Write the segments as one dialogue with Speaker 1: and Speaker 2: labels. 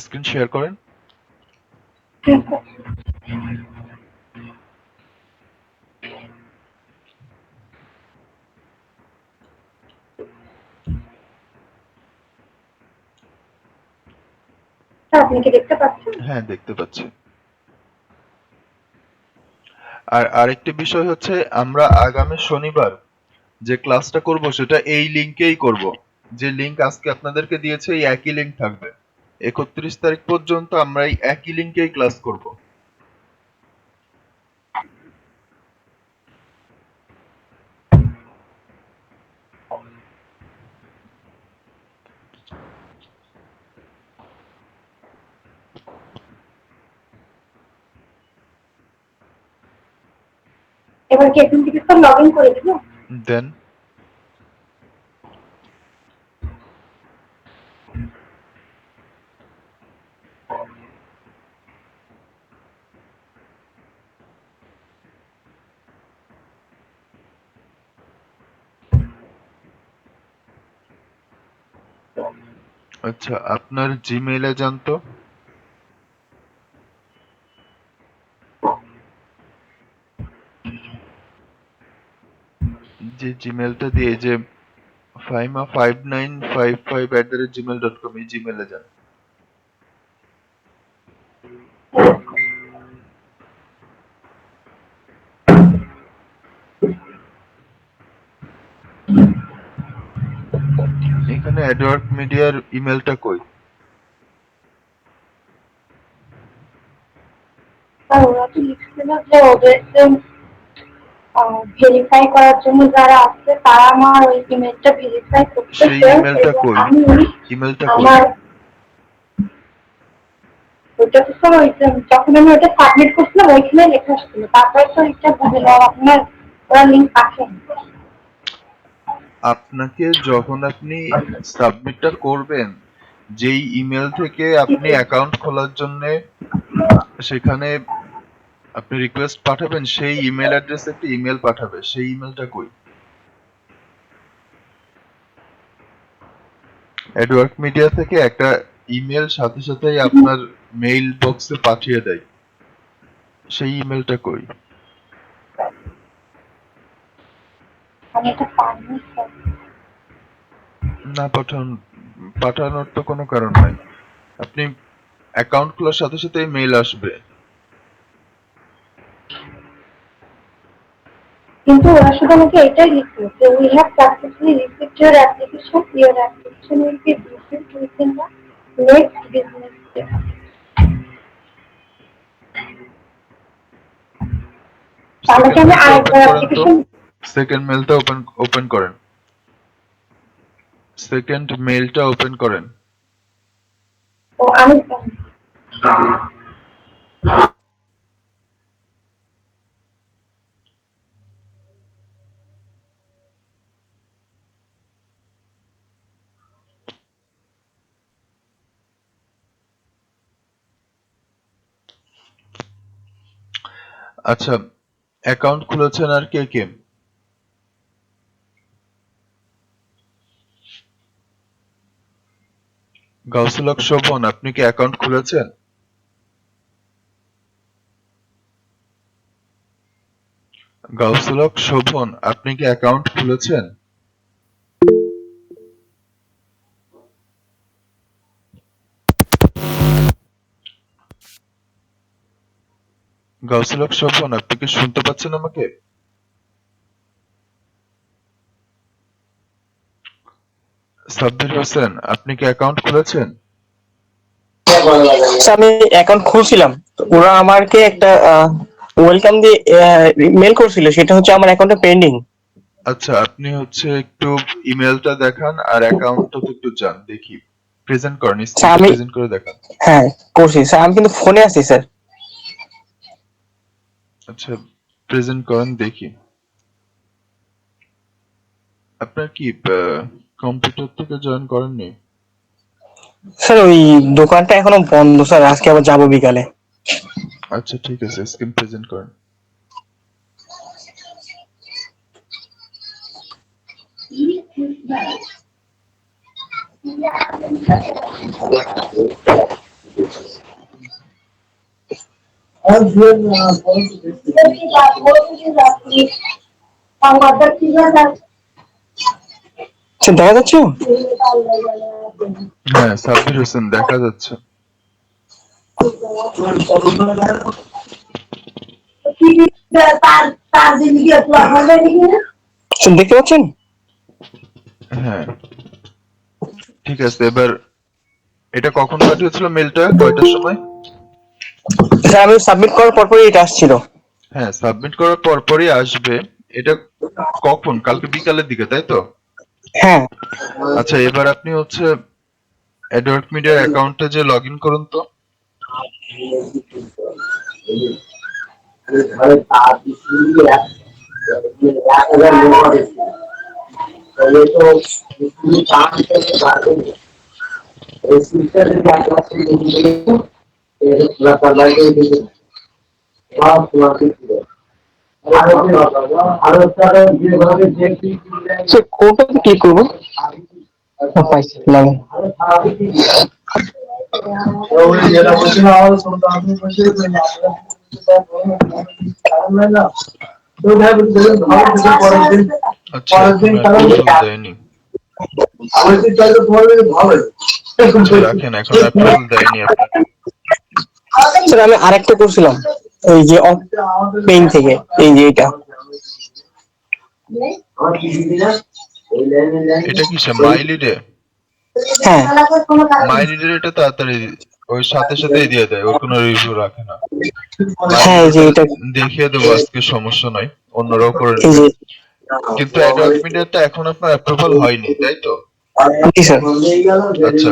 Speaker 1: Screen share করেন।
Speaker 2: আপনি কি দেখতে পাচ্ছেন?
Speaker 1: হ্যাঁ, দেখতে পাচ্ছি। আর আরেকটি বিষয় হচ্ছে, আমরা আগামী শনিবার যে ক্লাসটা করব সেটা এই লিংকেই করব। যে লিংক আজকে আপনাদেরকে দিয়েছে এই একই লিংক থাকবে। 31 তারিখ পর্যন্ত আমরা এই একই লিংকেই ক্লাস করব।
Speaker 2: এবার কি এখন থেকে সব লগ ইন করে দিব?
Speaker 1: দেন আচ্ছা, আপনার জিমেইলে যান তো। যে জিমেলটা দিয়ে যে faima5955@gmail.com এই জিমেইলে যান। এখানে অ্যাডওয়ার্ক মিডিয়ার ইমেলটা কই?
Speaker 2: আর ওরা তো লিখছিল যে ওদেরকে ভেরিফাই করার জন্য যারা আসছে তারা আমার ওই ইমেলটা ভেরিফাই
Speaker 1: সেই
Speaker 2: করতেছে
Speaker 1: ইমেলটা
Speaker 2: এবং
Speaker 1: কই?
Speaker 2: আমি
Speaker 1: ইমেলটা কই?
Speaker 2: আমার ওইটা তো স্যার ওই যখন আমি ওটা সাবমিট করছিলাম ওইখানে লেখা আসছিল, তারপরে তো এটা গুগল আর আপনার ওরা লিঙ্ক পাঠায়।
Speaker 1: আপনাকে যখন আপনি সাবমিটটা করবেন, যেই ইমেল থেকে আপনি অ্যাকাউন্ট খোলার জন্য সেখানে আপনি রিকোয়েস্ট পাঠাবেন, সেই ইমেল অ্যাড্রেসে একটা ইমেল পাঠাবে। সেই ইমেলটা কই? অ্যাডওয়ার্ক মিডিয়া থেকে একটা ইমেল সাথে সাথেই আপনার মেইল বক্সে পাঠিয়ে দেয়। সেই ইমেলটা কই?
Speaker 2: আমি এটা পাইনি স্যার।
Speaker 1: না পাঠানোর তো কোনো কারণ নাই। আপনি অ্যাকাউন্ট খোলার সাথে সাথেই মেইল আসবে।
Speaker 2: কিন্তু ওরা শুধু আমাকে এটাই লিখলো যে we have successfully received your application will be received within the next business day. তাহলে কি
Speaker 1: সেকেন্ড
Speaker 2: আমি
Speaker 1: মেইলটা ওপেন
Speaker 2: আরেকবার
Speaker 1: করেন তো।
Speaker 2: অ্যাপ্লিকেশন?
Speaker 1: সেকেন্ড মেইলটা ওপেন করেন। সেকেন্ড মেইলটা ওপেন করেন।
Speaker 2: ও আমি
Speaker 1: আচ্ছা, অ্যাকাউন্ট খুলেছেন আর কে কে? গাউসুল হক শোভন, আপনি কি অ্যাকাউন্ট খুলেছেন? গাউসুল হক শোভন, আপনি কি অ্যাকাউন্ট খুলেছেন? গাউসুল হক শোভন, আপনি কি শুনতে পাচ্ছেন আমাকে? সাব্বির হোসেন, আপনি কি অ্যাকাউন্ট খুলেছেন?
Speaker 3: আচ্ছা, আমি অ্যাকাউন্ট খুলছিলাম, তো ওরা আমাকে একটা ওয়েলকাম দিয়ে মেল করছিল, সেটা হচ্ছে আমার অ্যাকাউন্টে পেন্ডিং।
Speaker 1: আচ্ছা, আপনি হচ্ছে একটু ইমেলটা দেখান আর অ্যাকাউন্টটাতে একটু যান দেখি। প্রেজেন্ট করেন,
Speaker 3: স্যার
Speaker 1: স্ক্রিনটা
Speaker 3: আমি,
Speaker 1: প্রেজেন্ট করে দেখান।
Speaker 3: হ্যাঁ করছি স্যার, আমি কিন্তু ফোনে আছি স্যার।
Speaker 1: আচ্ছা, প্রেজেন্ট করেন দেখি। আপনার কি কম্পিউটার থেকে জয়েন করেননি?
Speaker 3: স্যার ওই দোকানটা এখনো বন্ধ স্যার, আজকে আবার যাবো বিকালে।
Speaker 1: আচ্ছা ঠিক আছে, স্ক্রিন প্রেজেন্ট করেন।
Speaker 3: আচ্ছা, দেখা যাচ্ছে।
Speaker 1: হ্যাঁ, সাব্বির হোসেন দেখা যাচ্ছে।
Speaker 3: আচ্ছা, দেখতে পাচ্ছেন?
Speaker 1: হ্যাঁ, ঠিক আছে। এবার এটা কখন পাঠিয়েছিল মেলটা, কয়টার সময়?
Speaker 3: স্যার আমি সাবমিট করার পরপরই এটা আসছিল।
Speaker 1: হ্যাঁ, সাবমিট করার পরপরই আসবে। এটা কখন? কালকে বিকালের দিকে, তাই তো?
Speaker 3: হ্যাঁ।
Speaker 1: আচ্ছা, এবার আপনি হচ্ছে অ্যাডওয়ার্ক মিডিয়ার অ্যাকাউন্টে যে লগ ইন করুন তো।
Speaker 3: স্যার কোনটাতে ক্লিক করবো? পাইছি, লাগে।
Speaker 1: আচ্ছা, এখন অ্যাপ্রুভাল দেয়নি। আচ্ছা, রাখেন, এখন অ্যাপ্রুভাল দেয়নি আপনাকে।
Speaker 3: স্যার আমি আরেকটা করছিলাম, এই যে পেইন থেকে, এই যে এটা।
Speaker 1: এটা কিসে, মাইলিডে?
Speaker 3: হ্যাঁ।
Speaker 1: মাইলিডের এটা তাড়াতাড়ি ওই সাথে সাথেই দিয়ে দেয়, ওর কোনো রিভিউ রাখে না।
Speaker 3: হ্যাঁ, এই যে
Speaker 1: মাইলিডেটা
Speaker 3: এটা,
Speaker 1: দেখিয়ে দেবো আজকে, সমস্যা নাই, অন্যরাও করে
Speaker 3: এই
Speaker 1: নেবে।
Speaker 3: যে।
Speaker 1: কিন্তু অ্যাডওয়ার্ক মিডিয়াতে এখন আপনার অ্যাপ্রুভাল হয়নি, তাই তো?
Speaker 3: জি স্যার।
Speaker 1: আচ্ছা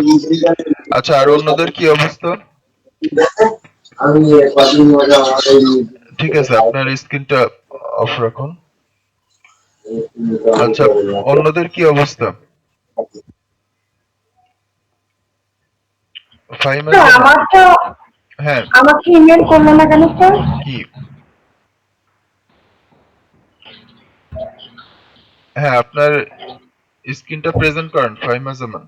Speaker 1: আচ্ছা, আর অন্যদের কি অবস্থা? ঠিক আছে, আপনার স্ক্রিনটা অফ রাখুন। আচ্ছা, অন্যদের কি অবস্থা? ফাহিমা
Speaker 2: স্যার
Speaker 1: জামান।
Speaker 2: আমারটা
Speaker 1: হ্যাঁ,
Speaker 2: আমাকে ইমেল করলো না কেন স্যার?
Speaker 1: কি? হ্যাঁ, আপনার স্ক্রিনটা প্রেজেন্ট করেন ফাহিমা জামান।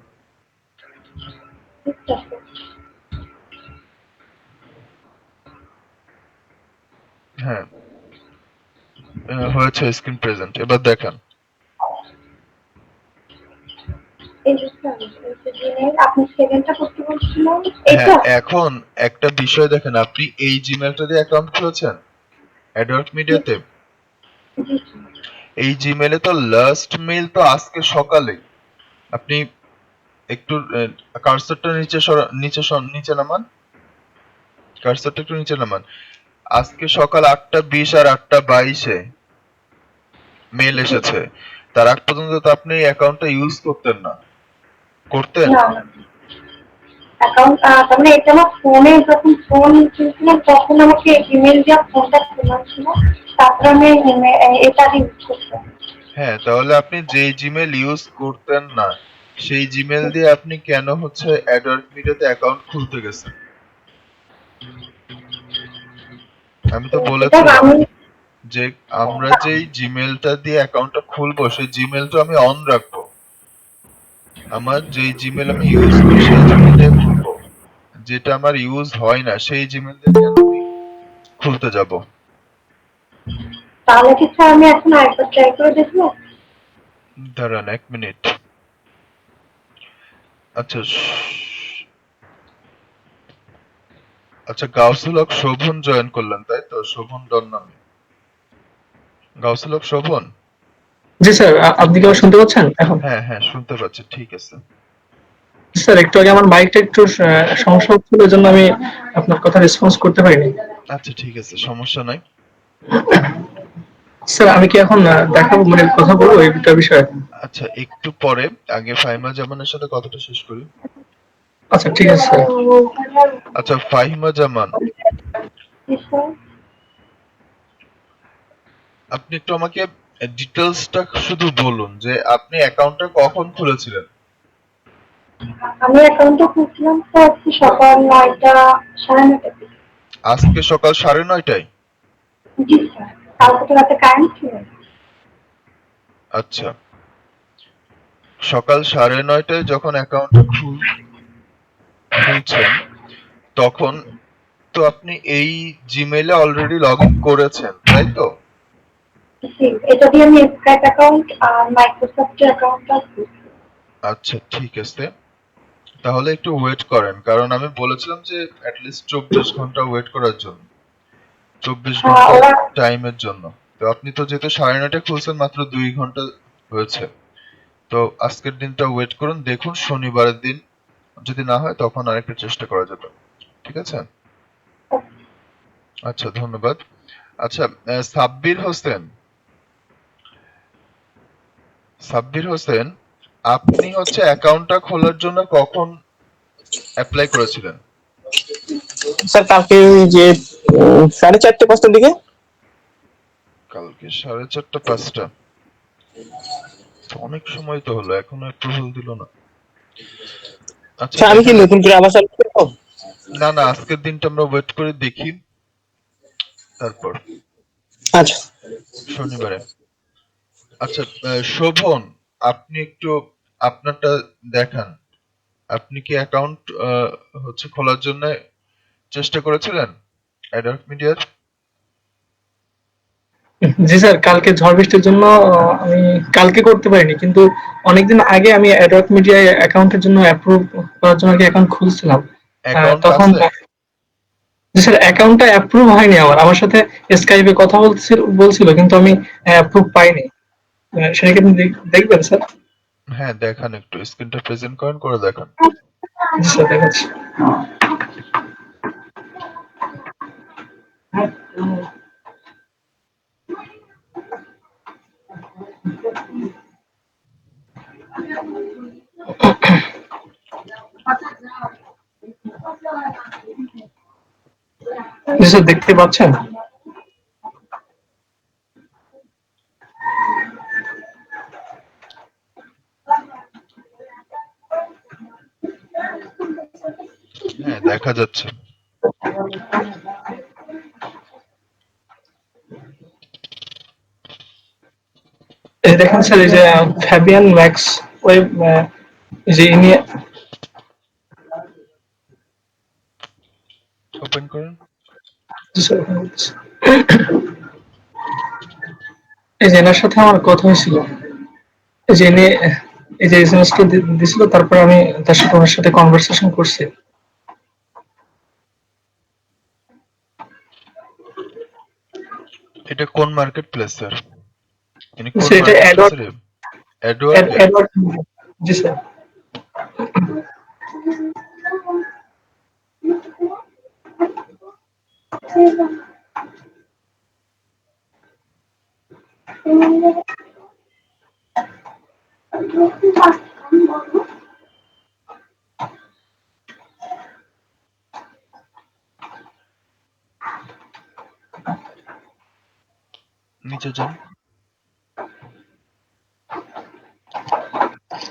Speaker 1: হ্যাঁ, হয়েছে স্ক্রিন প্রেজেন্ট, এবার দেখান।
Speaker 2: এই যে স্যার, এই যে জিমেইল আপনি সেকেন্ডটা করতে বলছিলেন,
Speaker 1: হ্যাঁ,
Speaker 2: এটা?
Speaker 1: এখন একটা বিষয় দেখেন, আপনি এই জিমেলটা দিয়ে অ্যাকাউন্ট খুলেছেন অ্যাডওয়ার্ক মিডিয়াতে।
Speaker 2: জি স্যার।
Speaker 1: এই জিমেলে তো লাস্ট মেইল তো আজকে সকালে। আপনি একটু কার্সরটা নিচে নামান। কার্সরটা একটু নিচে নামান। আজকে সকাল 8:20 আর 8:22-এ মেল এসেছে। তার আগ পর্যন্ত তো আপনি এই অ্যাকাউন্টটা ইউজ করতেন না। করতেন?
Speaker 2: না না, অ্যাকাউন্ট তার মানে এটা আমার ফোনে যখন ফোন কিনছিলাম তখন আমাকে ইমেল দিয়ে ফোনটা খোলা ছিল, তারপরে আমি এটা ইউজ করতাম।
Speaker 1: হ্যাঁ, তাহলে আপনি যেই জিমেল ইউজ করতেন না, সেই জিমেল দিয়ে আপনি কেন হচ্ছে অ্যাডওয়ার্ক মিডিয়াতে অ্যাকাউন্ট খুলতে গেছেন? আমি তো
Speaker 2: এটা
Speaker 1: বলেছিলাম
Speaker 2: আমি
Speaker 1: যে আমরা যেই জিমেলটা দিয়ে অ্যাকাউন্টটা খুলবো সেই জিমেলটা আমি অন রাখবো। আমার যেই জিমেল আমি ইউজ করি সেই জিমেল দিয়ে খুলবো। যেটা আমার ইউজ হয় না সেই জিমেল দিয়ে কেন আমি খুলতে যাব?
Speaker 2: তাহলে কি স্যার আমি এখন আরেকবার ট্রাই করে দেখবো?
Speaker 1: দাঁড়ান 1 মিনিট। আচ্ছা আচ্ছা, গাউসুল হক শোভন জয়েন করলেন, তাই তো? শোভন ডন নামে। গাউসুল হক শোভন।
Speaker 4: জি স্যার, আপনি কি আমার শুনতে পাচ্ছেন এখন?
Speaker 1: হ্যাঁ হ্যাঁ, শুনতে পাচ্ছি, ঠিক আছে।
Speaker 4: স্যার একটু আগে আমার মাইকটা একটু সমস্যা হচ্ছিল, এজন্য আমি আপনার কথা রেসপন্স করতে পারিনি।
Speaker 1: আচ্ছা, ঠিক আছে, সমস্যা নাই।
Speaker 4: স্যার আমি কি এখন দেখাবো, মানে কথা বলবো এইটা বিষয়ে?
Speaker 1: আচ্ছা, একটু পরে, আগে ফাহিমা জামানের সাথে কথাটা শেষ করি।
Speaker 4: আচ্ছা ঠিক আছে স্যার।
Speaker 1: আচ্ছা, ফাহিমা জামান,
Speaker 2: জি স্যার।
Speaker 1: আপনি একটু আমাকে ডিটেলসটা শুধু বলুন যে আপনি অ্যাকাউন্টটা কখন খুলেছিলেন?
Speaker 2: আমি অ্যাকাউন্টটা খুলছিলাম স্যার আজকে সকাল 9টা, 9:30 দিকে।
Speaker 1: আজকে সকাল 9:30টায়?
Speaker 2: জি স্যার, কালকে তো রাতে কারেন্ট ছিল না।
Speaker 1: আচ্ছা, সকাল 9:30টায় যখন অ্যাকাউন্টটা খুলছেন, তখন তো যেহেতু আপনি এই জিমেইলে অলরেডি লগ ইন করেছেন, তাই তো?
Speaker 2: জি, এটা দিয়ে আমি স্কাইপ অ্যাকাউন্ট আর মাইক্রোসফটের অ্যাকাউন্টটা খুলছি।
Speaker 1: আচ্ছা, ঠিক আছে। তাহলে একটু ওয়েট করেন, কারণ আমি বলেছিলাম যে অ্যাটলিস্ট 24 ঘন্টা ওয়েট করার জন্য, 24 ঘন্টা
Speaker 2: ওরা
Speaker 1: টাইমের জন্য। তো আপনি তো যেহেতু 9:30 খুলছেন, মাত্র 2 ঘন্টা হয়েছে। তো আজকের দিনটা ওয়েট করুন, দেখুন শনিবারের দিন যদি না হয় তখন আরেকটা চেষ্টা করা যাবে। ঠিক আছে? আচ্ছা, ধন্যবাদ। আচ্ছা, সাব্বির হোসেন, আপনি হচ্ছে অ্যাকাউন্টটা খোলার জন্য কখন অ্যাপ্লাই করেছিলেন?
Speaker 3: স্যার কালকে ওই যে 4:30-5টার দিকে।
Speaker 1: কালকে 4:30-5টা। তো অনেক সময় তো হলো, এখনো অ্যাপ্রুভাল দিল না। আচ্ছা,
Speaker 3: স্যার আমি কি
Speaker 1: দেখা যাক।
Speaker 3: নতুন করে আবার চালু করবো?
Speaker 1: না না, আজকের দিনটা আমরা ওয়েট করে দেখি, তারপর
Speaker 3: আচ্ছা
Speaker 1: শনিবারে। আচ্ছা, শোভন, আপনি একটু আপনারটা দেখান। আপনি কি অ্যাকাউন্ট হচ্ছে খোলার জন্য চেষ্টা করেছিলেন অ্যাডাল্ট মিডিয়ার?
Speaker 4: জি স্যার, কালকে ঝড় বৃষ্টির জন্য আমি কালকে করতে পারিনি, কিন্তু অনেকদিন আগে আমি অ্যাডওয়ার্ক মিডিয়া অ্যাকাউন্টের জন্য অ্যাপ্রুভ করার জন্য অ্যাকাউন্ট খুলছিলাম।
Speaker 1: অ্যাকাউন্ট
Speaker 4: তখন
Speaker 1: আছে?
Speaker 4: জি স্যার, অ্যাকাউন্টটা অ্যাপ্রুভ হয়নি, আমার সাথে স্কাইপে কথা বলছিল, কিন্তু আমি অ্যাপ্রুভ পাইনি। সেটা কি আপনি দেখবেন স্যার?
Speaker 1: হ্যাঁ, দেখান, একটু স্ক্রিনটা প্রেজেন্ট করেন, করে দেখান।
Speaker 4: জি স্যার, দেখাচ্ছি। জি স্যার, দেখতে পাচ্ছেন?
Speaker 1: হ্যাঁ, দেখা যাচ্ছে।
Speaker 4: এই দেখেন স্যার, এই যে ফ্যাবিয়ান ম্যাক্স ওয়েব, যে ইনি,
Speaker 1: ওপেন করেন।
Speaker 4: জি স্যার, এখানে বলতেছি। এই যে এনার সাথে আমার কথা হয়েছিল, এই যে ইনি এই যে এসএমএসটা দিছিল, তারপরে আমি তার সাথে ওনার সাথে কনভারসেশন করছি।
Speaker 1: এটা কোন মার্কেট প্লেস, স্যার? ইনি কোন
Speaker 4: স্যার এটা
Speaker 1: মার্কেট
Speaker 4: অ্যাডওয়ার্ড,
Speaker 1: প্লেসের অ্যাডওয়ার্কে?
Speaker 4: অ্যাডওয়ার্ড, জি স্যার।
Speaker 1: নিচে যান।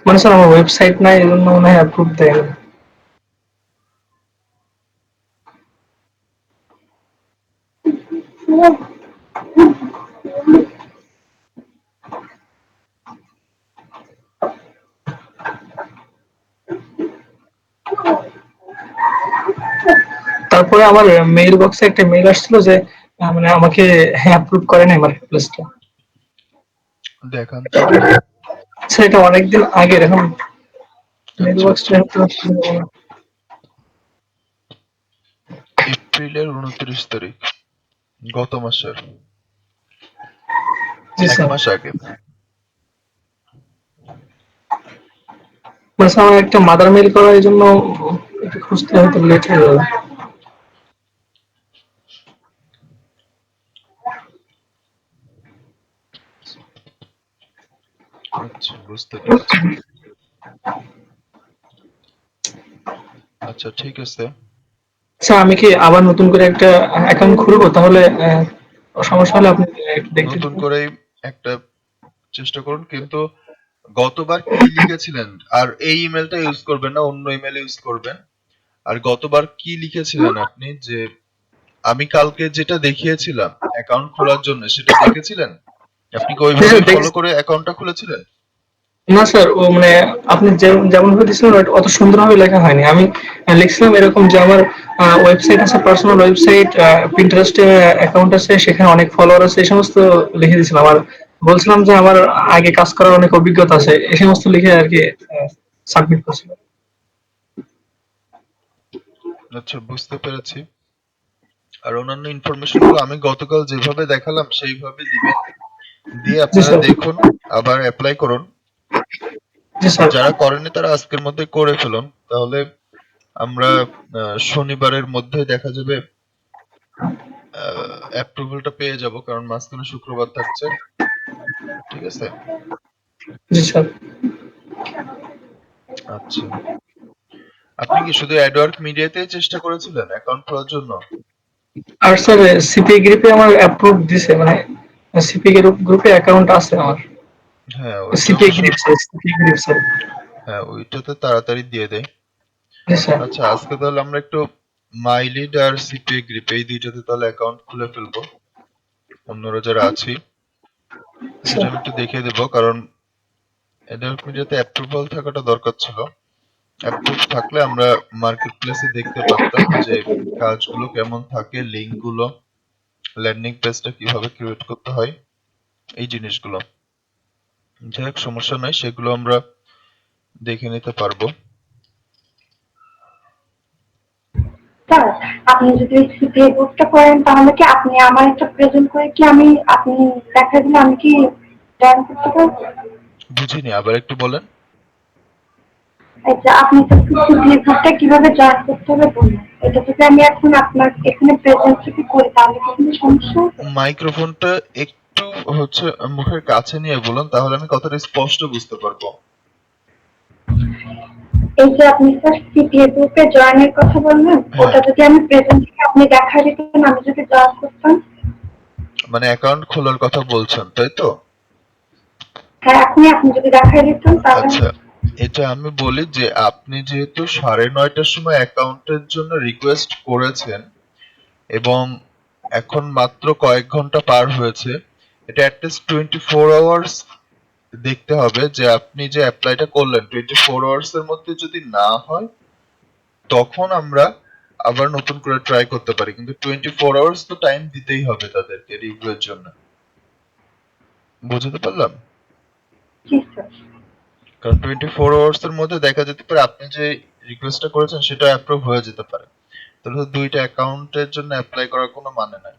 Speaker 4: মানে স্যার আমার ওয়েবসাইট নাই, এই জন্য মনে হয় অ্যাপ্রুভ দেয় না। তারপরে আমার মেইল বক্সে একটা মেইল আসছিল যে মানে আমাকে অ্যাপ্রুভ করে নাই মার্কেট প্লেসটা।
Speaker 1: দেখান তো।
Speaker 4: স্যার এটা অনেকদিন আগের, এখন মেইল
Speaker 1: আচ্ছা আচ্ছা,
Speaker 4: বক্সটা
Speaker 1: এপ্রিলের 29 তারিখ, গত মাসের,
Speaker 4: জি
Speaker 1: এক
Speaker 4: স্যার।
Speaker 1: মাস আগে।
Speaker 4: মানে স্যার আমার একটা মাদার মেইল করার জন্য একটু খুঁজতে হয়তো লেট হয়ে যাবে।
Speaker 1: আচ্ছা, বুঝতে পেরেছি। আচ্ছা, ঠিক আছে।
Speaker 4: স্যার আমি কি আবার নতুন করে একটা অ্যাকাউন্ট খুলবো তাহলে? সমস্যা হলে আপনি একটু দেখতে
Speaker 1: নতুন
Speaker 4: দিবেন।
Speaker 1: করেই একটা চেষ্টা করুন, কিন্তু গতবার কি লিখেছিলেন? আর এই ইমেলটা ইউজ করবেন না, অন্য ইমেল ইউজ করবেন। আর গতবার কি লিখেছিলেন আপনি, যে আমি কালকে যেটা দেখিয়েছিলাম অ্যাকাউন্ট খোলার জন্য, সেটা দেখেছিলেন? আপনি কি
Speaker 4: জি
Speaker 1: ওইভাবেই
Speaker 4: স্যার,
Speaker 1: ফলো করে অ্যাকাউন্টটা খুলেছিলেন?
Speaker 4: না স্যার, ও মানে আপনি যেমন ভাবে দিয়েছিলেন অত সুন্দরভাবে লেখা হয়নি। আমি লিখছিলাম এরকম যে আমার ওয়েবসাইট আছে, পার্সোনাল ওয়েবসাইট, পিন্টারেস্টে অ্যাকাউন্ট আছে, সেখানে অনেক ফলোয়ার আছে, এই সমস্ত লিখে দিয়েছিলাম। আর বলছিলাম যে আমার আগে কাজ করার অনেক অভিজ্ঞতা আছে, এই সমস্ত লিখে আর কি সাবমিট করছিলাম।
Speaker 1: আচ্ছা, বুঝতে পেরেছি। আর অন্যান্য ইনফরমেশন গুলো আমি গতকাল যেভাবে দেখালাম সেইভাবে দিবেন, দিয়ে
Speaker 4: জি
Speaker 1: আপনারা
Speaker 4: স্যার।
Speaker 1: দেখুন, আবার অ্যাপ্লাই করুন।
Speaker 4: জি
Speaker 1: আর
Speaker 4: স্যার।
Speaker 1: যারা করেনি তারা আজকের মধ্যে করে ফেলুন, তাহলে আমরা শনিবারের মধ্যে দেখা যাবে অ্যাপ্রুভালটা পেয়ে যাব, কারণ মাঝখানে শুক্রবার থাকছে। ঠিক আছে?
Speaker 4: জি স্যার।
Speaker 1: আচ্ছা, আপনি কি শুধু অ্যাডওয়ার্ক মিডিয়াতেই চেষ্টা করেছিলেন অ্যাকাউন্ট খোলার জন্য?
Speaker 4: আর স্যার সিপিএ গ্রুপে আমার অ্যাপ্রুভ দিছে, মানে সিপিএ গ্রুপে অ্যাকাউন্ট আছে আমার।
Speaker 1: হ্যাঁ, ওইটা
Speaker 4: সিপিএ
Speaker 1: অবশ্য।
Speaker 4: Group sir, CPA group sir.
Speaker 1: হ্যাঁ, ওইটাতে তাড়াতাড়ি দিয়ে দেয়।
Speaker 4: জি স্যার।
Speaker 1: আচ্ছা, আজকে তাহলে আমরা একটু মাইলিড আর সিপিএ গ্রিপ এই দুইটাতে তাহলে অ্যাকাউন্ট খুলে ফেলবো, অন্যরা যারা আছি। সেটা
Speaker 4: স্যার।
Speaker 1: আমি একটু দেখিয়ে দেবো, কারণ অ্যাডাল্ট মিডিয়াতে অ্যাপ্রুভাল থাকাটা দরকার ছিল। অ্যাপ্রুভ থাকলে আমরা মার্কেট প্লেসে দেখতে পারতাম যে কাজগুলো কেমন থাকে, লিঙ্ক গুলো, ল্যান্ডিং পেজটা কিভাবে ক্রিয়েট করতে হয়, এই জিনিসগুলো। যাই হোক, সমস্যা নাই, সেগুলো আমরা দেখে নিতে পারবো।
Speaker 2: স্যার, আপনি যদি ওই সিপিএ গ্রুপটা করেন তাহলে কি আপনি আমার একটা প্রেজেন্ট করে কি আমি আপনি দেখা দিলে আমি কি জয়েন করতে পারবো?
Speaker 1: বুঝিনি, আবার একটু বলেন।
Speaker 2: আচ্ছা, আপনি তো সিপিএ গ্রুপটা কিভাবে জয়েন করতে হবে বলুন। এটা যদি আমি এখন আপনার এখানে প্রেজেন্ট যদি করি তাহলে কি কোনো সমস্যা হবে?
Speaker 1: মাইক্রোফোনটা একটু হচ্ছে মুখের কাছে নিয়ে বলুন, তাহলে আমি কথাটা স্পষ্ট বুঝতে পারবো।
Speaker 2: এই যে আপনি স্যার সিপিএ গ্রুপে জয়েনের কথা বললেন,
Speaker 1: হ্যাঁ,
Speaker 2: ওটা যদি আমি প্রেজেন্ট আপনি দেখা দিতেন আমি যদি জয়েন করতাম।
Speaker 1: মানে অ্যাকাউন্ট খোলার কথা বলছেন, তাই তো?
Speaker 2: হ্যাঁ, আপনি যদি দেখাই দিতেন তাহলে।
Speaker 1: আচ্ছা, এটা আমি বলি যে আপনি যেহেতু 9:30টার সময় অ্যাকাউন্টের জন্য রিকোয়েস্ট করেছেন এবং এখন মাত্র কয়েক ঘন্টা পার হয়েছে, এটা অ্যাটলিস্ট 24 আওয়ার্স দেখতে হবে যে আপনি যে অ্যাপ্লাইটা করলেন 24 আওয়ার্স এর মধ্যে যদি না হয়, তখন আমরা আবার নতুন করে ট্রাই করতে পারি, কিন্তু 24 আওয়ার্স তো টাইম দিতেই হবে তাদেরকে রিভিউয়ের জন্য। বুঝতে পারলাম?
Speaker 2: জি স্যার।
Speaker 1: কারণ 24 আওয়ার্স এর মধ্যে দেখা যেতে পারে আপনি যে রিকোয়েস্টটা করেছেন সেটা অ্যাপ্রুভ হয়ে যেতে পারে। তাহলে তো দুইটা অ্যাকাউন্টের জন্য অ্যাপ্লাই করার কোনো মানে নাই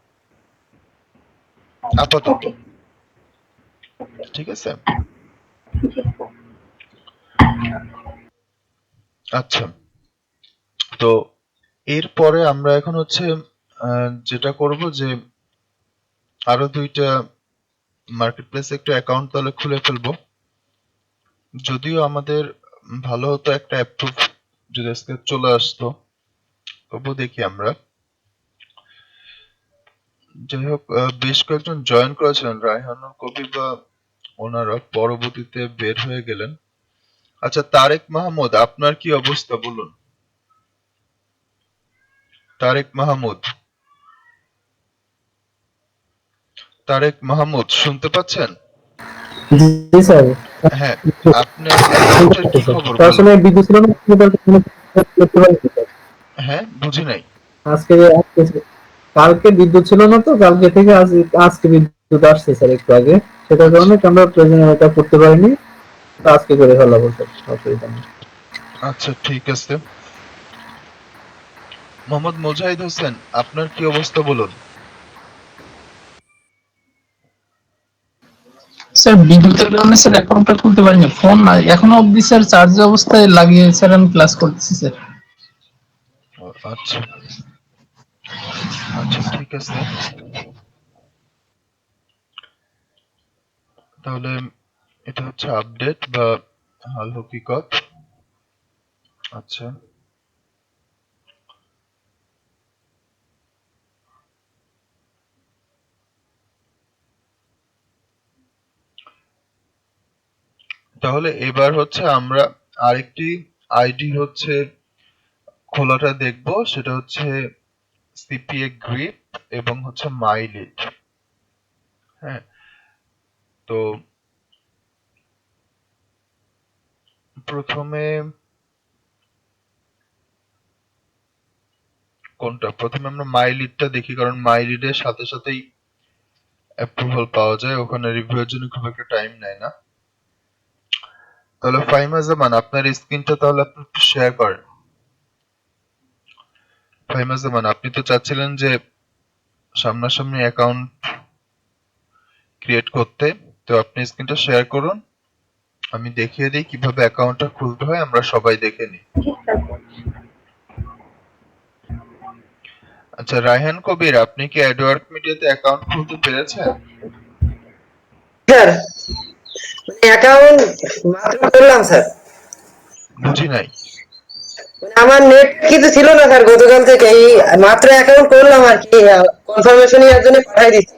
Speaker 1: আপাতত।
Speaker 2: ওকে।
Speaker 1: ঠিক আছে?
Speaker 2: জি স্যার।
Speaker 1: আচ্ছা, তো এরপরে আমরা এখন হচ্ছে যেটা করব যে আরো দুইটা মার্কেট প্লেসে একটু অ্যাকাউন্ট তাহলে খুলে ফেলবো। যদিও আমাদের ভালো হতো একটা অ্যাপ্রুভ যদি আজকে চলে আসতো, তবু দেখি আমরা। যাই হোক, বেশ কয়েকজন জয়েন করেছিলেন, রায়হানুল কবির বা ওনারা পরবর্তীতে বের হয়ে গেলেন। আচ্ছা, তারেক মাহমুদ, আপনার কি অবস্থা বলুন। তারেক মাহমুদ, তারেক মাহমুদ শুনতে পাচ্ছেন?
Speaker 5: জি স্যার।
Speaker 1: হ্যাঁ, আপনার অ্যাকাউন্টের কি খবর
Speaker 5: তো
Speaker 1: বলেন।
Speaker 5: আসলে বিদ্যুৎ ছিল না, করতে পারিনি স্যার।
Speaker 1: হ্যাঁ, বুঝি নাই।
Speaker 5: আজকে আজকে- কালকে বিদ্যুৎ ছিল না, তো কালকে থেকে আজকে বিদ্যুৎ আসছে স্যার একটু আগে। সেটার
Speaker 1: আচ্ছা,
Speaker 5: কারণে আমরা এটা করতে পারিনি। তো আজকে করে ফেলাবো স্যার, অসুবিধা নেই।
Speaker 1: আচ্ছা, ঠিক আছে। মোহাম্মদ মুজাহিদ হোসেন, আপনার কি অবস্থা বলুন।
Speaker 6: স্যার বিদ্যুতের কারণে স্যার অ্যাকাউন্টটা খুলতে পারিনি, ফোন না এখনো অবধি স্যার চার্জ অবস্থায় লাগিয়ে স্যার আমি ক্লাস করতেছি স্যার।
Speaker 1: আচ্ছা, আচ্ছা, ঠিক আছে। তাহলে এটা হচ্ছে আপডেট বা হাল হকিকত। আচ্ছা, তাহলে এবার হচ্ছে আমরা আরেকটি আইডি হচ্ছে খোলাটা দেখবো, সেটা হচ্ছে সিপিএ গ্রিপ এবং হচ্ছে মাইলিড। হ্যাঁ, তো প্রথমে কোনটা? প্রথমে আমরা মাই লিডটা দেখি, কারণ মাই লিডের সাথে সাথেই অ্যাপ্রুভাল পাওয়া যায়, ওখানে রিভিউয়ের জন্য খুব একটা টাইম নেয় না। তাহলে ফাহিমা জামান, আপনার স্ক্রিনটা তাহলে আপনি একটু শেয়ার করেন। ফাহিমা জামান, আপনি তো চাচ্ছিলেন যে সামনাসামনি অ্যাকাউন্ট ক্রিয়েট করতে, তো আপনি স্ক্রিনটা শেয়ার করুন, আমি দেখিয়ে দিই কিভাবে অ্যাকাউন্টটা খুলতে হয়, আমরা সবাই দেখে নিই।
Speaker 2: জি স্যার।
Speaker 1: আচ্ছা রায়হান কবির, আপনি কি অ্যাডওয়ার্ক মিডিয়াতে অ্যাকাউন্ট খুলতে পেরেছেন?
Speaker 7: স্যার অ্যাকাউন্ট মাত্র করলাম স্যার।
Speaker 1: বুঝি নাই।
Speaker 7: আমার নেট কিছু ছিল না স্যার, গতকাল থেকে এই মাত্র অ্যাকাউন্ট করলাম আর কি, কনফার্মেশন এর জন্য পাঠাই দিচ্ছি।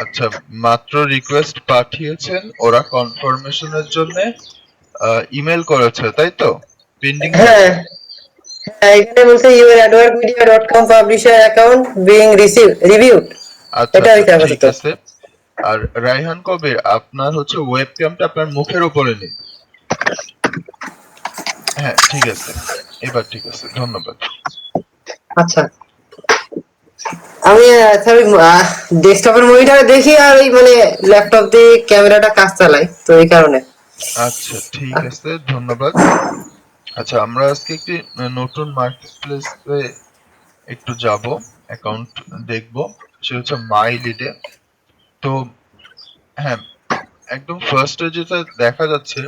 Speaker 1: আচ্ছা, মাত্র রিকোয়েস্ট পাঠিয়েছেন, ওরা কনফার্মেশনের জন্য ইমেল করেছে, তাই তো? পেন্ডিং এ
Speaker 7: হ্যাঁ
Speaker 1: আছে।
Speaker 7: হ্যাঁ, এখানে বলছে your adworkmedia.com publisher account being reviewed.
Speaker 1: আচ্ছা
Speaker 7: এটা
Speaker 1: আচ্ছা,
Speaker 7: হইছে
Speaker 1: ঠিক
Speaker 7: আপাতত।
Speaker 1: আছে। আর রায়হান কবির, আপনার হচ্ছে ওয়েবক্যামটা আপনার মুখের উপরে নিন। হ্যাঁ ঠিক আছে, এবার ঠিক আছে, ধন্যবাদ।
Speaker 7: আচ্ছা আমি স্যার ডেস্কটপের মনিটরে দেখি আর এই মানে ল্যাপটপ দিয়ে ক্যামেরাটা কাজ চালাই, তো এই কারণে।
Speaker 1: আচ্ছা ঠিক আছে, ধন্যবাদ। আচ্ছা, আমরা আজকে একটি নতুন মার্কেট প্লেসে একটু যাব, অ্যাকাউন্ট দেখব, সেটা হচ্ছে মাই লিডে। তো হ্যাঁ, একদম ফার্স্টে যেটা দেখা যাচ্ছে,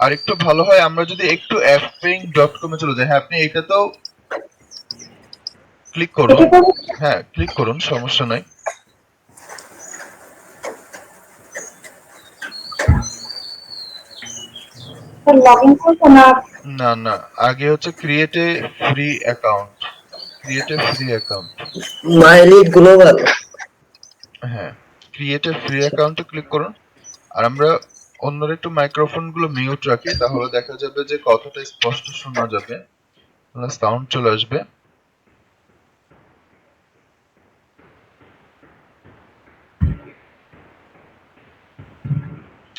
Speaker 1: আর একটু ভালো হয় আমরা যদি একটু fpaying.com এ চলে যাই। হ্যাঁ, আপনি এটাতেও ক্লিক করুন।
Speaker 2: এটা তো
Speaker 1: হ্যাঁ ক্লিক করুন, সমস্যা নাই।
Speaker 2: স্যার লগ ইন করবো না?
Speaker 1: না না, আগে হচ্ছে create a free account, create a free account.
Speaker 7: My lead global.
Speaker 1: হ্যাঁ, ক্রিয়েট এ ফ্রি অ্যাকাউন্টে ক্লিক করুন। আর আমরা অন্যের একটু মাইক্রোফোন গুলো মিউট রাখি, তাহলে দেখা যাবে যে কথাটা স্পষ্ট শোনা যাবে, সাউন্ড চলে আসবে।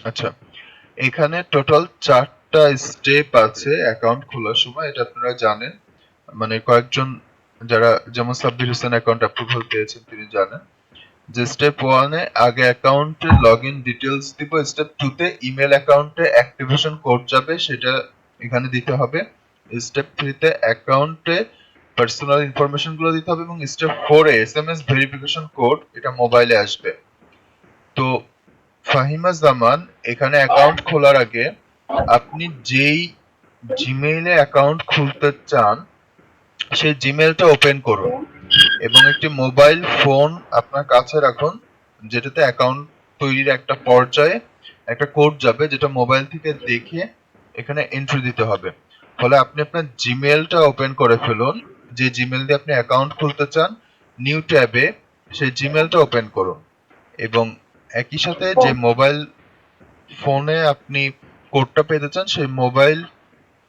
Speaker 1: আচ্ছা, এখানে টোটাল 4টা স্টেপ আছে অ্যাকাউন্ট খোলার সময়, এটা আপনারা জানেন। মানে কয়েকজন যারা, যেমন সাব্বির হোসেন অ্যাকাউন্ট অ্যাপ্রুভাল পেয়েছেন, তিনি জানেন যে স্টেপ 1 এ আগে অ্যাকাউন্টে লগইন ডিটেইলস দিব, স্টেপ 2 তে ইমেল অ্যাকাউন্টে অ্যাক্টিভেশন কোড যাবে, সেটা এখানে দিতে হবে, স্টেপ 3 তে অ্যাকাউন্টে পার্সোনাল ইনফরমেশন গুলো দিতে হবে, এবং স্টেপ 4 এ এসএমএস ভেরিফিকেশন কোড, এটা মোবাইলে আসবে। তো ফাহিমা জামান, এখানে অ্যাকাউন্ট খোলার আগে আপনি যেই জিমেইলে অ্যাকাউন্ট খুলতে চান সেই জিমেইলটা ওপেন করুন, এবং একটি মোবাইল ফোন আপনার কাছে রাখুন, যেটাতে অ্যাকাউন্ট তৈরির একটা পর্যায়ে একটা কোড যাবে, যেটা মোবাইল থেকে দেখে এখানে এন্ট্রি দিতে হবে। ফলে আপনি আপনার জিমেইলটা ওপেন করে ফেলুন, যে জিমেইল দিয়ে আপনি অ্যাকাউন্ট খুলতে চান, নিউ ট্যাবে সেই জিমেইলটা ওপেন করুন, এবং একই সাথে যে মোবাইল ফোনে আপনি কোডটা পেতে চান সেই মোবাইল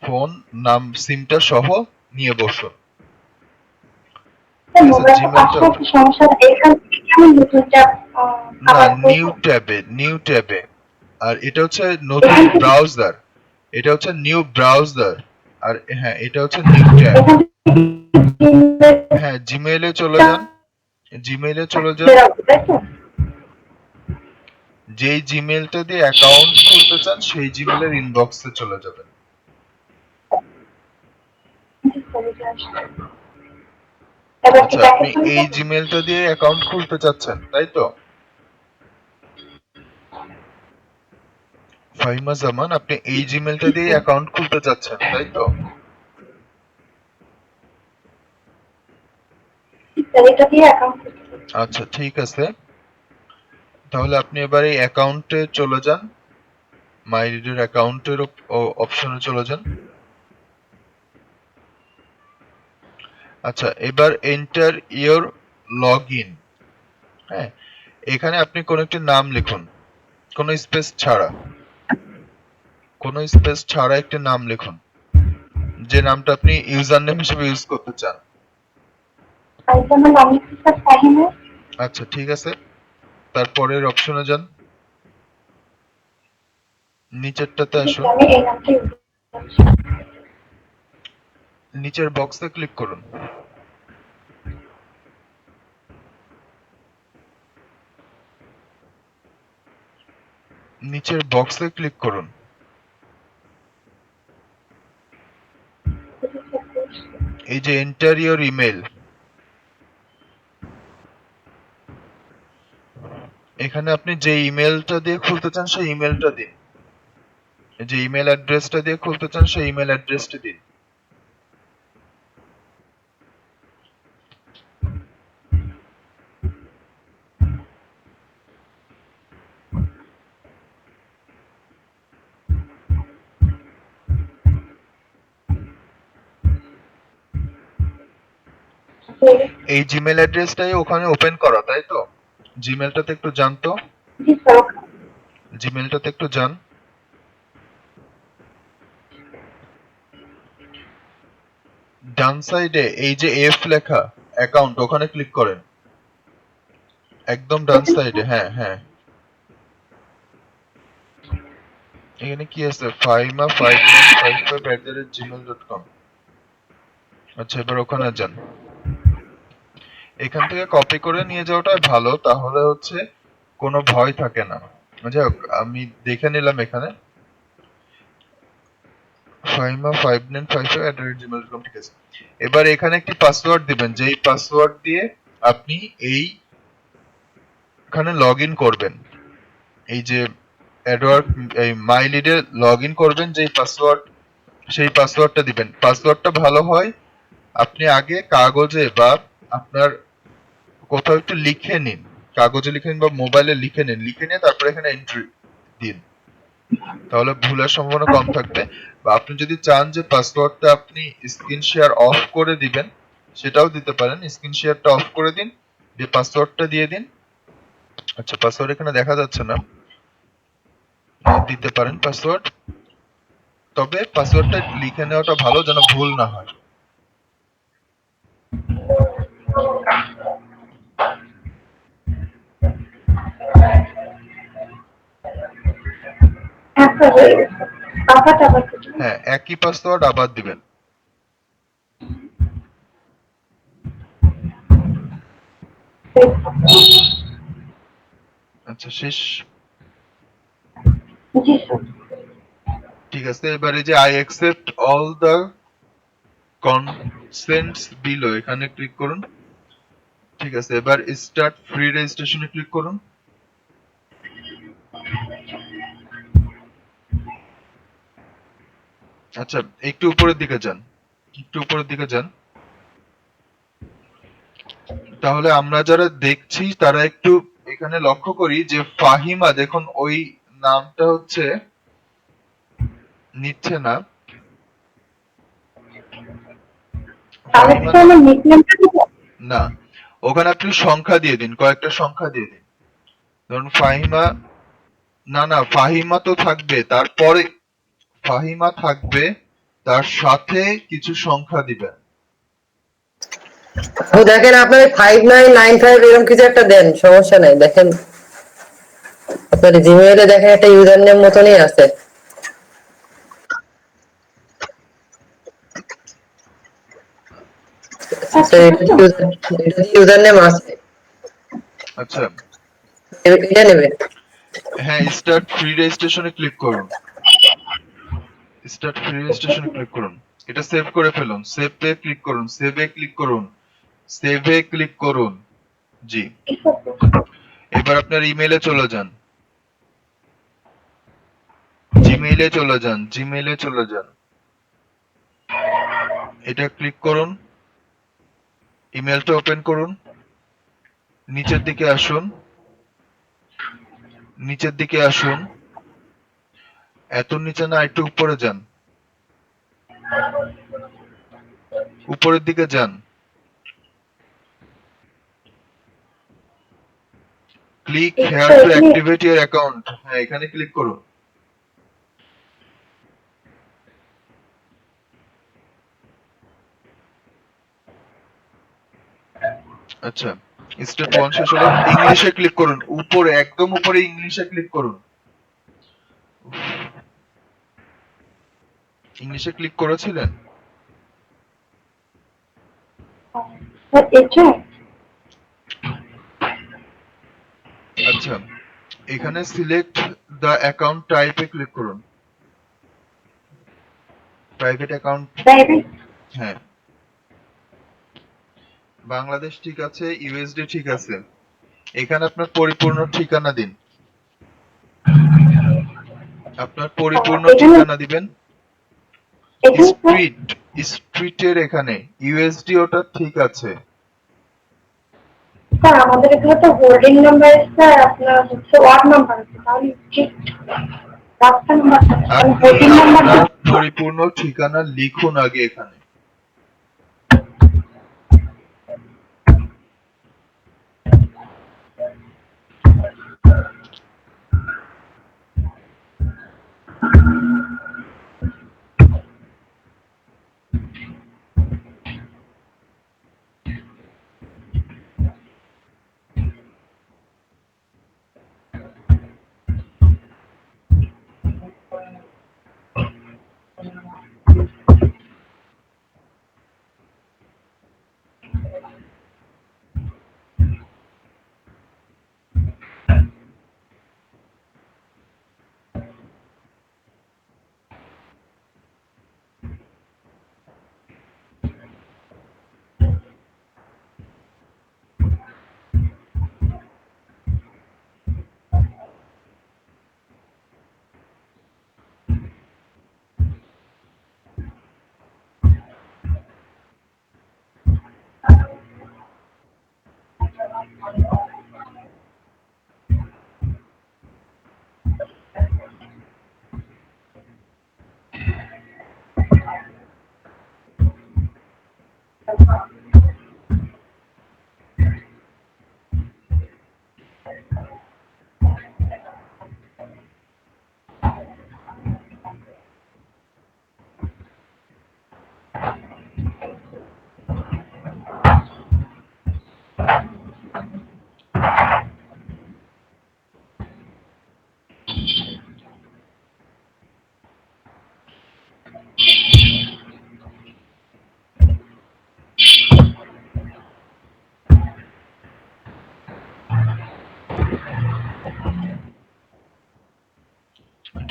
Speaker 1: ফোন নাম সিমটা সহ নিয়ে বসুন।
Speaker 2: স্যার
Speaker 1: ঠিক আছে,
Speaker 2: মোবাইল
Speaker 1: জিমেইলটা
Speaker 2: আসলে
Speaker 1: ওপেন।
Speaker 2: কি সমস্যা, এখান থেকে আমি নতুন ট্যাব
Speaker 1: না,
Speaker 2: আবার
Speaker 1: নিউ
Speaker 2: করবো?
Speaker 1: ট্যাবে, নিউ ট্যাবে। আর এটা হচ্ছে নতুন
Speaker 2: এখান থেকে
Speaker 1: ব্রাউজার, এটা হচ্ছে নিউ ব্রাউজার। আর হ্যাঁ, এটা হচ্ছে নিউ ট্যাব।
Speaker 2: এখান থেকে জিমেইলটা
Speaker 1: হ্যাঁ, জিমেইলে চলে যান, জিমেইলে চলে যান।
Speaker 2: বেরাবো, তাই তো?
Speaker 1: যেই জিমেইলটা দিয়ে অ্যাকাউন্ট খুলতে চান সেই জিমেইলের ইনবক্সে চলে যাবেন।
Speaker 2: জি, চলে আসছে। এবার কি
Speaker 1: আচ্ছা,
Speaker 2: ব্যাকে
Speaker 1: আপনি
Speaker 2: চলে
Speaker 1: এই
Speaker 2: যাবো?
Speaker 1: জিমেইলটা দিয়ে অ্যাকাউন্ট খুলতে চাচ্ছেন, তাই তো? ফাহিমা জামান, আপনি এই জিমেইলটা দিয়ে অ্যাকাউন্ট খুলতে চাচ্ছেন, তাই তো?
Speaker 2: স্যার এটা দিয়ে অ্যাকাউন্ট খুলতে হবে।
Speaker 1: আচ্ছা ঠিক আছে, তাহলে আপনি এবার এই অ্যাকাউন্টে চলে যান, মাই রিডের অ্যাকাউন্টের অপশনে চলে যান। আচ্ছা, এবার এন্টার ইওর লগইন। হ্যাঁ, এখানে আপনি কোন একটি নাম লিখুন, কোনো স্পেস ছাড়া, কোনো স্পেস ছাড়া একটি নাম লিখুন, যে নামটা আপনি ইউজার নেম হিসেবে ইউজ করতে চান।
Speaker 2: আর এটা আমার নাম লিখছি স্যার ফাহিমা।
Speaker 1: আচ্ছা ঠিক আছে, তারপরের অপশনে যান, নিচেরটাতে
Speaker 2: জি
Speaker 1: আসুন,
Speaker 2: স্যার, আমি এই নামটা ইউজ করছি।
Speaker 1: নিচের বক্সে ক্লিক করুন। নিচের বক্সে ক্লিক করুন।
Speaker 2: জি স্যার, করছি।
Speaker 1: এই যে এন্টার ইওর ইমেল, এখানে আপনি যে ইমেলটা দিয়ে খুলতে চান সেই ইমেলটা দিন। যে ইমেল অ্যাড্রেসটা দিয়ে খুলতে চান সেই ইমেল অ্যাড্রেসটা দিন। এই জিমেল অ্যাড্রেসটাই ওখানে ওপেন করা, তাই তো? জিমেলটাতে একটু যান তো,
Speaker 2: জি স্যার,
Speaker 1: জিমেলটাতে একটু যান। ডান সাইডে এই যে এফ লেখা অ্যাকাউন্ট, ওখানে ক্লিক করেন। একদম ডান সাইডে, হ্যাঁ হ্যাঁ। এখানে কি আছে? faima5955@gmail.com। আচ্ছা, এবার ওখানে যান। এখান থেকে কপি করে নিয়ে যাওয়াটাই ভালো, তাহলে হচ্ছে কোনো ভয় থাকে না। যাই হোক, আমি দেখে নিলাম এখানে faima5955@gmail.com, ঠিক আছে। এবার এখানে একটি পাসওয়ার্ড দিবেন, যেই পাসওয়ার্ড দিয়ে আপনি এইখানে লগ ইন করবেন। এই যে অ্যাডওয়ার্ক, এই মাই লিডে লগ ইন করবেন যেই পাসওয়ার্ড, সেই পাসওয়ার্ডটা দিবেন। পাসওয়ার্ডটা ভালো হয় আপনি আগে কাগজে বা আপনার কোথাও একটু লিখে নিন, কাগজে লিখে নিন বা মোবাইলে লিখে নিন, লিখে নিয়ে তারপরে এখানে এন্ট্রি দিন, তাহলে ভুলের সম্ভাবনা কম থাকবে। বা আপনি যদি চান যে পাসওয়ার্ডটা আপনি স্ক্রিন শেয়ার অফ করে দিবেন, সেটাও দিতে পারেন। স্ক্রিন শেয়ারটা অফ করে দিন, দিয়ে পাসওয়ার্ডটা দিয়ে দিন। আচ্ছা, পাসওয়ার্ড এখানে দেখা যাচ্ছে না, দিতে পারেন পাসওয়ার্ড, তবে পাসওয়ার্ডটা লিখে নেওয়াটা ভালো, যেন ভুল না হয়।
Speaker 2: হ্যাঁ স্যার, হয়ে গেছে। পাসওয়ার্ড আবার কিছু।
Speaker 1: হ্যাঁ, একই পাসওয়ার্ড আবার দিবেন। আচ্ছা, শেষ?
Speaker 2: জি স্যার।
Speaker 1: ঠিক আছে, এবারে যে I accept all the কনসেন্টস below, এখানে ক্লিক করুন। ঠিক আছে, এবার স্টার্ট ফ্রি রেজিস্ট্রেশনে ক্লিক করুন। আচ্ছা, একটু উপরের দিকে যান, একটু উপরের দিকে যান, তাহলে আমরা যারা দেখছি তারা একটু এখানে লক্ষ্য করি যে ফাহিমা, দেখুন ওই নামটা হচ্ছে নিচ্ছে না।
Speaker 2: তাহলে কি
Speaker 1: ফাহিমা
Speaker 2: স্যার আমার নিকনেমটা দিব?
Speaker 1: না, ওখানে আপনি সংখ্যা দিয়ে দিন, কয়েকটা সংখ্যা দিয়ে দিন। ধরুন ফাহিমা, না না, ফাহিমা তো থাকবে, তারপরে ফাহিমা থাকবে, তার সাথে কিছু সংখ্যা দিবেন।
Speaker 7: তো দেখেন আপনার 5995 এরকম কিছু একটা দেন, সমস্যা নাই। দেখেন আপনার জিমেইলে দেখেন একটা ইউজার নেম মতনই আছে।
Speaker 2: স্যার
Speaker 7: তো
Speaker 2: ঠিক
Speaker 7: এটা
Speaker 2: আছে।
Speaker 7: ইউজার নেম আছে,
Speaker 1: আচ্ছা,
Speaker 7: এটা নেবেন।
Speaker 1: হ্যাঁ, স্টার্ট ফ্রি রেজিস্ট্রেশনে ক্লিক করুন। স্টার্ট ফ্রি রেজিস্ট্রেশনে ক্লিক করুন। এটা সেভ করে ফেলুন, সেভে ক্লিক করুন, সেভে ক্লিক করুন, সেভে ক্লিক করুন। জি,
Speaker 2: ঠিক আছে।
Speaker 1: এবার আপনার ইমেইলে চলে যান, জিমেইলে চলে যান, জিমেইলে চলে যান। এটা ক্লিক করুন, ইমেলটা ওপেন করুন, নিচের দিকে আসুন, নিচের দিকে আসুন, এত নিচে না, একটু উপরে যান, উপরের দিকে যান, click here two activate your account, হ্যাঁ এখানে ক্লিক করুন। আচ্ছা, স্টেপ 1 শেষ হলো, ইংলিশে ক্লিক করুন, উপরে একদম উপরে ইংলিশে ক্লিক করুন। ইংলিশে ক্লিক করেছিলেন?
Speaker 2: স্যার এটা
Speaker 1: আচ্ছা, এখানে সিলেক্ট দ্য অ্যাকাউন্ট টাইপে ক্লিক করুন। প্রাইভেট অ্যাকাউন্ট,
Speaker 2: প্রাইভেট
Speaker 1: হ্যাঁ। বাংলাদেশ ঠিক আছে, ইউএসডি ঠিক আছে। এখানে আপনার পরিপূর্ণ ঠিকানা দিন। আপনার পরিপূর্ণ
Speaker 2: এখানে
Speaker 1: ঠিকানা দিবেন।
Speaker 2: এখানে স্যার
Speaker 1: স্ট্রিটের এখানে ইউএসডি ওটা ঠিক আছে।
Speaker 2: স্যার আমাদের এখানে তো হোল্ডিং নাম্বার স্যার আপনার হচ্ছে ওয়ার্ড নাম্বার আছে, তাহলে ঠিক রাস্তা নাম্বার
Speaker 1: আপনি
Speaker 2: হোল্ডিং নাম্বার
Speaker 1: আপনার পরিপূর্ণ ঠিকানা লিখুন আগে এখানে।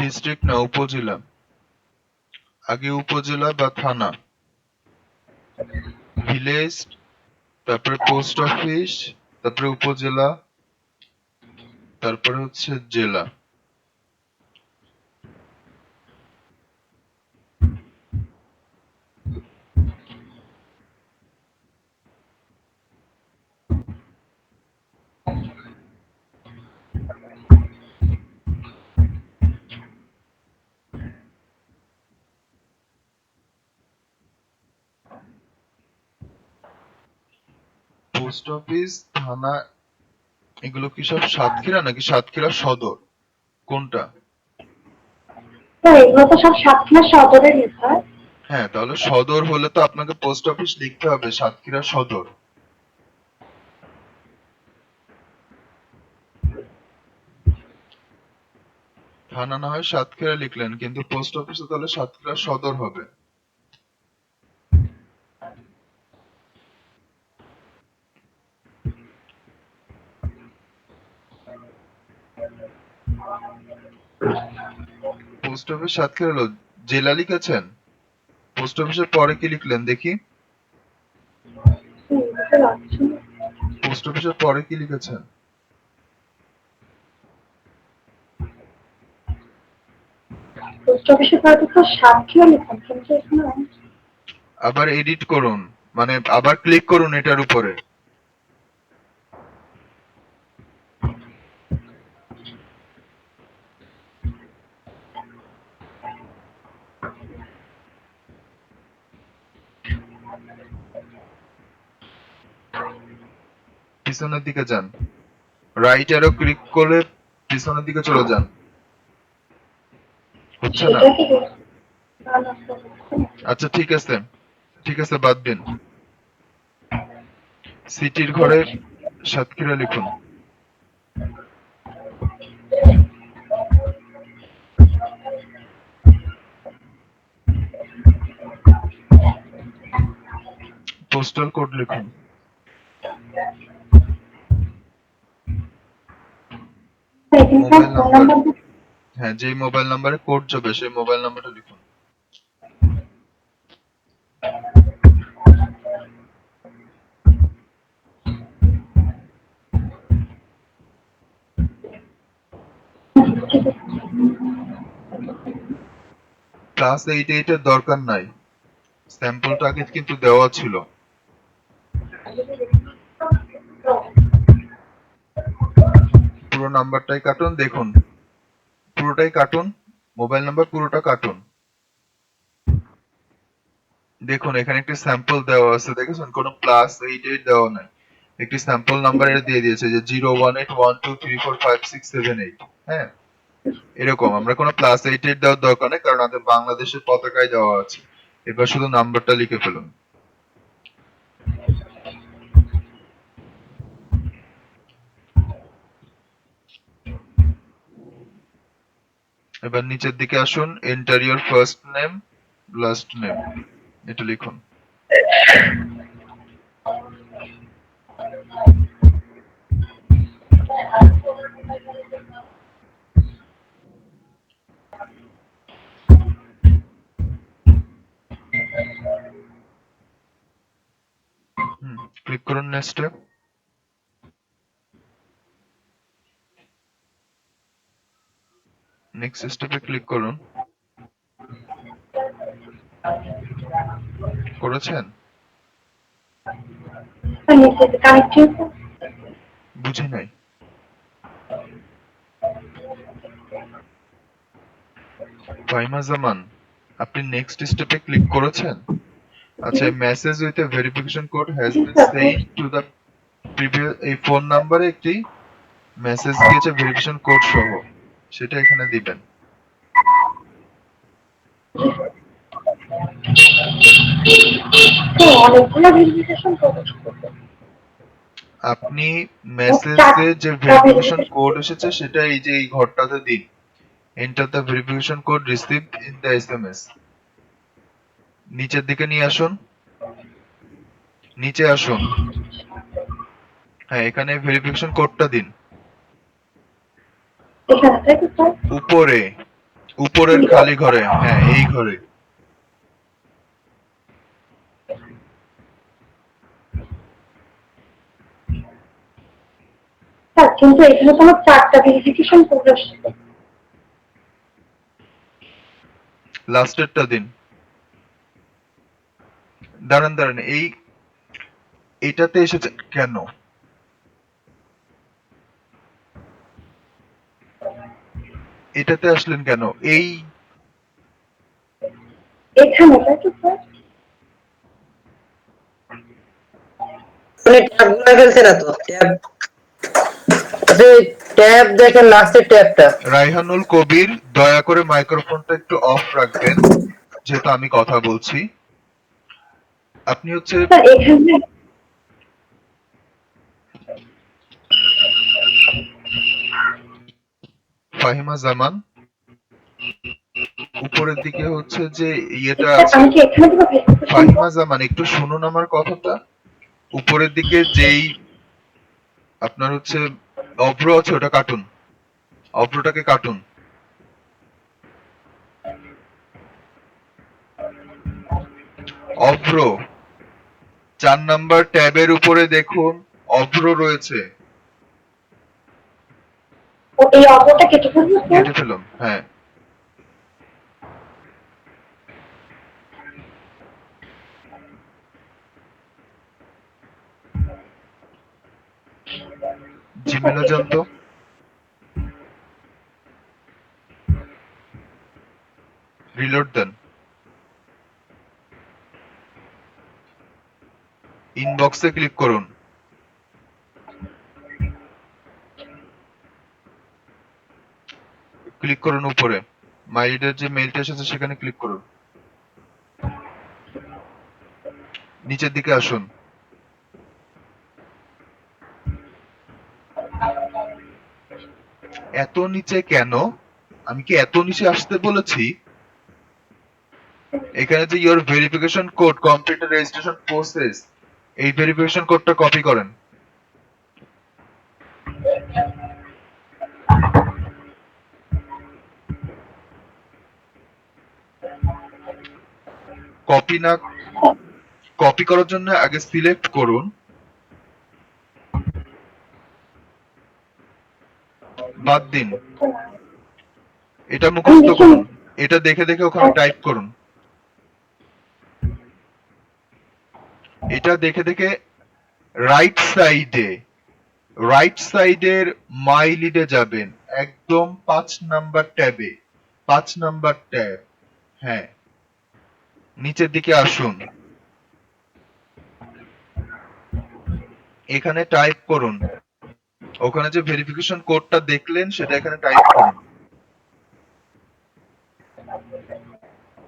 Speaker 1: ডিস্ট্রিক্ট না, উপজেলা। আগে উপজেলা বা থানা, ভিলেজ, তারপরে পোস্ট অফিস, তারপরে উপজেলা, তারপরে হচ্ছে জেলা। পোস্ট অফিস, থানা, এগুলো কি সব সাতক্ষীরা নাকি সাতক্ষীরা সদর, কোনটা?
Speaker 2: স্যার এগুলো তো সব সাতক্ষীরা সদরেরই স্যার।
Speaker 1: হ্যাঁ, তাহলে সদর হলে তো আপনাকে পোস্ট অফিস লিখতে হবে সাতক্ষীরা সদর। থানা না হয় সাতক্ষীরা লিখলেন, কিন্তু পোস্ট অফিসে তাহলে সাতক্ষীরা সদর হবে। পোস্ট অফিস সাতক্ষীরা হলো, জেলা লিখেছেন? পোস্ট অফিসের পরে কি লিখলেন দেখি?
Speaker 2: বুঝতে পারছি না।
Speaker 1: পোস্ট অফিসের পরে কি লিখেছেন?
Speaker 2: পোস্ট অফিসে হয়তো স্যার সাতক্ষীরা লিখুন, কিন্তু এখানে
Speaker 1: আবার এডিট করুন, মানে আবার ক্লিক করুন এটার উপরে। পিছনের দিকে যান, রাইট অ্যারো ক্লিক করে পিছনের দিকে চলে যান। হচ্ছে না?
Speaker 2: সেটা কি না না স্যার হচ্ছে না।
Speaker 1: আচ্ছা ঠিক আছে, ঠিক আছে, বাদ দিন। সিটির ঘরে সাতক্ষীরা লিখুন। পোস্টাল কোড লিখুন।
Speaker 2: এখানে sir
Speaker 1: mobile
Speaker 2: phone
Speaker 1: number,
Speaker 2: number
Speaker 1: হ্যাঁ যেই মোবাইল নাম্বারে কোড যাবে সেই মোবাইল নাম্বারটা লিখুন। ক্লাস 8 এর দরকার নাই, স্যাম্পলটা আগে কিন্তু দেওয়া ছিল। পুরো নাম্বারটাই কাটুন, দেখুন পুরোটাই কাটুন, মোবাইল নাম্বার পুরোটা কাটুন। দেখুন এখানে একটি স্যাম্পল দেওয়া আছে, দেখেছেন কোনো +88 দেওয়া নাই, একটি স্যাম্পল নাম্বার এটা দিয়ে দিয়েছে যে 01812345678। হ্যাঁ এরকম আমরা কোনো +88 দেওয়ার দরকার নেই, কারণ আমাদের বাংলাদেশের পতাকায় দেওয়া আছে। এবার শুধু নাম্বারটা লিখে ফেলুন। এবার নিচের দিকে আসুন, enter your first name last name, এটা লিখুন। ক্লিক করুন নেক্সটে। নেক্সট স্টেপে ক্লিক করুন। করেছেন?
Speaker 2: নিচে কানেক্টিং
Speaker 1: বুঝি নাই। ফাহিমা জামান, আপনি নেক্সট স্টেপে ক্লিক করেছেন? আচ্ছা, message with a verification code has been sent to the previous, এই ফোন নাম্বারে একটি মেসেজ গিয়েছে ভেরিফিকেশন কোড সহ, সেটা এখানে দিবেন।
Speaker 2: অনেকগুলো ভেরিফিকেশন করতে
Speaker 1: আপনি মেসেজে যে ভেরিফিকেশন কোড এসেছে সেটা এই যে এই ঘরটাতে দিন। Enter the verification code received in the SMS. নিচের দিকে নিয়ে আসুন, নিচে আসুন, হ্যাঁ এখানে ভেরিফিকেশন কোডটা দিন।
Speaker 2: এখানে তাই তো স্যার?
Speaker 1: উপরে, উপরের খালি ঘরে, হ্যাঁ এই ঘরে।
Speaker 2: স্যার কিন্তু এখানে তো আমার 4টা ভেরিফিকেশন কোড আসছে।
Speaker 1: লাস্টেরটা দিন। দাঁড়ান দাঁড়ান, এইটাতে এসেছে কেন? এটাতে আসলেন কেন?
Speaker 2: এখানে তাই তো স্যার?
Speaker 7: মানে ট্যাব গুলো ফেলছে না তো ট্যাব, আপনি ট্যাব দেখেন লাস্টের ট্যাবটা।
Speaker 1: রাইহানুল কবির, দয়া করে মাইক্রোফোনটা একটু অফ রাখবেন, যেহেতু আমি কথা বলছি। আপনি হচ্ছে
Speaker 2: স্যার এখানে
Speaker 1: ফাহিমা জামান, উপরের দিকে হচ্ছে যে ইয়েটা
Speaker 2: স্যার
Speaker 1: আছে।
Speaker 2: আমি কি এখানে দিব ভেরিফিকেশন
Speaker 1: ফাহিমা জামান একটু শুনুন আমার কথাটা। উপরের দিকে যেই আপনার হচ্ছে অভ্র আছে ওটা কাটুন, অভ্রটাকে কাটুন। অভ্র 4 নাম্বার ট্যাবের উপরে দেখুন অভ্র রয়েছে,
Speaker 2: ও এই অঙ্কটা কেটে ফেলবো স্যার?
Speaker 1: কেটে ফেলুন। হ্যাঁ জিমেলে যান তো। রিলোড দেন। ইনবক্সে ক্লিক করুন। ক্লিক করুন উপরে, মাইলিডের যে মেইলটা এসেছে সেখানে ক্লিক করুন। নিচের দিকে আসুন। এত নিচে কেন? আমি কি এত নিচে আসতে বলেছি? এখানে যে your verification code complete registration process, এই ভেরিফিকেশন কোডটা কপি করেন। কপি না কপি করার জন্য আগে সিলেক্ট করুন, বাদ দিন, এটা মুখস্থ করুন, এটা দেখে দেখে ওখানে টাইপ করুন, এটা দেখে দেখে রাইট সাইডের মাই লিডে যাবেন, একদম 5 নাম্বার ট্যাবে, 5 নাম্বার ট্যাব, হ্যাঁ, নিচের দিকে আসুন, এখানে টাইপ করুন, ওখানে যে ভেরিফিকেশন কোডটা দেখলেন সেটা এখানে টাইপ করুন।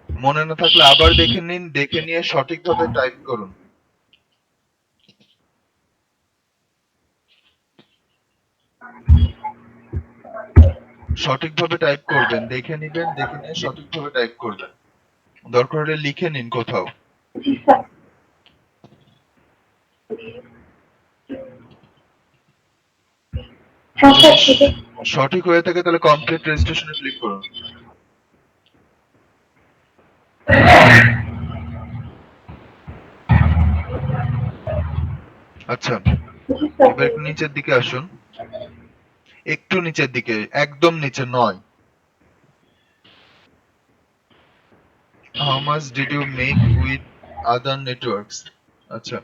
Speaker 1: মনে না থাকলে আবার দেখে নিন, দেখে নিয়ে সঠিকভাবে টাইপ করুন। সঠিকভাবে টাইপ করবেন, দেখে নিবেন, দেখে নিয়ে সঠিকভাবে টাইপ করবেন, দরকার হলে লিখে নিন কোথাও।
Speaker 2: জি স্যার। হ্যাঁ স্যার, ঠিক আছে।
Speaker 1: সঠিক হয়ে থাকে তাহলে কমপ্লিট রেজিস্ট্রেশনে ক্লিক করুন। আচ্ছা,
Speaker 2: জি স্যার।
Speaker 1: এবার একটু নিচের দিকে আসুন, একটু নিচের দিকে, একদম নিচে নয়। How much did you make with other networks? আচ্ছা,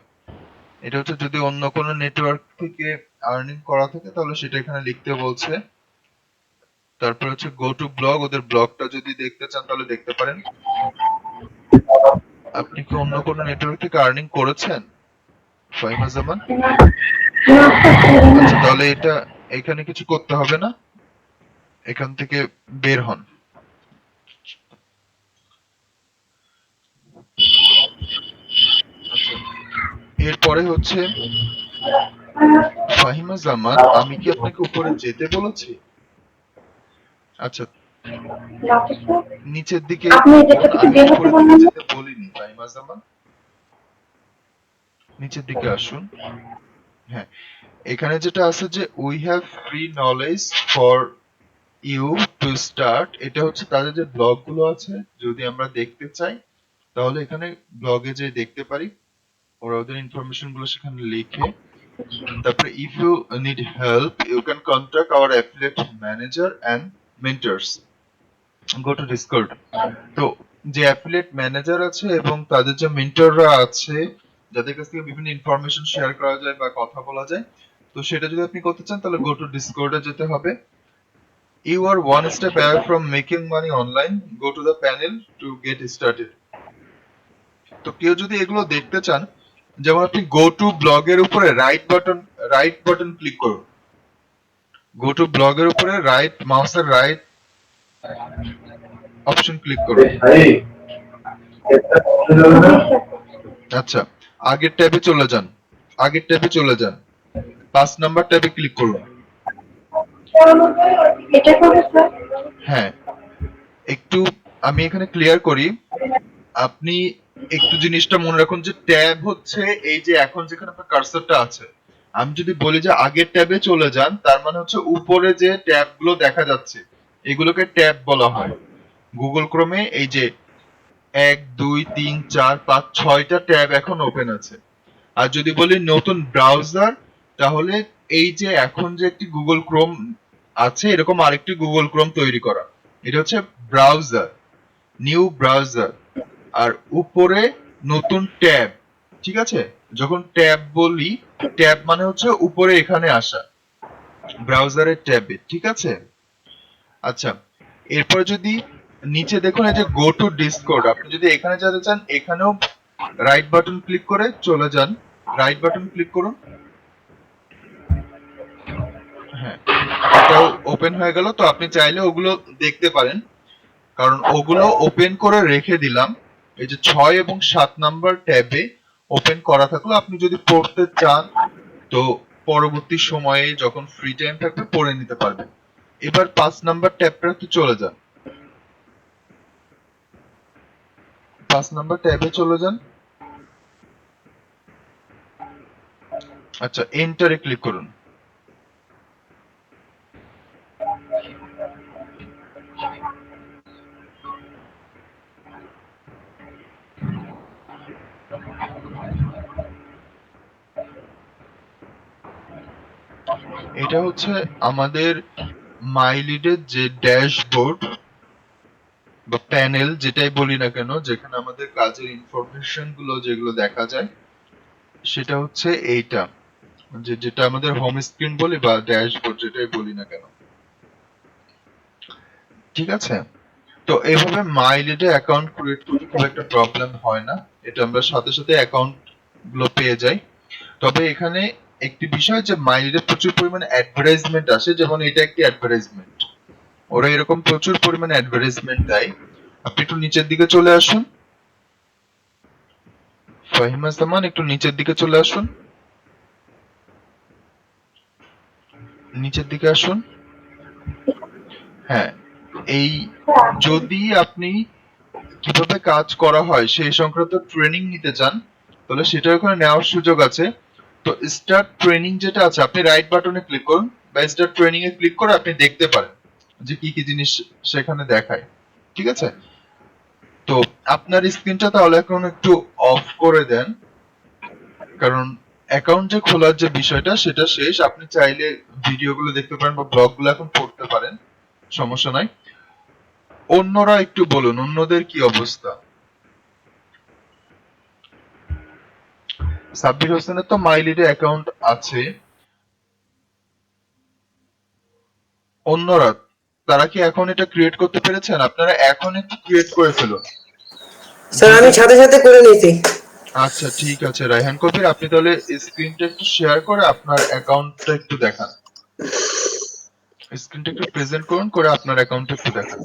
Speaker 1: এটা হচ্ছে যদি অন্য কোনো নেটওয়ার্ক থেকে আর্নিং করা থাকে তাহলে সেটা এখানে লিখতে বলছে। তারপর হচ্ছে গো টু ব্লগ, ওদের ব্লগটা যদি দেখতে চান তাহলে দেখতে পারেন। আপনি কি অন্য কোনো নেটওয়ার্ক থেকে আর্নিং করেছেন ফাহিমা জামান?
Speaker 2: না না স্যার, করিনি।
Speaker 1: আচ্ছা, তাহলে এটা এখানে কিছু করতে হবে না, এখান থেকে বের হন। আচ্ছা, এরপরে হচ্ছে ফাহিমা জামান, আমি কি আপনাকে উপরে যেতে বলেছি? আচ্ছা,
Speaker 2: না তো স্যার।
Speaker 1: নিচের দিকে
Speaker 2: আপনি যেটা
Speaker 1: দেখুন,
Speaker 2: থেকে
Speaker 1: আমি
Speaker 2: বের হতে
Speaker 1: উপরের দিকে
Speaker 2: বললেন না?
Speaker 1: যেতে বলিনি ফাহিমা জামান, নিচের দিকে আসুন। হ্যাঁ, এখানে যেটা আছে যে we have free knowledge for you to start, এটা হচ্ছে তাদের যে ব্লগ গুলো আছে, যদি আমরা দেখতে চাই তাহলে এখানে ব্লগে যে দেখতে পারি, ওরা ওদের ইনফরমেশন গুলো সেখানে লিখে। তারপরে if you need help you can contact our affiliate manager and mentors, go to Discord. তো যে অ্যাফিলিয়েট ম্যানেজার আছে এবং তাদের যে মেন্টররা আছে, যাদের কাছ থেকে বিভিন্ন ইনফরমেশন শেয়ার করা যায় বা কথা বলা যায়, তো সেটা যদি আপনি করতে চান তাহলে গো টু ডিসকর্ডে যেতে হবে। You are one step away from making money online, go to the panel to get started. তো কেউ যদি এগুলো দেখতে চান, যেমন আপনি গো টু ব্লগের উপরে রাইট বাটন ক্লিক করুন, গো টু ব্লগের উপরে মাউসের রাইট অপশন ক্লিক করুন। আচ্ছা, আগের ট্যাবে চলে যান, আগের ট্যাবে চলে যান, 5 নাম্বার ট্যাবে ক্লিক করুন।
Speaker 2: এটা করে স্যার।
Speaker 1: হ্যাঁ, একটু আমি এখানে ক্লিয়ার করি, আপনি একটু জিনিসটা মনে রাখুন যে ট্যাব হচ্ছে এই যে এখন যেখানে আপনার কার্সরটা আছে, আমি যদি বলি যে আগের ট্যাবে চলে যান, তার মানে হচ্ছে উপরে যে ট্যাব গুলো দেখা যাচ্ছে এগুলোকে ট্যাব বলা হয়। গুগল ক্রোমে এই যে 1 2 3 4 5 6টা ট্যাব এখন ওপেন আছে। আর যদি বলি নতুন ব্রাউজার, তাহলে এই যে এখন যে একটি গুগল ক্রোম আছে, এরকম আরেকটি গুগল ক্রোম তৈরি করা, এটা হচ্ছে ব্রাউজার, নিউ ব্রাউজার। আর উপরে নতুন ট্যাব, ঠিক আছে? যখন ট্যাব বলি, ট্যাব মানে হচ্ছে উপরে এখানে আসা, ব্রাউজারের ট্যাবে, ঠিক আছে? আচ্ছা, এরপর যদি নিচে দেখুন এই যে গো টু ডিসকর্ড, আপনি যদি এখানে যেতে চান এখানেও রাইট বাটন ক্লিক করে চলে যান, রাইট বাটন ক্লিক করুন। হ্যাঁ, এটাও ওপেন হয়ে গেল। তো আপনি চাইলে ওগুলো দেখতে পারেন, কারণ ওগুলো ওপেন করে রেখে দিলাম এই যে 6 এবং 7 নাম্বার ট্যাবে ওপেন করা থাকলো। আপনি যদি পড়তে চান তো পরবর্তী সময়ে যখন ফ্রি টাইম থাকবে পড়ে নিতে পারবেন। এবার 5 নাম্বার ট্যাবটাতে চলে যান, 5 নাম্বার ট্যাবে চলে যান। আচ্ছা, এন্টারে ক্লিক করুন। এটা হচ্ছে আমাদের মাইলিডের যে ড্যাশবোর্ড বা প্যানেল যেটাই বলি না কেন, যেখানে আমাদের কাজের ইনফরমেশন গুলো যেগুলো দেখা যায়, সেটা হচ্ছে এইটা, যেটা আমাদের হোম স্ক্রিন বলি বা ড্যাশবোর্ড যেটাই বলি না কেন। ঠিক আছে, তো এইভাবে মাইলিডে অ্যাকাউন্ট ক্রিয়েট করতে খুব একটা প্রবলেম হয় না, এটা আমরা সাথে সাথে অ্যাকাউন্ট গুলো পেয়ে যাই। তবে এখানে একটি বিষয় যে মাইলিডে প্রচুর পরিমাণে অ্যাডভার্টাইজমেন্ট আসে, যেমন এটা একটি অ্যাডভার্টাইজমেন্ট, ওরা এরকম প্রচুর পরিমাণে অ্যাডভার্টাইজমেন্ট দেয়। আপনি একটু নিচের দিকে চলে আসুন, ফাহিমা জামান একটু নিচের দিকে চলে আসুন, নিচের দিকে আসুন। হ্যাঁ, এই যদি আপনি কিভাবে কাজ করা হয় সেই সংক্রান্ত ট্রেনিং নিতে চান, তাহলে সেটা ওখানে নেওয়ার সুযোগ আছে। তো স্টার্ট ট্রেনিং যেটা আছে, আপনি রাইট বাটনে ক্লিক করুন বা স্টার্ট ট্রেনিং এ ক্লিক করে আপনি দেখতে পারেন যে কি কি জিনিস সেখানে দেখায়। ঠিক আছে, তো আপনার স্ক্রিনটা তাহলে এখন একটু অফ করে দেন, কারণ অ্যাকাউন্ট যে খোলার যে বিষয়টা সেটা শেষ। আপনি চাইলে ভিডিওগুলো দেখতে পারেন বা ব্লগগুলো এখন পড়তে পারেন, সমস্যা নাই। অন্যরা একটু বলুন, অন্যদের কি অবস্থা? সাব্বির হোসেনের তো মাইলিডে অ্যাকাউন্ট আছে, অন্যরা তারা কি এখন এটা ক্রিয়েট করতে পেরেছেন? আপনারা এখন একটু ক্রিয়েট করে ফেলুন।
Speaker 7: স্যার আমি সাথে সাথে করে নিয়েছি।
Speaker 1: আচ্ছা ঠিক আছে রায়হান কবির, আপনি তাহলে স্ক্রিনটা একটু শেয়ার করে আপনার অ্যাকাউন্টটা একটু দেখান, স্ক্রিনটা একটু প্রেজেন্ট করুন, করে আপনার অ্যাকাউন্টটা একটু দেখান।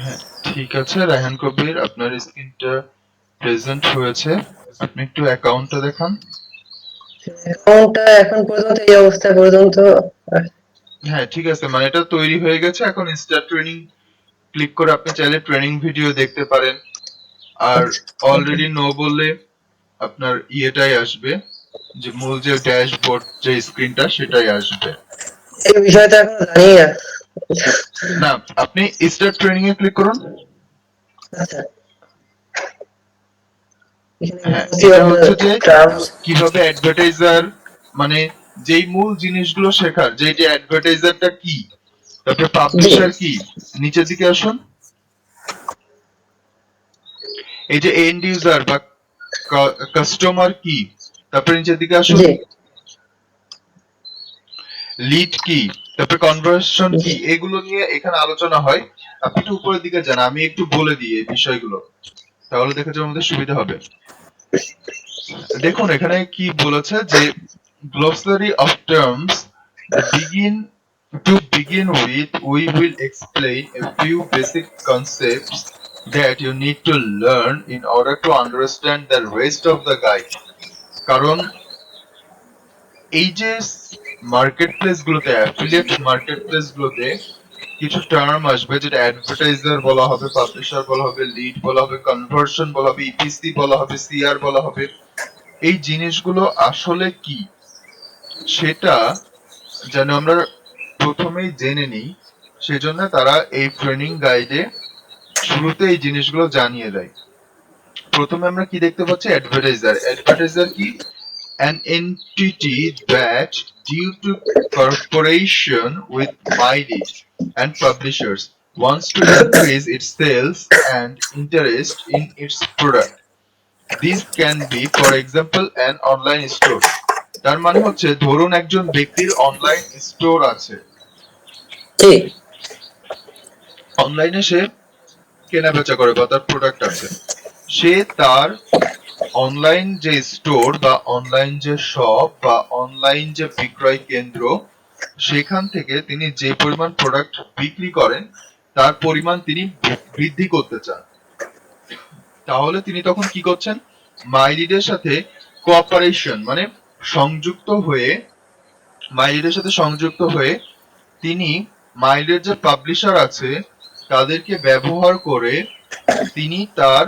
Speaker 1: হ্যাঁ ঠিক আছে রায়হান কবির, আপনার স্ক্রিনটা প্রেজেন্ট হয়েছে, আপনি একটু অ্যাকাউন্টটা দেখান।
Speaker 7: অ্যাকাউন্টটা এখন পর্যন্ত এই অবস্থা পর্যন্ত
Speaker 1: হ্যাঁ ঠিক আছে, মানে এটা তৈরি হয়ে গেছে। এখন স্টার্ট ট্রেনিং ক্লিক করে আপনি চাইলে ট্রেনিং ভিডিও দেখতে পারেন, আর অলরেডি নো বললে আপনার ইয়েটাই আসবে, যে মূল যে ড্যাশবোর্ড যে স্ক্রিনটা সেটাই আসবে।
Speaker 7: এই বিষয়টা এখন জানি না।
Speaker 1: না, আপনি স্টার্ট ট্রেনিং এ ক্লিক করুন।
Speaker 7: আচ্ছা
Speaker 1: হ্যাঁ, এটা হচ্ছে যে কিভাবে অ্যাডভার্টাইজার, মানে যেই মূল জিনিসগুলো শেখার, যে অ্যাডভার্টাইজারটা কি, তারপরে পাবলিশার কি, নিচের দিকে আসুন। এই যে এন্ড ইউজার বা কাস্টমার কি, তারপরে নিচের দিকে আসুন। লিড কি, তারপরে কনভার্সন কি, এগুলো নিয়ে এখানে আলোচনা হয়। আপনি একটু উপরের দিকে যান, আমি একটু বলে দিই এই বিষয়গুলো, তাহলে দেখে যে আমাদের সুবিধা হবে। দেখুন এখানে কি বলেছে যে glossary of terms, begin with we will explain a few basic concepts that you need to learn in order to understand the rest of the guide. কারণ এই যে মার্কেট প্লেস গুলোতে, অ্যাফিলিয়েট মার্কেট প্লেস গুলোতে কিছু term আসবে, যেটা advertiser বলা হবে, পাবলিশার বলা হবে, লিড বলা হবে, কনভার্সন বলা হবে, ইপিসি বলা হবে, সিআর বলা হবে। এই জিনিসগুলো আসলে কি সেটা যেন আমরা প্রথমেই জেনে নিই, সেজন্য তারা এই ট্রেনিং গাইডে শুরুতে এই জিনিসগুলো জানিয়ে দেয়। প্রথমে আমরা কি দেখতে পাচ্ছি, অ্যাডভার্টাইজার। অ্যাডভার্টাইজার কি? an entity that due to cooperation with mileage and publishers wants to increase its sales and interest in its product. This can be for example an online store. তার মানে হচ্ছে ধরুন একজন ব্যক্তির অনলাইন স্টোর আছে,
Speaker 7: ঠিক
Speaker 1: অনলাইনে সে কেনা বেচা করে বা তার প্রোডাক্ট আছে, সে তার অনলাইন যে স্টোর বা অনলাইন যে শপ বা অনলাইন যে বিক্রয় কেন্দ্র, সেখান থেকে তিনি যে পরিমাণ প্রোডাক্ট বিক্রি করেন তার পরিমাণ তিনি বৃদ্ধি করতে চান। তাহলে তিনি তখন কি করছেন? মাইলিডের সাথে কোঅপারেশন মানে সংযুক্ত হয়ে, মাইলিডের সাথে সংযুক্ত হয়ে তিনি মাইলিডের যে পাবলিশার আছে তাদেরকে ব্যবহার করে তিনি তার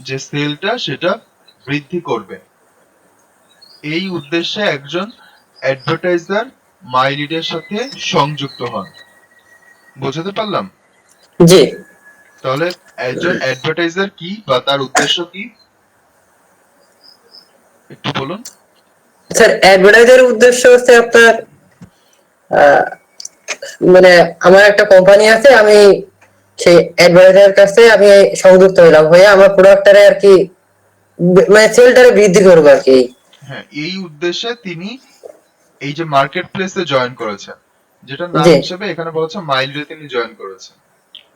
Speaker 1: যে সেলটা সেটা বৃদ্ধি করবেন। এই উদ্দেশ্যে একজন অ্যাডভার্টাইজার মাইলিডের সাথে সংযুক্ত হন। বোঝাতে পারলাম?
Speaker 7: জি
Speaker 1: তাহলে একজন অ্যাডভার্টাইজার কি বা তার উদ্দেশ্য কি একটু বলুন।
Speaker 7: স্যার, অ্যাডভার্টাইজারের উদ্দেশ্য হচ্ছে আপনার আহ, মানে আমার একটা কোম্পানি আছে, আমি সেই অ্যাডভার্টাইজারের কাছে আমি সংযুক্ত হইলাম, হয়ে আমার প্রোডাক্টটারে আর কি মানে সেলটারে বৃদ্ধি করবো আর কি।
Speaker 1: হ্যাঁ, এই উদ্দেশ্যে তিনি এই যে মার্কেট প্লেসে জয়েন করেছেন, যেটা নাম
Speaker 7: জি
Speaker 1: হিসেবে এখানে বলা হচ্ছে মাইলডে তিনি জয়েন করেছেন।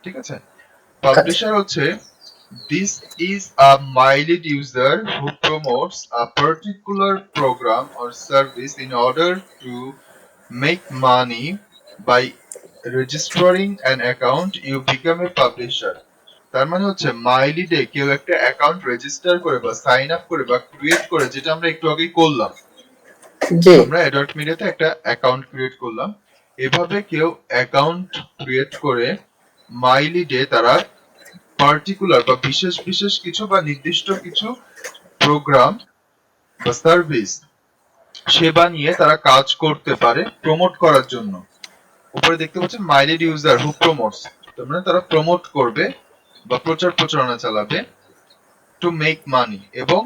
Speaker 1: ঠিক আছে? পাবলিশার হচ্ছে this is a mileage user who promotes a particular program or service in order to make money by registering an account. You become a publisher. তার মানে হচ্ছে মাইলিডে কেউ একটা অ্যাকাউন্ট রেজিস্টার করে বা সাইন আপ করে বা ক্রিয়েট করে, যেটা আমরা একটু আগেই করলাম।
Speaker 7: জি
Speaker 1: আমরা অ্যাডাল্ট মিডিয়াতে একটা অ্যাকাউন্ট ক্রিয়েট করলাম। এভাবে কেউ অ্যাকাউন্ট ক্রিয়েট করে মাইলিডে তারা পার্টিকুলার বা বিশেষ বিশেষ কিছু বা নির্দিষ্ট কিছু প্রোগ্রাম বা সার্ভিস সেবা নিয়ে তারা কাজ করতে পারে প্রমোট করার জন্য। উপরে দেখতে পাচ্ছেন মাইলিড ইউজার হু প্রমোটস, তার মানে তারা প্রমোট করবে বা প্রচার প্রচারণা চালাবে টু মেক মানি, এবং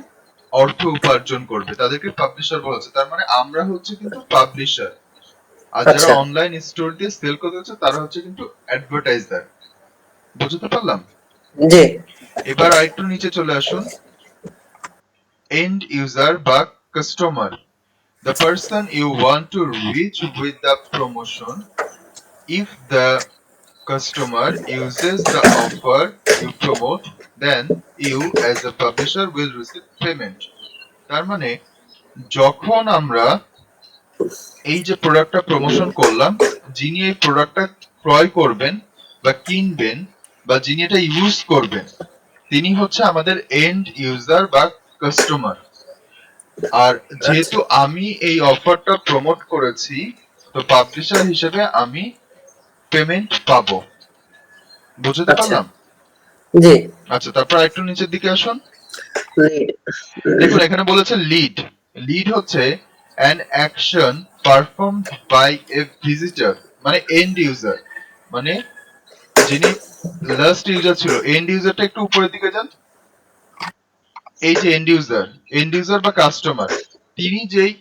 Speaker 1: অর্থ উপার্জন করবে, তাদেরকে পাবলিশার বলা হচ্ছে। তার মানে আমরা হচ্ছে কিন্তু পাবলিশার, আর যারা
Speaker 7: আচ্ছা
Speaker 1: অনলাইন স্টোর দিয়ে সেল করতে হচ্ছে তারা হচ্ছে কিন্তু অ্যাডভার্টাইজার। বুঝতে পারলাম?
Speaker 7: জি
Speaker 1: এবার আরেকটু নিচে চলে আসুন। এন্ড ইউজার বা customer, the person you want to reach with the promotion. If the customer uses the offer you promote, then you as a publisher will receive payment. তার মানে যখন আমরা এই যে প্রোডাক্টটা প্রমোশন করলাম, যিনি এই প্রোডাক্টটা ক্রয় করবেন বা কিনবেন বা যিনি এটা ইউজ করবেন, তিনি হচ্ছে আমাদের এন্ড ইউজার বা কাস্টমার। আর যেহেতু আমি এই অফারটা প্রমোট করেছি, তো পাবলিশার হিসেবে আমি পেমেন্ট পাবো। বুঝতে
Speaker 7: আচ্ছা
Speaker 1: পারলাম?
Speaker 7: জি
Speaker 1: আচ্ছা, তারপর একটু নিচের দিকে আসুন।
Speaker 7: lead।
Speaker 1: দেখুন এখানে বলেছে লিড। লিড হচ্ছে an action performed by a visitor, মানে এন্ড ইউজার, মানে যিনি লাস্ট ইউজার ছিল। এন্ড ইউজারটা একটু উপরের দিকে যান। এই যে এন্ড ইউজার বা কাস্টমার, তিনি যেই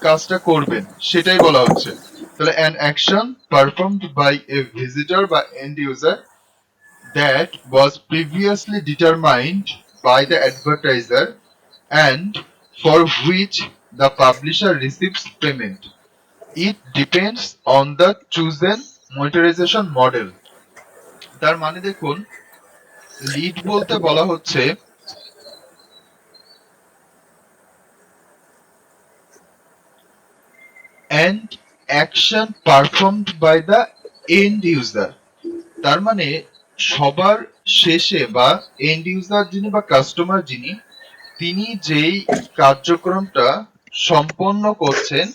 Speaker 1: কাজটা করবেন সেটাই বলা হচ্ছে। তাহলে an action performed by a visitor বা end user that was previously determined by the advertiser and for which the publisher receives payment. It depends on the chosen monetization model. তার মানে দেখুন, লিড বলতে বলা হচ্ছে and action performed by the end user, তার মানে সবার শেষে বা এন্ড ইউজার যিনি বা কাস্টমার যিনি, তিনি যেই কার্যক্রমটা সম্পন্ন করছেন,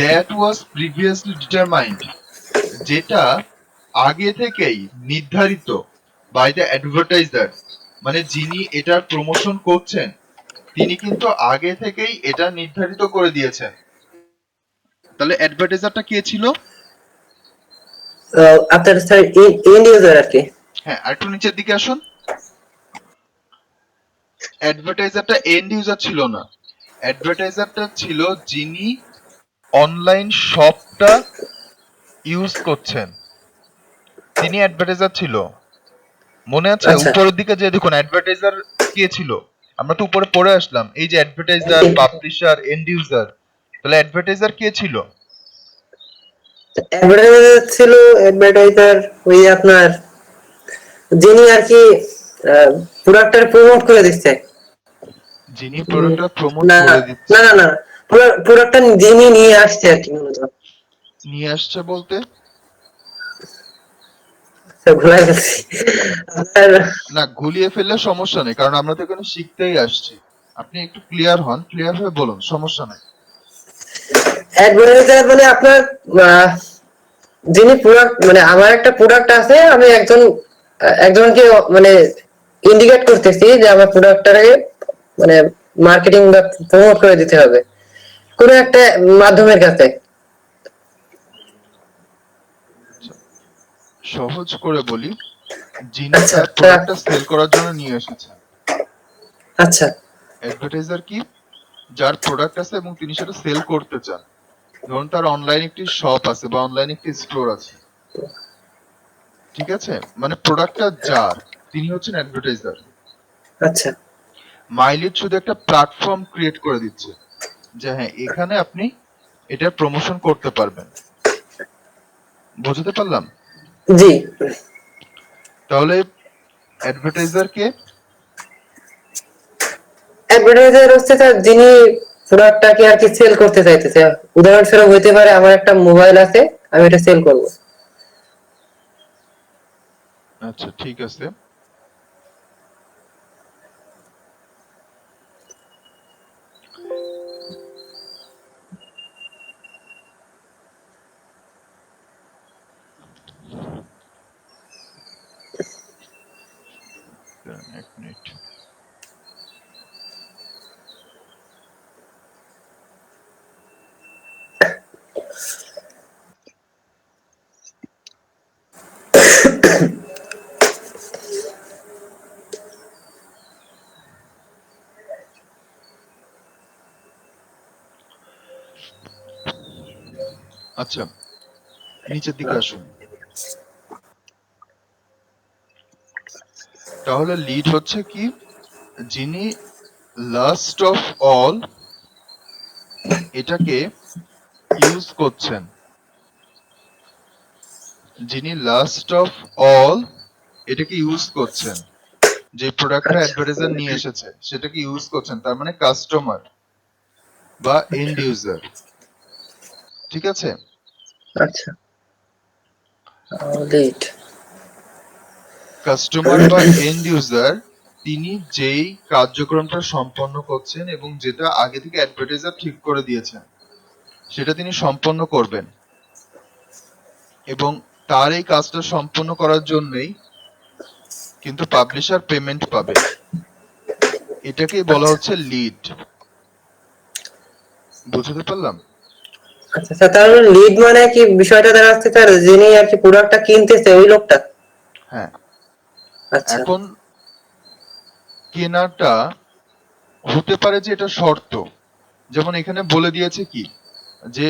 Speaker 1: দ্যাট ওয়াজ প্রিভিয়াসলি ডিটারমাইন্ড, যেটা আগে থেকেই নির্ধারিত বাই দ্য অ্যাডভার্টাইজার, মানে যিনি এটার প্রমোশন করছেন তিনি কিন্তু আগে থেকেই এটা নির্ধারিত করে দিয়েছেন। তাহলে অ্যাডভার্টাইজারটা কে ছিল?
Speaker 7: আপনার স্যার এন্ড ইউজার আর কি।
Speaker 1: হ্যাঁ, আরেকটু নিচের দিকে আসুন। অ্যাডভার্টাইজারটা এন্ড ইউজার ছিল না, অ্যাডভার্টাইজারটা ছিল যিনি অনলাইন শপটা ইউজ করছেন, তিনি অ্যাডভার্টাইজার ছিল। মনে আছে?
Speaker 7: আচ্ছা
Speaker 1: উপরের দিকে যে দেখুন অ্যাডভার্টাইজার কে ছিল, আমরা তো উপরে পড়ে আসলাম এই যে অ্যাডভার্টাইজার, পাবলিশার, এন্ড ইউজার। তাহলে অ্যাডভার্টাইজার কে ছিল?
Speaker 7: অ্যাডভার্টাইজার ছিল, অ্যাডভার্টাইজার ওই আপনার যিনি আর কি প্রোডাক্টটা প্রমোট করে দিচ্ছে।
Speaker 1: যিনি প্রোডাক্টটা প্রমোট
Speaker 7: না
Speaker 1: করে দিচ্ছে,
Speaker 7: না না না, প্রোডাক্টটা যিনি নিয়ে আসছে আর কি মূলত।
Speaker 1: নিয়ে আসছে বলতে
Speaker 7: ভুলে গেছি আপনার।
Speaker 1: না, গুলিয়ে ফেললে সমস্যা নেই, কারণ আমরা তো এখানে শিখতেই আসছি। আপনি একটু ক্লিয়ার হন, ক্লিয়ার হয়ে বলুন, সমস্যা নেই।
Speaker 7: অ্যাডভার্টাইজার মানে আপনার আহ, যিনি প্রোডাক্ট মানে আমার একটা প্রোডাক্ট আছে, আমি একজনকে মানে ইন্ডিকেট করতেছি যে আমার প্রোডাক্টটাকে মানে মার্কেটিং বা প্রমোট করে দিতে হবে কোন একটা মাধ্যমের কাছে।
Speaker 1: সহজ করে বলি, যিনি
Speaker 7: আচ্ছা
Speaker 1: তার প্রোডাক্টটা সেল করার জন্য নিয়ে এসেছেন।
Speaker 7: আচ্ছা
Speaker 1: অ্যাডভার্টাইজার কি? যার প্রোডাক্ট আছে এবং তিনি সেটা সেল করতে চান। ধরুন তার অনলাইন একটি শপ আছে বা অনলাইন একটি স্টোর আছে, ঠিক আছে? মানে প্রোডাক্টটা যার, তিনি হচ্ছেন অ্যাডভার্টাইজার।
Speaker 7: আচ্ছা
Speaker 1: মাইলিজ শুধু একটা প্ল্যাটফর্ম ক্রিয়েট করে দিচ্ছে যে হ্যাঁ, এখানে আপনি এটার প্রমোশন করতে পারবেন। বুঝতে পারলাম?
Speaker 7: জি।
Speaker 1: তাহলে অ্যাডভার্টাইজার কে?
Speaker 7: অ্যাডভার্টাইজার হচ্ছে স্যার যিনি প্রোডাক্টটাকে আর কি সেল করতে চাইতেছে। উদাহরণস্বরূপ হইতে পারে আমার একটা মোবাইল আছে, আমি এটা সেল করব।
Speaker 1: আচ্ছা, ঠিক আছে। এক মিনিট। আচ্ছা, নিচের দিকে আসুন। তাহলে লিড হচ্ছে কি? যিনি লাস্ট অফ অল এটাকে ইউজ করছেন, যিনি লাস্ট অফ অল এটাকে ইউজ করছেন, যে প্রোডাক্টটা অ্যাডভার্টাইজার নিয়ে এসেছে সেটাকে ইউজ করছেন, তার মানে কাস্টমার বা এন্ড ইউজার। ঠিক আছে?
Speaker 7: আচ্ছা লিড।
Speaker 1: কাস্টমার বা এন্ড ইউজার তিনি যেই কার্যক্রমটা সম্পন্ন করছেন এবং যেটা আগে থেকে অ্যাডভার্টাইজার ঠিক করে দিয়েছেন সেটা তিনি সম্পন্ন করবেন, এবং তার এই কাজটা সম্পন্ন করার জন্যই কিন্তু পাবলিশার পেমেন্ট পাবে। এটাকেই বলা হচ্ছে লিড। বুঝতে পারলাম?
Speaker 7: আচ্ছা স্যার, তাহলে লিড মানে কি বিষয়টা দাঁড়াচ্ছে স্যার, যিনি আর কি প্রোডাক্টটা কিনতেছে ওই লোকটা?
Speaker 1: হ্যাঁ।
Speaker 7: আচ্ছা
Speaker 1: এখন কেনাটা হতে পারে যে এটা শর্ত, যেমন এখানে বলে দিয়েছে কি যে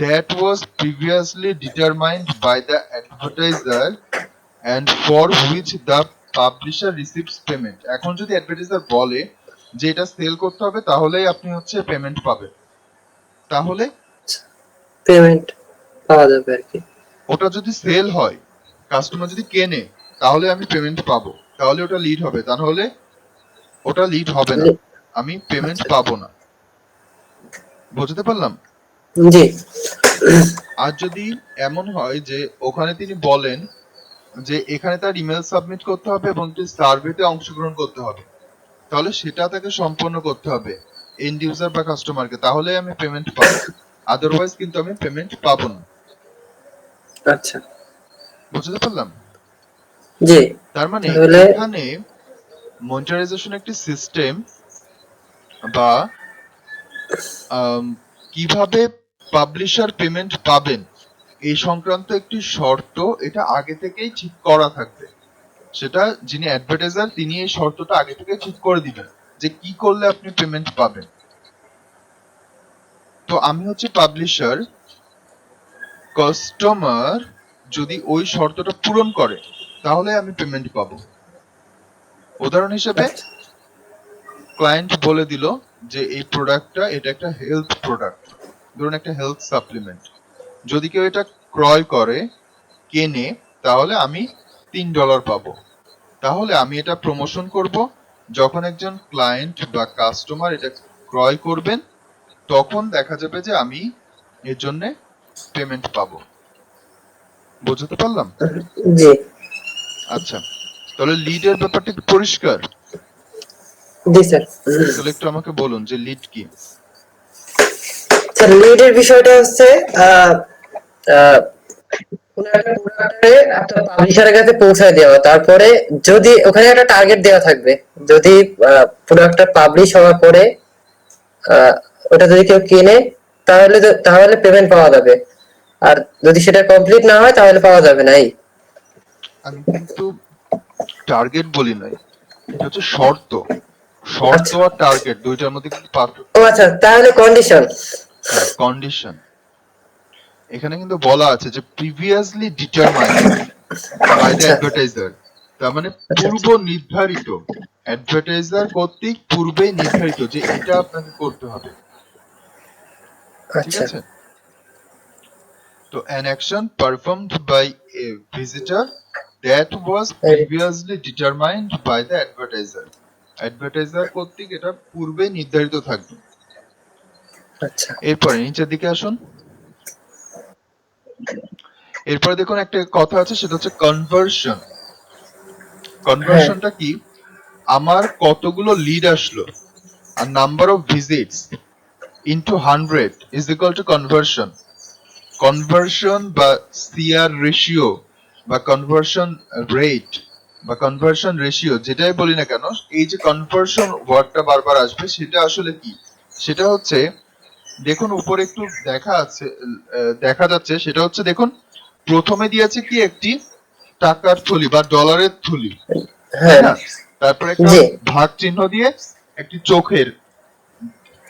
Speaker 1: that was previously determined by the advertiser and for which the publisher receives payment। এখন যদি অ্যাডভার্টাইজার বলে যে এটা সেল করতে হবে তাহলেই আপনি হচ্ছে পেমেন্ট পাবেন, তাহলে
Speaker 7: পেমেন্ট পাওয়া যাবে আর কি।
Speaker 1: ওটা যদি সেল হয়, কাস্টমার যদি কেনে, তাহলে আমি পেমেন্ট পাবো, তাহলে ওটা লিড হবে। তাহলে ওটা লিড হবে না, আমি পেমেন্ট পাবো না। বুঝতে পারলাম?
Speaker 7: জি
Speaker 1: আর যদি এমন হয় যে ওখানে তিনি বলেন যে এখানে তার ইমেল সাবমিট করতে হবে এবং একটি সার্ভেতে অংশগ্রহণ করতে হবে, তাহলে সেটা তাকে সম্পন্ন করতে হবে এন্ড ইউজার বা কাস্টমারকে, তাহলে আমি পেমেন্ট পাবো, আদারওয়াইজ কিন্তু আমি পেমেন্ট পাবো না।
Speaker 7: আচ্ছা
Speaker 1: বুঝতে পারলাম?
Speaker 7: জি।
Speaker 1: তার মানে
Speaker 7: তাহলে
Speaker 1: এখানে মনিটারাইজেশন একটি সিস্টেম বা কিভাবে পাবলিশার পেমেন্ট পাবেন এই সংক্রান্ত একটি শর্ত এটা আগে থেকেই ঠিক করা থাকবে। সেটা যিনি অ্যাডভার্টাইজার তিনি এই শর্তটা আগে থেকে ঠিক করে দিবেন যে কি করলে আপনি পেমেন্ট পাবেন। তো আমি হচ্ছে পাবলিশার, কাস্টমার যদি ওই শর্তটা পূরণ করে তাহলে আমি পেমেন্ট পাবো। উদাহরণ হিসেবে ক্লায়েন্ট বলে দিল যে এই প্রোডাক্টটা এটা একটা হেলথ প্রোডাক্ট, ধরুন একটা হেলথ সাপ্লিমেন্ট, যদি কেউ এটা ক্রয় করে কেনে তাহলে আমি $3 পাবো। তাহলে আমি এটা প্রমোশন করব যখন একজন ক্লায়েন্ট বা কাস্টমার এটা ক্রয় করবেন তখন দেখা যাবে যে আমি এর জন্য পেমেন্ট পাবো। বুঝতে পারলাম?
Speaker 7: জি
Speaker 1: আচ্ছা, তাহলে লিডের ব্যাপারটা কি পরিষ্কার?
Speaker 7: জি স্যার।
Speaker 1: তাহলে একটু আমাকে বলুন যে লিড কি?
Speaker 7: স্যার লিডের বিষয়টা হচ্ছে আহ আহ কোনো একটা প্রোডাক্টে একটা পাবলিশারের কাছে পৌঁছায় দেওয়া, তারপরে যদি ওখানে একটা টার্গেট দেওয়া থাকবে, যদি প্রোডাক্টটা পাবলিশ হওয়ার পরে আহ, ওটা যদি কেউ কেনে তাহলে পেমেন্ট পাওয়া যাবে, আর যদি সেটা কমপ্লিট না হয় তাহলে পাওয়া যাবে না।
Speaker 1: আমি কিন্তু টার্গেট বলি নাই, এটা হচ্ছে শর্ত। শর্ত আর টার্গেট দুইটার মধ্যে কিন্তু পার্থক্য।
Speaker 7: ও আচ্ছা, তাহলে কন্ডিশন।
Speaker 1: হ্যাঁ, কন্ডিশন। এখানে কিন্তু বলা আছে যে প্রিভিয়াসলি ডিটারমাইন্ড বাই দ্য
Speaker 7: আচ্ছা
Speaker 1: অ্যাডভার্টাইজার, তার মানে পূর্ব নির্ধারিত, অ্যাডভার্টাইজার কর্তৃক পূর্বে নির্ধারিত যে এটা আপনাকে করতে হবে। ঠিক
Speaker 7: আচ্ছা
Speaker 1: আছে? তো an action performed by a visitor that was previously determined by the advertiser, advertiser কর্তৃক এটা পূর্বে নির্ধারিত থাকবে।
Speaker 7: আচ্ছা
Speaker 1: এরপরে নিচের দিকে আসুন। এরপরে দেখুন একটা কথা আছে, সেটা হচ্ছে কনভার্সন। কনভার্সনটা কি? আমার কতগুলো লিড আসলো আর number of visits into 100 is equal to conversion. Conversion বা সিআর রেশিও বা কনভার্সন রেট বা কনভার্সন রেশিও যেটাই বলি না কেন, এই যে কনভার্সন ওয়ার্ডটা বারবার আসবে সেটা আসলে কি? সেটা হচ্ছে, দেখুন উপরে একটু দেখা যাচ্ছে, সেটা হচ্ছে দেখুন প্রথমে দিয়েছে কি একটি টাকার থলি বা ডলারের থলি, তাই না? তারপরে একটা
Speaker 7: জি
Speaker 1: ভাগ চিহ্ন দিয়ে একটি চোখের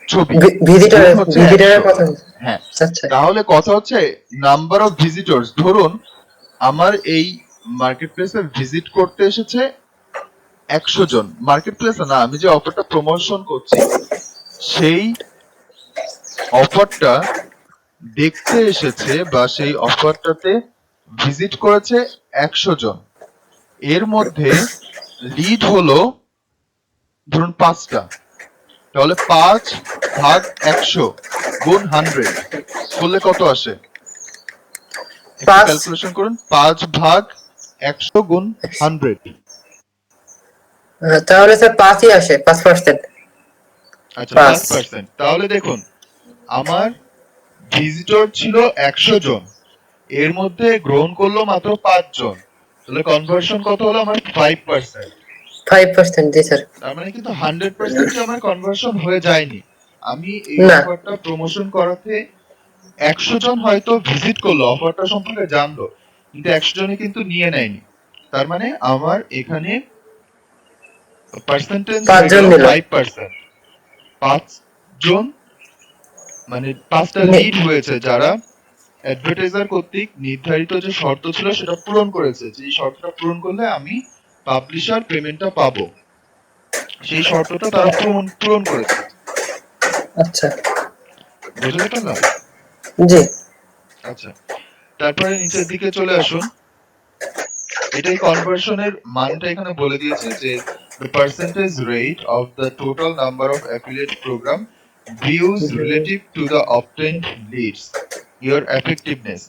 Speaker 1: ছবি,
Speaker 7: ভিজিটরের
Speaker 1: গুণ হচ্ছে
Speaker 7: ভিজিটরের
Speaker 1: 100।
Speaker 7: কথা।
Speaker 1: হ্যাঁ,
Speaker 7: আচ্ছা
Speaker 1: তাহলে কথা হচ্ছে নাম্বার অফ ভিজিটরস। ধরুন আমার এই মার্কেট প্লেসে ভিজিট করতে এসেছে 100 জন। মার্কেট প্লেসে না, আমি যে অফারটা প্রমোশন করছি সেই অফারটা দেখতে এসেছে বা সেই অফারটাতে ভিজিট করেছে 100 জন। এর মধ্যে লিড হলো ধরুন 5টা, তাহলে 5 ভাগ 100 গুণ 100 করলে কত আসে?
Speaker 7: পাঁচ।
Speaker 1: ক্যালকুলেশন করুন, 5 ভাগ 100 গুণ 100।
Speaker 7: তাহলে স্যার 5ই আসে, 5%।
Speaker 1: আচ্ছা,
Speaker 7: 5
Speaker 1: 5%। তাহলে দেখুন আমার ভিজিটর ছিল 100 জন, এর মধ্যে গ্রহণ করলো মাত্র 5 জন, তাহলে কনভার্সন কত হলো আমার? 5%।
Speaker 7: 5%। জি স্যার।
Speaker 1: তার মানে কিন্তু 100% আমার কনভার্সন হয়ে যায়নি। আমি এই
Speaker 7: না।
Speaker 1: অফারটা প্রমোশন করাতে 100 জন হয়তো ভিজিট করলো, অফারটা সম্পর্কে জানলো, কিন্তু 100 জনে কিন্তু নিয়ে নেয়নি। তার মানে আমার এখানে পার্সেন্টেজ
Speaker 7: 5
Speaker 1: হয়ে
Speaker 7: জন
Speaker 1: গেল
Speaker 7: নিল।
Speaker 1: 5%। 5 জন মানে 5টা
Speaker 7: নি-
Speaker 1: লিড হয়েছে যারা অ্যাডভার্টাইজার কর্তৃক নির্ধারিত যে শর্ত ছিল সেটা পূরণ করেছে, যে এই শর্তটা পূরণ করলে আমি পাবলিশার পেমেন্টটা পাবো, সেই শর্তটা তারা পূরণ করেছে।
Speaker 7: আচ্ছা
Speaker 1: বুঝতে পারলাম?
Speaker 7: জি
Speaker 1: আচ্ছা, তারপরে নিচের দিকে চলে আসুন। এটাই কনভার্সনের মানটা এখানে বলে দিয়েছে যে the percentage rate of the total number of affiliate program views relative to the obtained leads, your effectiveness।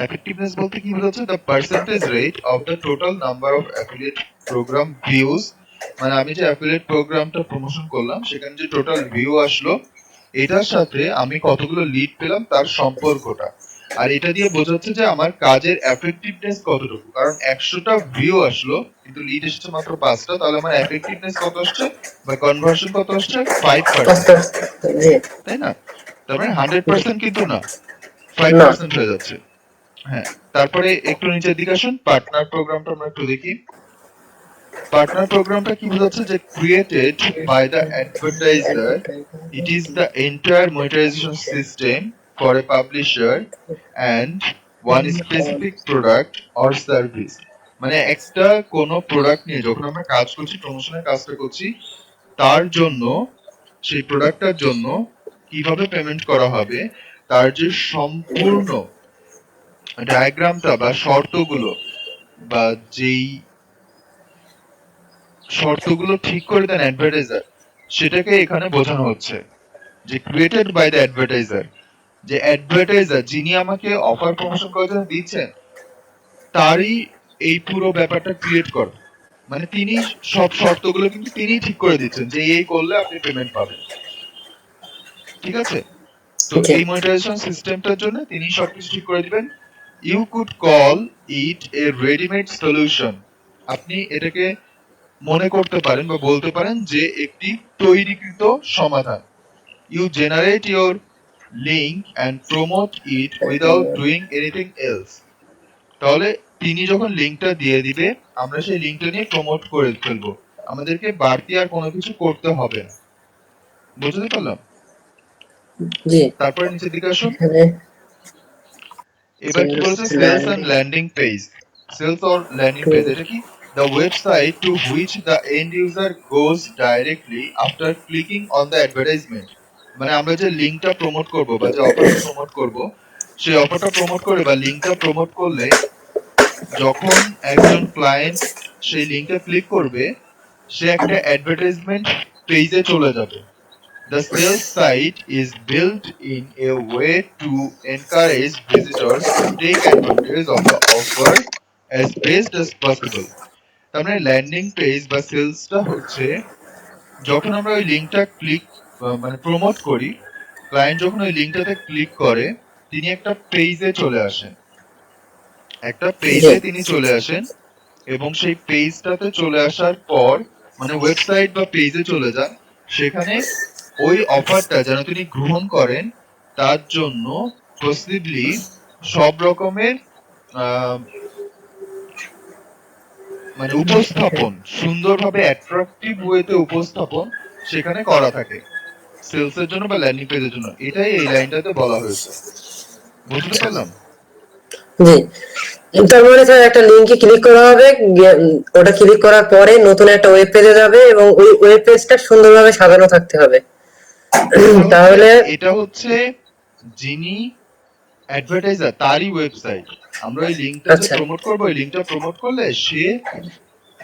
Speaker 1: effectiveness বলতে কি বোঝাচ্ছে? the percentage rate of the total number of affiliate program views, মানে আমি যে অ্যাফিলিয়েট প্রোগ্রামটা promotion করলাম সেখানে যে টোটাল ভিউ আসলো এটার সাথে আমি কতগুলো লিড পেলাম তার সম্পর্কটা। আর এটা দিয়ে বোঝাচ্ছে যে আমার কাজের এফেক্টিভনেস কতটুকু, কারণ 100টা ভিউ আসলো কিন্তু লিড এসেছে মাত্র 5টা, তাহলে আমার এফেক্টিভনেস কত আসছে বা কনভার্সন কত আসছে? 5%,
Speaker 7: জি
Speaker 1: তাই না? তার মানে 100% কিন্তু না,
Speaker 7: না
Speaker 1: 5% হয়ে যাচ্ছে। হ্যাঁ, তারপরে একটু নিচের দিকে আসুন, পার্টনার প্রোগ্রামটা আমরা একটু দেখি। পার্টনার প্রোগ্রামটা কি বোঝাচ্ছে? যে created by the advertiser, it is the entire monetization system for a publisher and one specific product or service। মানে একটা কোন প্রোডাক্ট নিয়ে যখন আমরা কাজ করছি, প্রমোশনের কাজটা করছি, তার জন্য সেই প্রোডাক্টটার জন্য কিভাবে পেমেন্ট করা হবে তার যে সম্পূর্ণ ডায়াগ্রামটা বা শর্তগুলো বা যেই শর্তগুলো ঠিক করে দেন অ্যাডভার্টাইজার, সেটাকে এখানে বোঝানো হচ্ছে যে ক্রিয়েটেড বাই দ্য অ্যাডভার্টাইজার, যে অ্যাডভার্টাইজার যিনি আমাকে অফার প্রমোশন করার জন্য দিচ্ছেন তারই এই পুরো ব্যাপারটা ক্রিয়েট করা, মানে তিনি সব শর্তগুলো কিন্তু তিনি ঠিক করে দিচ্ছেন যে এই করলে আপনি পেমেন্ট পাবেন। ঠিক আছে, তো
Speaker 7: Okay.
Speaker 1: এই মনিটাইজেশন সিস্টেমটার জন্য তিনি সবকিছু ঠিক করে দিবেন। You could call it a readymade solution, আপনি এটাকে মনে করতে পারেন বা বলতে পারেন যে একটি তৈরিকৃত সমাধান। You generate your link and promote it without doing anything else, তাহলে তিনি যখন লিঙ্কটা দিয়ে দিবে আমরা সেই লিঙ্কটা নিয়ে প্রমোট করে ফেলবো, আমাদেরকে বাড়তি আর কোনো কিছু করতে হবে না। বুঝতে পারলাম?
Speaker 7: জি।
Speaker 1: তারপরে নিচের দিকে আসুন।
Speaker 7: এখানে
Speaker 1: এবার কি বলছে? Sales and landing page. Sales or landing page এটা কি? The website to which the end user goes directly after clicking on the advertisement, মানে আমরা যে লিংকটা প্রমোট করব বা যে অফারটা প্রমোট করব সেই অফারটা প্রমোট করে বা লিংকটা প্রমোট করলে যখন একজন ক্লায়েন্ট সেই লিংকে ক্লিক করবে সে একটা অ্যাডভার্টাইজমেন্ট পেজে চলে যাবে। The sales site is built in a way to encourage visitors to take advantage of the offer as best as possible. তার মানে ল্যান্ডিং পেজ বা সেলসটা হচ্ছে যখন আমরা ওই লিংকটা ক্লিক মানে প্রমোট করি, ক্লায়েন্ট যখন ওই লিংকটাতে ক্লিক করে তিনি একটা পেজে চলে আসেন, একটা পেজে তিনি চলে আসেন এবং সেই পেজটাতে চলে আসার পর মানে ওয়েবসাইট বা পেজে চলে যান, সেখানে ওই অফারটা যেন তিনি গ্রহণ করেন তার জন্য পসিবলি সব রকমের মানে উপস্থাপন সুন্দরভাবে অ্যাট্রাকটিভ ওয়েতে উপস্থাপন সেখানে করা থাকে সেলস এর জন্য বা ল্যান্ডিং পেজের জন্য। এটাই এই লাইনটাতে বলা হয়েছে। বুঝতে পারলাম?
Speaker 7: জি। তার মানে স্যার একটা লিংকে ক্লিক করা হবে, ওটা ক্লিক করার পরে নতুন একটা ওয়েব পেজে যাবে এবং ওই ওয়েব পেজটা সুন্দরভাবে সাজানো থাকতে হবে। তাহলে
Speaker 1: এটা হচ্ছে যিনি অ্যাডভার্টাইজার তারই ওয়েবসাইট, আমরা ওই লিংকটা
Speaker 7: আচ্ছা।
Speaker 1: প্রমোট করব, ওই লিংকটা প্রমোট করলে সে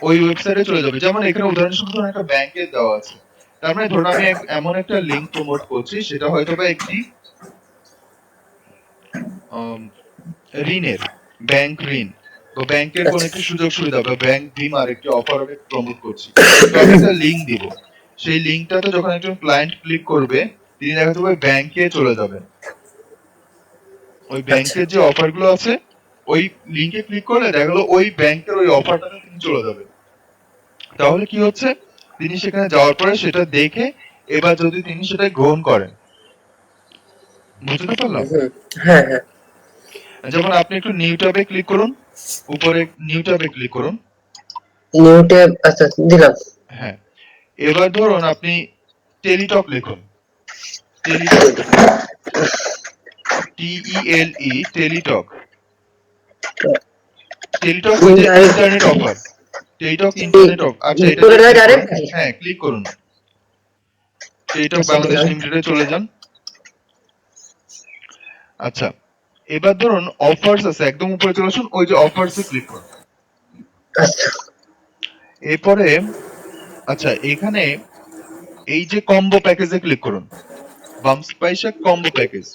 Speaker 1: ওই ওয়েবসাইটে চলে যাবে। যেমন এখানে উদাহরণস্বরূপ ধরুন একটা ব্যাংকের দেওয়া আছে, তার মানে ধরুন আমি এমন একটা লিংক প্রমোট করছি সেটা হয়তো বা একটি ঋণের, ব্যাংক ঋণ তো ব্যাংকের কোন একটি সুযোগ সুবিধা বা ব্যাংক বীমার একটি অফার আমি প্রমোট করছি, তো আমি একটা লিংক দিব, সেই লিংকটাতে যখন একজন ক্লায়েন্ট ক্লিক করবে তিনি দেখা যাবে ব্যাংকে চলে যাবেন, ওই ব্যাংকের যে অফারগুলো আছে ওই লিংকে ক্লিক করলে দেখা গেল ওই ব্যাংকের ওই অফারটাতে তিনি চলে যাবেন। তাহলে কি হচ্ছে, তিনি সেখানে যাওয়ার পরে সেটা দেখে এবার যদি তিনি সেটা গ্রহণ করেন। বুঝতে পারলাম?
Speaker 7: হ্যাঁ হ্যাঁ।
Speaker 1: যেমন আপনি একটু নিউ ট্যাবে ক্লিক করুন, উপরে নিউ ট্যাবে ক্লিক করুন।
Speaker 7: নিউ ট্যাব, আচ্ছা দিলাম।
Speaker 1: হ্যাঁ, এবার ধরুন আপনি টেলিটক লিখুন, টেলিটক, TELE, টেলিটক, টেলিটক ওই যে internet offer, Teletalk internet of, আচ্ছা এটা
Speaker 7: ডাইরেক্ট
Speaker 1: হ্যাঁ ক্লিক করুন, টেলিটক বাংলাদেশ লিমিটেডে চলে যান। আচ্ছা এবার ধরুন অফার্স আছে, একদম উপরে চলে আসুন, ওই যে অফার্সে ক্লিক করুন।
Speaker 7: আচ্ছা।
Speaker 1: এরপরে আচ্ছা এখানে এই যে কম্বো প্যাকেজে ক্লিক করুন, বাম্পস পাইসা কম্বো প্যাকেজ।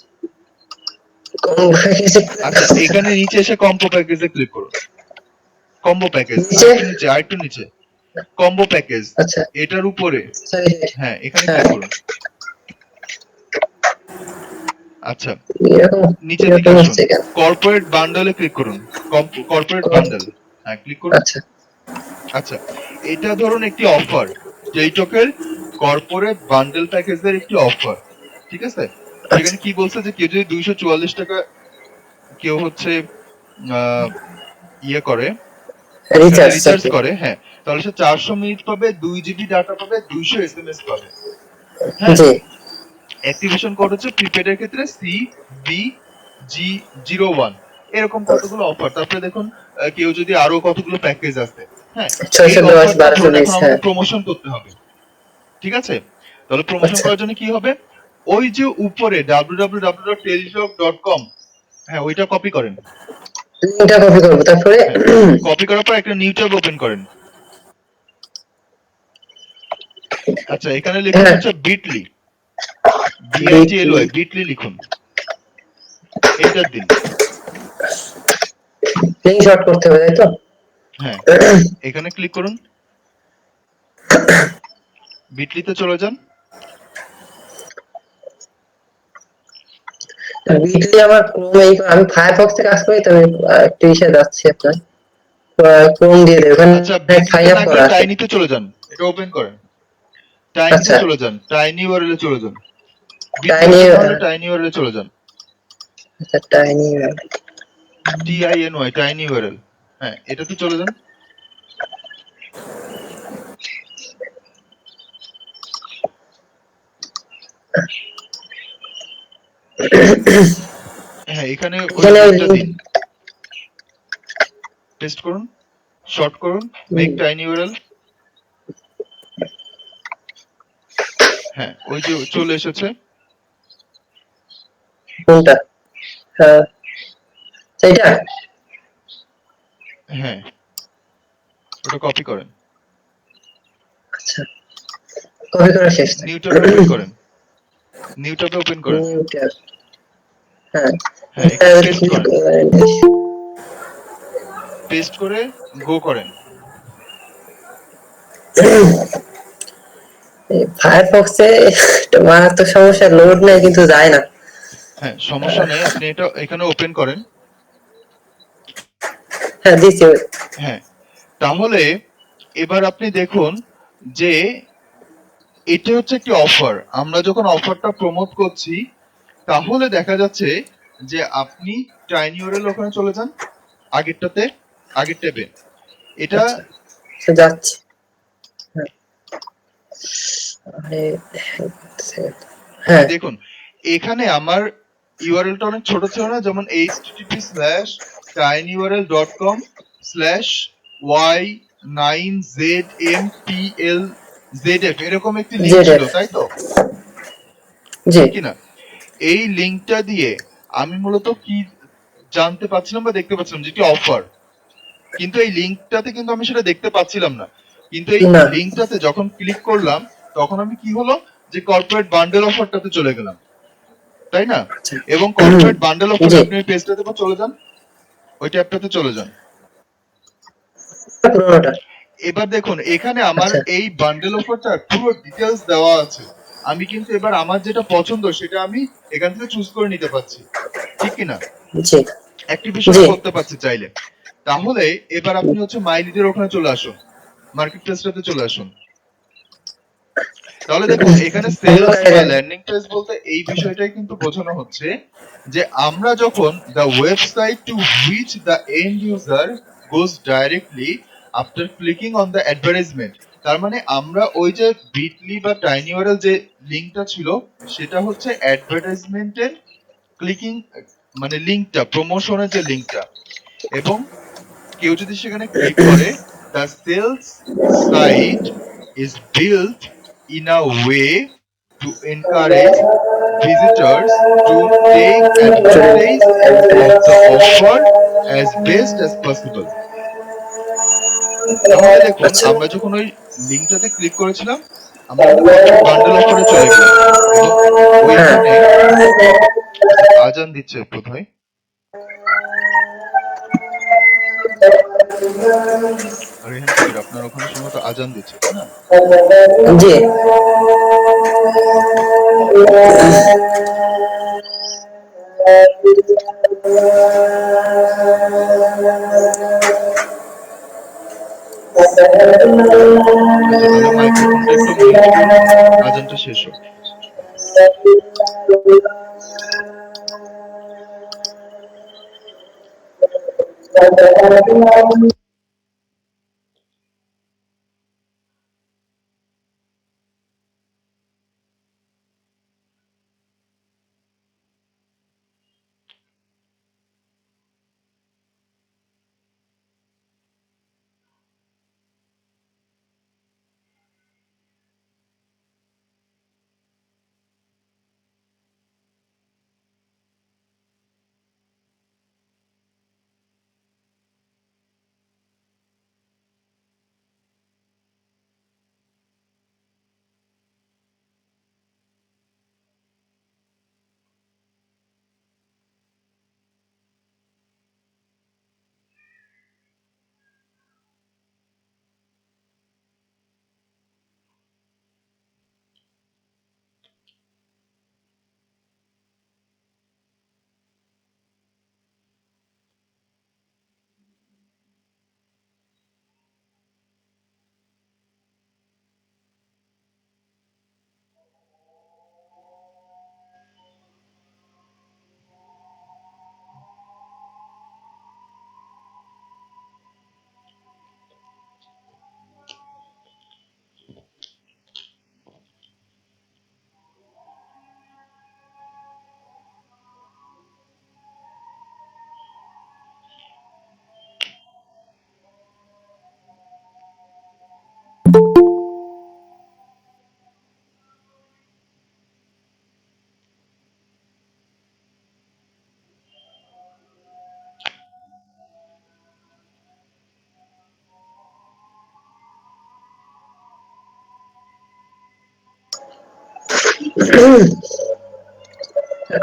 Speaker 1: আচ্ছা এখানে নিচে এসে কম্বো প্যাকেজে ক্লিক করুন, কম্বো প্যাকেজ নিচে আরেকটু নিচে কম্বো প্যাকেজ,
Speaker 7: আচ্ছা
Speaker 1: এটার উপরে হ্যাঁ এখানে
Speaker 7: হ্যাঁ।
Speaker 1: ক্লিক করুন। আচ্ছা
Speaker 7: এরকম
Speaker 1: নিচে দিকে
Speaker 7: এরকম
Speaker 1: আসুন,
Speaker 7: হচ্ছে কেন?
Speaker 1: কর্পোরেট বান্ডেলে ক্লিক করুন, কর্পোরেট বান্ডেল হ্যাঁ ক্লিক করুন।
Speaker 7: আচ্ছা
Speaker 1: আচ্ছা এটা ধরুন একটি অফার, টেলিটকের কর্পোরেট বান্ডেল প্যাকেজের একটি অফার, ঠিক আছে? সেখানে কি বলছে যে কেউ যদি 244 টাকা কেউ হচ্ছে ইয়ে করে রিচার্জ করে, হ্যাঁ তাহলে সে 400 মিনিট পাবে, 2 জিবি ডাটা পাবে, 200 এসএমএস পাবে। হ্যাঁ
Speaker 7: জি
Speaker 1: অ্যাক্টিভেশন কোড হচ্ছে প্রিপেড এর ক্ষেত্রে CBG01, এরকম কতগুলো অফার। তারপরে দেখুন কেউ যদি আরো কতগুলো প্যাকেজ আছে, হ্যাঁ
Speaker 7: 610 1220 হ্যাঁ
Speaker 1: প্রমোশন করতে হবে, ঠিক আছে? তাহলে প্রমোশন করার জন্য কি হবে, ওই যে উপরে www.teletalk.com হ্যাঁ ওইটা কপি করেন,
Speaker 7: লিংকটা কপি করব, তারপরে
Speaker 1: কপি করার পর একটা নিউ ট্যাব ওপেন করেন, আচ্ছা, এখানে লিখুন
Speaker 7: হ্যাঁ
Speaker 1: হচ্ছে বিটলি, BITLY, বিটলি লিখুন, এন্টার দিন।
Speaker 7: লিঙ্ক শর্ট করতে হবে তাই তো?
Speaker 1: হ্যাঁ, এখানে ক্লিক করুন, বিটলিতে চলে যান।
Speaker 7: বিটলি আমার ক্রোমে, আমি ফায়ারফক্সে কাজ করি তো আমি একটু ইসে যাচ্ছি আপনার ক্রোম দিয়ে দেবে, ওখানে
Speaker 1: আচ্ছা,
Speaker 7: সাইন
Speaker 1: বিটলিতে
Speaker 7: আপ
Speaker 1: না
Speaker 7: করা
Speaker 1: গিয়ে
Speaker 7: আছে।
Speaker 1: টাইনিতে চলে যান, এটা ওপেন করেন, টাইনিতে
Speaker 7: আচ্ছা
Speaker 1: চলে যান, টাইনি ইউআরএল এ চলে যান, বিটলি
Speaker 7: টাইনি,
Speaker 1: ওপেন না হলে টাইনি ইউআরএল এ চলে যান,
Speaker 7: আচ্ছা টাইনি,
Speaker 1: TINY, টাইনি ইউআরএল। হ্যাঁ, এটাতে চলে যান। হ্যাঁ, এখানে ওই
Speaker 7: এখানে
Speaker 1: লিঙ্কটা
Speaker 7: লিঙ্ক।
Speaker 1: দিন, পেস্ট করুন, শর্ট করুন, মেক টাইনি ইউআরএল। হ্যাঁ, ওই যে চলে এসেছে।
Speaker 7: কোনটা? হ্যাঁ সেইটা।
Speaker 1: হ্যাঁ, ওটা কপি করেন,
Speaker 7: আচ্ছা কপি করা শেষ।
Speaker 1: নিউ ট্যাবে ওপেন করেন, নিউ ট্যাবে ওপেন করেন।
Speaker 7: New tab. হ্যাঁ
Speaker 1: হ্যাঁ, এখানে পেস্ট করেন, পেস্ট করে গো করেন।
Speaker 7: ফায়ারফক্সে মারাত্মক সমস্যা, লোড নেই কিন্তু যায় না।
Speaker 1: হ্যাঁ, সমস্যা নেই, আপনি এটা এখানে ওপেন করেন।
Speaker 7: হ্যাঁ দিছি।
Speaker 1: হ্যাঁ, তাহলে এবার আপনি দেখুন যে এটা হচ্ছে একটি অফার। আমরা যখন অফারটা প্রমোট করছি, তাহলে দেখা যাচ্ছে যে আপনি টাইনি ইউআরএল ওখানে চলে যান, আগেরটাতে, আগের ট্যাবে। এটা
Speaker 7: আচ্ছা আচ্ছা, যাচ্ছি। হ্যাঁ আরে, হ্যাঁ
Speaker 1: দেখুন, এখানে আমার ইউআরএলটা অনেক ছোট ছিল না, যেমন http://tinyurl.com/y9zmpl/zf, এরকম একটি লিংক ছিল,
Speaker 7: জেডএফ।
Speaker 1: তাই তো?
Speaker 7: জি
Speaker 1: ঠিক কিনা? এই লিংকটা দিয়ে আমি মূলত কি জানতে পাচ্ছিলাম বা দেখতে পাচ্ছিলাম, যেটি অফার, কিন্তু এই লিংকটাতে কিন্তু আমি সেটা দেখতে পাচ্ছিলাম না। কিন্তু এই
Speaker 7: না।
Speaker 1: লিংকটাতে যখন ক্লিক করলাম, তখন আমি কি হলো, যে কর্পোরেট বান্ডেল অফারটাতে চলে গেলাম, তাই না?
Speaker 7: আচ্ছা
Speaker 1: এবং কর্পোরেট বান্ডেল অফারে
Speaker 7: জি
Speaker 1: আপনি ওই পেজটাতে চলে যান, ওই ট্যাবটাতে চলে যান।
Speaker 7: পুরোনোটা।
Speaker 1: এবার দেখুন, এখানে আমার
Speaker 7: আচ্ছা
Speaker 1: এই বান্ডেল অফারটার পুরো ডিটেলস দেওয়া আছে। আমি কিন্তু এবার আমার যেটা পছন্দ সেটা আমি এখান থেকে চুজ করে নিতে পারছি, ঠিক কিনা?
Speaker 7: জি
Speaker 1: অ্যাক্টিভেশনও
Speaker 7: জি
Speaker 1: করতে পারছি চাইলে। তাহলে এবার আপনি হচ্ছে মাই লিডের ওখানে চলে আসুন, মার্কেট প্লেসটাতে চলে আসুন। তাহলে দেখুন, এখানে
Speaker 7: এগুলো
Speaker 1: সেলস
Speaker 7: কাজে
Speaker 1: বা
Speaker 7: দেন।
Speaker 1: ল্যান্ডিং পেজ বলতে এই বিষয়টাই কিন্তু বোঝানো হচ্ছে যে আমরা যখন the website two which the end user goes directly after clicking on the advertisement, তার মানে আমরা ওই যে বিটলি বা টাইনিওয়ারেল যে লিংকটা ছিল, সেটা হচ্ছে অ্যাডভার্টাইজমেন্টের ক্লিকিং, মানে লিংকটা, প্রমোশনের যে লিংকটা। এবং কেউ যদি সেখানে ক্লিক করে, the sales site is built in a way to encourage visitors to take advantage of the offer as best as possible. তাহলে দেখুন,
Speaker 7: আচ্ছা
Speaker 1: আমরা যখন ওই লিংকটাতে ক্লিক করেছিলাম, আমরা কিন্তু কর্পোরেট বান্ডেল অফারে চলে গেলাম, এবং
Speaker 7: হ্যাঁ
Speaker 1: ওইখানে আজান দিচ্ছে বোধহয়। রেহান কবির, আপনার ওখানে সম্ভবত আজান দিচ্ছে, তাই না?
Speaker 7: জি
Speaker 1: আচ্ছা, তাহলে মাইক্রোফোনটা একটু মিউট করুন, আজানটা শেষ হোক।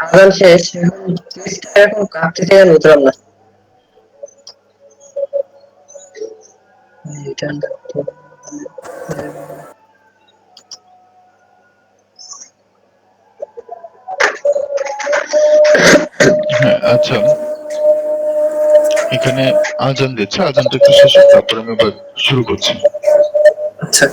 Speaker 7: আজান শেষ, এখন পেজটা এখন কাঁপতেছে কেন বুঝলাম না।
Speaker 1: হ্যাঁ আচ্ছা, এখানে আজান দিচ্ছে, আজানটা একটু শেষ হোক, তারপর আমি আবার শুরু করছি।
Speaker 7: আচ্ছা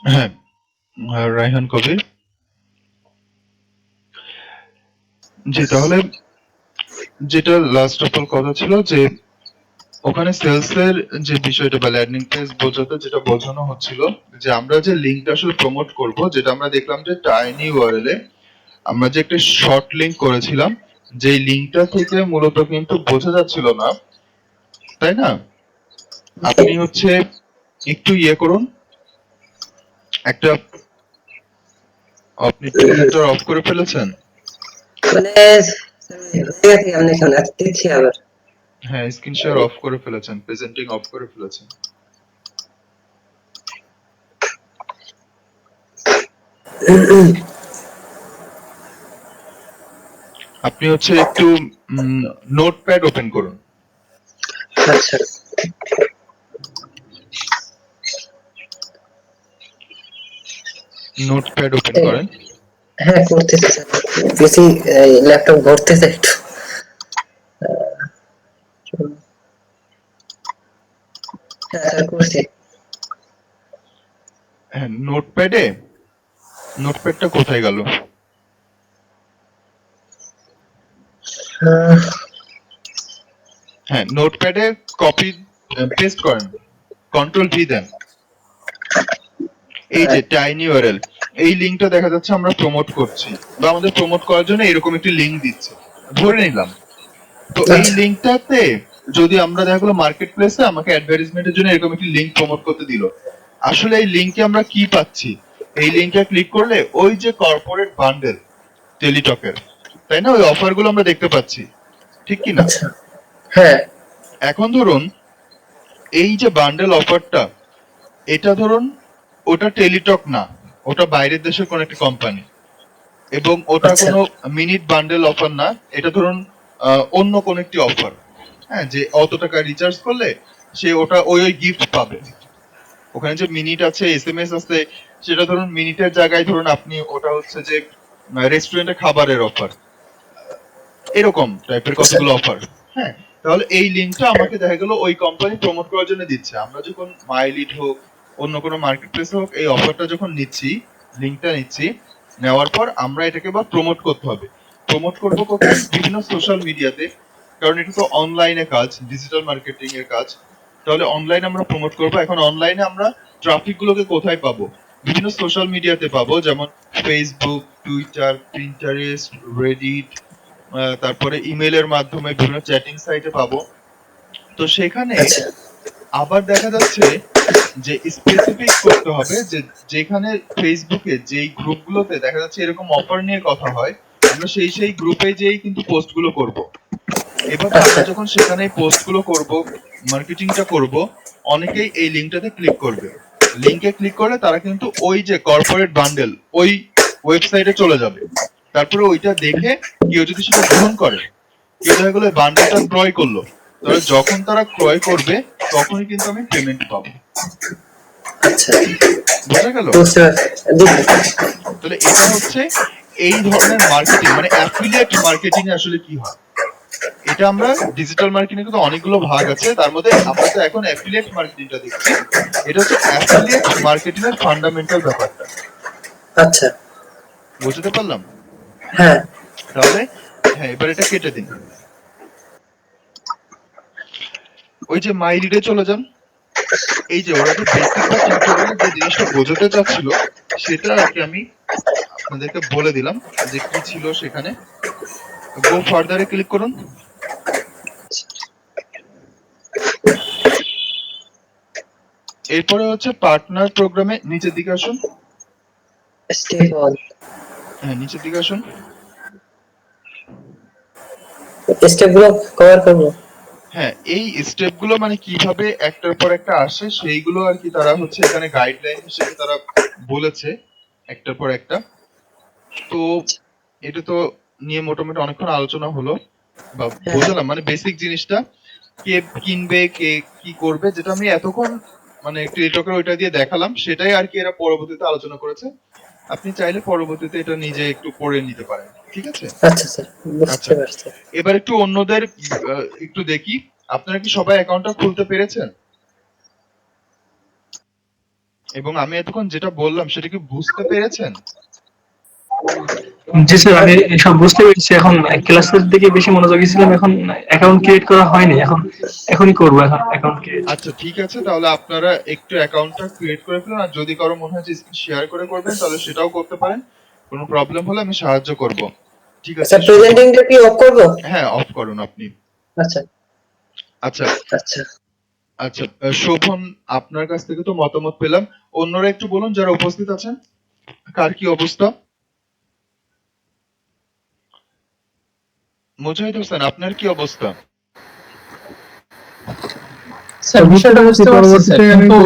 Speaker 1: হ্যাঁ, রায়হান কবির। জি, তাহলে যেটা লাস্ট অফ অল কথা ছিল যে ওখানে সেলস এর যে বিষয়টা বা ল্যান্ডিং পেজ বোঝাতে যেটা বোঝানো হচ্ছিল, যে আমরা যে লিঙ্কটা আসলে প্রমোট করব, যেটা আমরা দেখলাম যে টাইনি ইউআরএল এ আমরা যে একটা শর্ট লিংক করেছিলাম, যে লিংকটা থেকে মূলত কিন্তু বোঝা যাচ্ছিল না, তাই না? আপনি হচ্ছে একটু ইয়ে করুন, একটা, আপনি প্রেজেন্টার অফ করে ফেলেছেন?
Speaker 7: মানে হয়ে গেছে আমি এখন আসতেছি আবার।
Speaker 1: হ্যাঁ, স্ক্রিন শেয়ার অফ করে ফেলেছেন, প্রেজেন্টিং অফ করে ফেলেছেন। আপনি হচ্ছে একটু নোটপ্যাড ওপেন করুন।
Speaker 7: আচ্ছা
Speaker 1: নোটপ্যাড ওপেন করেন।
Speaker 7: হ্যাঁ করতেছি স্যার, পিসি ল্যাপটপ ভরতেছে একটু। হ্যাঁ স্যার করছি।
Speaker 1: হ্যাঁ, নোটপ্যাডটা কোথায় গেল?
Speaker 7: আহ,
Speaker 1: হ্যাঁ, নোটপ্যাডে কপি পেস্ট করেন, কন্ট্রোল ভি দেন। এই যে টাইনি ইউআরএল, এই লিংকটা দেখা যাচ্ছে আমরা প্রমোট করছি, বা আমাদের প্রমোট করার জন্য এরকম একটি লিংক দিচ্ছে, ধরে নিলাম। তো এই
Speaker 7: আচ্ছা
Speaker 1: লিংকটাতে যদি আমরা দেখা গেলো মার্কেট প্লেসে আমাকে অ্যাডভার্টাইজমেন্টের জন্য এরকম একটি লিংক প্রমোট করতে দিল, আসলে এই লিংকে আমরা কি পাচ্ছি? এই লিংকে ক্লিক করলে ওই যে কর্পোরেট বান্ডেল টেলিটকের, তাই না, ওই অফার গুলো আমরা দেখতে পাচ্ছি, ঠিক কি না?
Speaker 7: আচ্ছা হ্যাঁ
Speaker 1: এখন ধরুন এই যে বান্ডেল অফারটা, এটা ধরুন ওটা টেলিটক না, ওটা বাইরের দেশের কোন একটা কোম্পানি, এবং ওটা
Speaker 7: আচ্ছা
Speaker 1: কোনো মিনিট বান্ডেল অফার না, এটা ধরুন অন্য কোন একটি অফার। হ্যাঁ, যে অত টাকা রিচার্জ করলে সে ওটা ওই ওই গিফট পাবে। ওখানে যে মিনিট আছে, এসএমএস আছে, সেটা ধরুন মিনিটের জায়গায় ধরুন আপনি ওটা হচ্ছে যে রেস্টুরেন্টে খাবারের অফার, এরকম টাইপের কতগুলো অফার। হ্যাঁ, তাহলে এই লিঙ্কটা আমাকে দেখা গেল ওই কোম্পানি প্রমোট করার জন্য দিচ্ছে। আমরা যখন মাইলিট হোক, অন্য কোনো মার্কেট প্লেস হোক, এই অফারটা যখন নিচ্ছি, লিঙ্কটা নিচ্ছি, নেওয়ার পর আমরা এটাকে বা প্রমোট করতে হবে। প্রমোট করবো কোথায়? বিভিন্ন সোশ্যাল মিডিয়াতে, কারণ এটা তো অনলাইনে কাজ, ডিজিটাল মার্কেটিং এর কাজ। তাহলে অনলাইনে আমরা প্রমোট করবো। এখন অনলাইনে আমরা ট্রাফিক গুলোকে কোথায় পাবো? বিভিন্ন সোশ্যাল মিডিয়াতে পাবো, যেমন ফেসবুক, টুইটার, পিন্টারেস্ট, রেডিট, তারপরে ইমেলের মাধ্যমে বিভিন্ন চ্যাটিং সাইটে পাবো। তো সেখানে
Speaker 7: আচ্ছা
Speaker 1: আবার দেখা যাচ্ছে যে স্পেসিফিক করতে হবে যে যেখানে ফেসবুকে যেই গ্রুপগুলোতে দেখা যাচ্ছে এরকম অফার নিয়ে কথা হয়, আমরা সেই সেই গ্রুপে যেই কিন্তু পোস্টগুলো করব। এবার আমরা যখন সেখানে পোস্টগুলো করব, মার্কেটিংটা করব, অনেকেই এই লিঙ্কটাতে ক্লিক করবে। লিঙ্কে ক্লিক করলে তারা কিন্তু ওই যে কর্পোরেট বান্ডেল ওই ওয়েবসাইটে চলে যাবে। তারপরে ওইটা দেখে কেউ যদি সেটা গ্রহণ করে, কেউ দেখা গেলো বান্ডেলটা ক্রয় করলো, তাহলে যখন তারা ক্রয় করবে তখনই কিন্তু আমি পেমেন্ট পাবো।
Speaker 7: আচ্ছা
Speaker 1: বোঝা গেল?
Speaker 7: বুঝতে পারছি।
Speaker 1: তাহলে এটা হচ্ছে এই ধরনের মার্কেটিং, মানে অ্যাফিলিয়েট মার্কেটিং এ আসলে কি হয়। এটা আমরা ডিজিটাল মার্কেটিং কিন্তু অনেকগুলো ভাগ আছে, তার মধ্যে আমরা তো এখন অ্যাফিলিয়েট মার্কেটিংটা দেখছি। এটা হচ্ছে অ্যাফিলিয়েট মার্কেটিং এর ফান্ডামেন্টাল ব্যাপারটা।
Speaker 7: আচ্ছা
Speaker 1: বুঝতে পারলাম?
Speaker 7: হ্যাঁ
Speaker 1: তাহলে হ্যাঁ, এবার এটা কেটে দিন। ওই যে মাই রিডে চলে যান। এই যে ওরা যে বেসিক বা টিউটোরিয়ালে যে জিনিসটা বোঝাতে চাচ্ছিল, সেটা আর কি আমি আপনাদেরকে বলে দিলাম যে কি ছিল সেখানে। গো ফার্দারে ক্লিক করুন। এরপরে হচ্ছে পার্টনার প্রোগ্রামে নিচের দিকে আসুন।
Speaker 7: স্টেপ 1
Speaker 1: হ্যাঁ, নিচের দিকে আসুন।
Speaker 7: স্টেপগুলো কভার করব।
Speaker 1: হ্যাঁ, এই স্টেপগুলো মানে কিভাবে একটার পর একটা আসে সেইগুলো আর কি তারা হচ্ছে এখানে গাইডলাইন হিসেবে তারা বলেছে একটার পর একটা। তো এটা তো নিয়ে মোটামুটি অনেকক্ষণ আলোচনা হলো বা বোঝালাম, মানে বেসিক জিনিসটা কে কিনবে, কে কি করবে, যেটা আমি এতক্ষণ মানে টেলিটকের ওইটা দিয়ে দেখালাম, সেটাই আর কি এরা পরবর্তীতে আলোচনা করেছে। আপনি চাইলে পরবর্তীতে এটা নিজে একটু পড়ে নিতে পারেন, ঠিক আছে?
Speaker 7: আচ্ছা স্যার বুঝতে
Speaker 1: আচ্ছা,
Speaker 7: পারছি।
Speaker 1: এবার একটু অন্যদের একটু দেখি। আপনারা কি সবাই অ্যাকাউন্টটা খুলতে পেরেছেন? এবং আমি এতক্ষণ যেটা বললাম সেটা কি বুঝতে পেরেছেন?
Speaker 4: জি স্যার, আমি সব বুঝতে পেরেছি। এখন ক্লাসের দিকে বেশি মনোযোগী ছিলাম, এখন অ্যাকাউন্ট ক্রিয়েট করা হয়নি, এখনই করবো এখন অ্যাকাউন্ট ক্রিয়েট।
Speaker 1: আচ্ছা, ঠিক আছে, তাহলে আপনারা একটু অ্যাকাউন্টটা ক্রিয়েট করে ফেলুন। আর যদি কারো মনে হয় যে স্ক্রিন শেয়ার করে করবেন, তাহলে সেটাও করতে পারেন। কোনো প্রবলেম হলে আমি সাহায্য করব। ঠিক আছে,
Speaker 7: স্যার প্রেজেন্টিংটা কি অফ করব?
Speaker 1: হ্যাঁ, অফ করুন আপনি।
Speaker 7: আচ্ছা
Speaker 1: আচ্ছা
Speaker 7: আচ্ছা
Speaker 1: আচ্ছা, শোভন, আপনার কাছ থেকে তো মতামত পেলাম। অন্যরা একটু বলুন যারা উপস্থিত আছেন, কার কি অবস্থা? মুজাহিদ হোসেন, আপনার কি অবস্থা?
Speaker 6: স্যার বিষয়টা বুঝতে পারছি স্যার, কিন্তু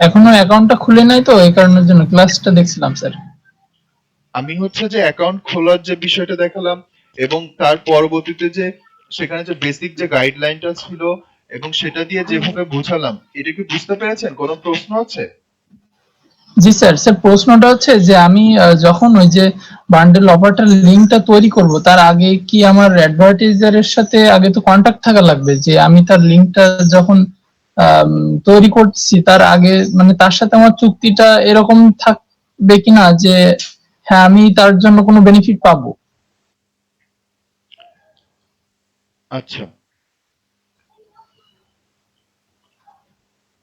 Speaker 6: এখনো অ্যাকাউন্টটা খুলে নাই, তো এই কারণের জন্য ক্লাসটা দেখছিলাম স্যার।
Speaker 1: আমি হচ্ছে যে অ্যাকাউন্ট খোলার যে বিষয়টা দেখালাম, এবং তার পরবর্তীতে যে সেখানে যে বেসিক যে গাইডলাইনটা ছিল এবং সেটা দিয়ে যেভাবে বোঝালাম, এটা কি বুঝতে পেরেছেন? কোনো প্রশ্ন আছে?
Speaker 6: জি স্যার। স্যার প্রশ্নটা হচ্ছে যে আমি যখন ওই যে বান্ডেল অফারটার লিংকটা তৈরি করব, তার আগে কি আমার অ্যাডভার্টাইজারের সাথে আগে তো কন্টাক্ট থাকা লাগবে, যে আমি তার লিংকটা যখন আম, তৈরি করছি তার আগে মানে তার সাথে আমার চুক্তিটা এরকম থাকবে কিনা যে হ্যাঁ আমি তার জন্য কোনো বেনিফিট পাবো?
Speaker 1: আচ্ছা,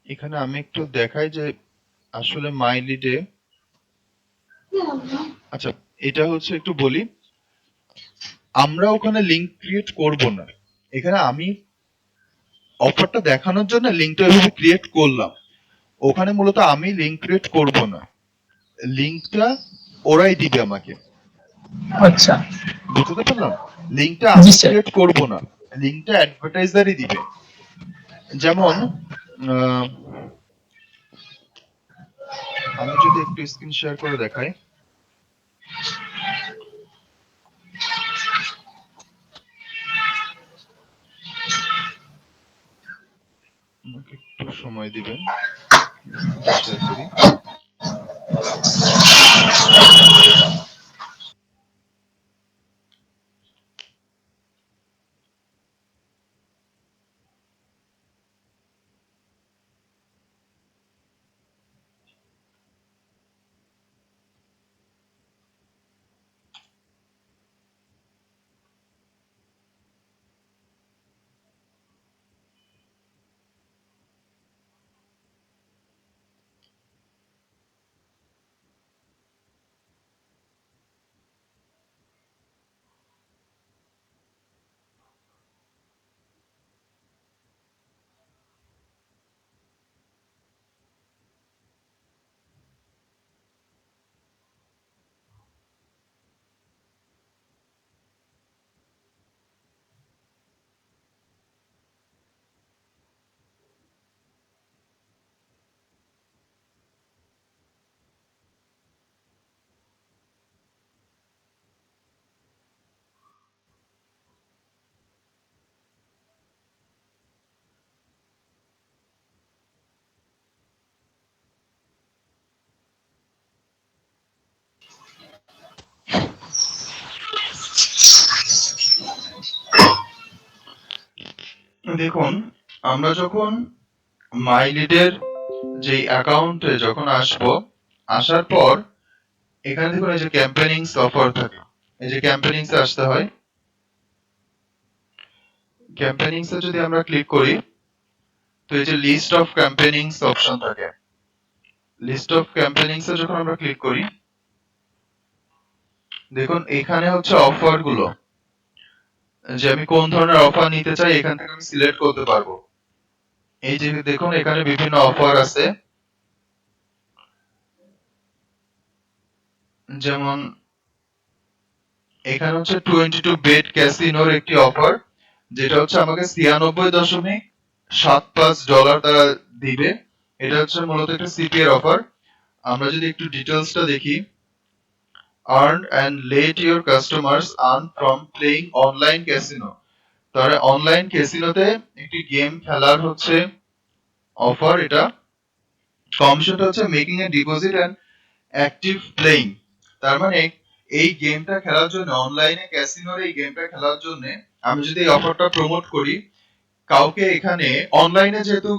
Speaker 1: এখানে আমি একটু দেখাই যে আসলে মাই লিডে, আচ্ছা এটা হচ্ছে একটু বলি, আমরা ওখানে লিংক ক্রিয়েট করব না। এখানে আমি অফারটা দেখানোর জন্য লিংকটা এভাবে ক্রিয়েট করলাম। ওখানে মূলত আমি লিংক ক্রিয়েট করব না, লিংকটা ওরাই দিবে আমাকে।
Speaker 6: আচ্ছা।
Speaker 1: বুঝতে পারলাম? লিংকটা
Speaker 6: জি
Speaker 1: আমি
Speaker 6: স্যার।
Speaker 1: ক্রিয়েট করব না, লিংকটা অ্যাডভার্টাইজারই দিবে। যেমন আহ, আমি যদি একটু স্ক্রিন শেয়ার করে দেখাই, একটু সময় দিবেন, শেয়ার করি। দেখুন, আমরা যখন মাইলিডের যে অ্যাকাউন্টে যখন আসবো, আসার পর এখানে দেখুন এই যে ক্যাম্পেনিংস অফার থাকে, এই যে ক্যাম্পেনিংসে আসতে হয়। ক্যাম্পেনিংসে যদি আমরা ক্লিক করি, তো এই যে লিস্ট অফ ক্যাম্পেনিংস অপশন থাকে, লিস্ট অফ ক্যাম্পেনিংসে যখন আমরা ক্লিক করি, দেখুন এখানে হচ্ছে অফার গুলো, যে আমি কোন ধরনের অফার নিতে চাই এখান থেকে আমি সিলেক্ট করতে পারবো। এই যে দেখুন এখানে বিভিন্ন অফার আছে, যেমন এখানে হচ্ছে 22 বেড ক্যাসিনোর একটি অফার, যেটা হচ্ছে আমাকে $96.75 তারা দিবে। এটা হচ্ছে মূলত একটা সিপি এর অফার। আমরা যদি একটু ডিটেইলসটা দেখি, earn and let your customers earn from playing online casino, তাহলে অনলাইন ক্যাসিনোতে একটি গেম খেলার হচ্ছে অফার। এটা কমিশনটা হচ্ছে making a deposit and active playing. তার মানে এই গেমটা খেলার জন্য, অনলাইনে ক্যাসিনোর এই গেমটা খেলার জন্য আমি যদি এই অফারটা প্রমোট করি কাউকে, এখানে অনলাইনে যেহেতু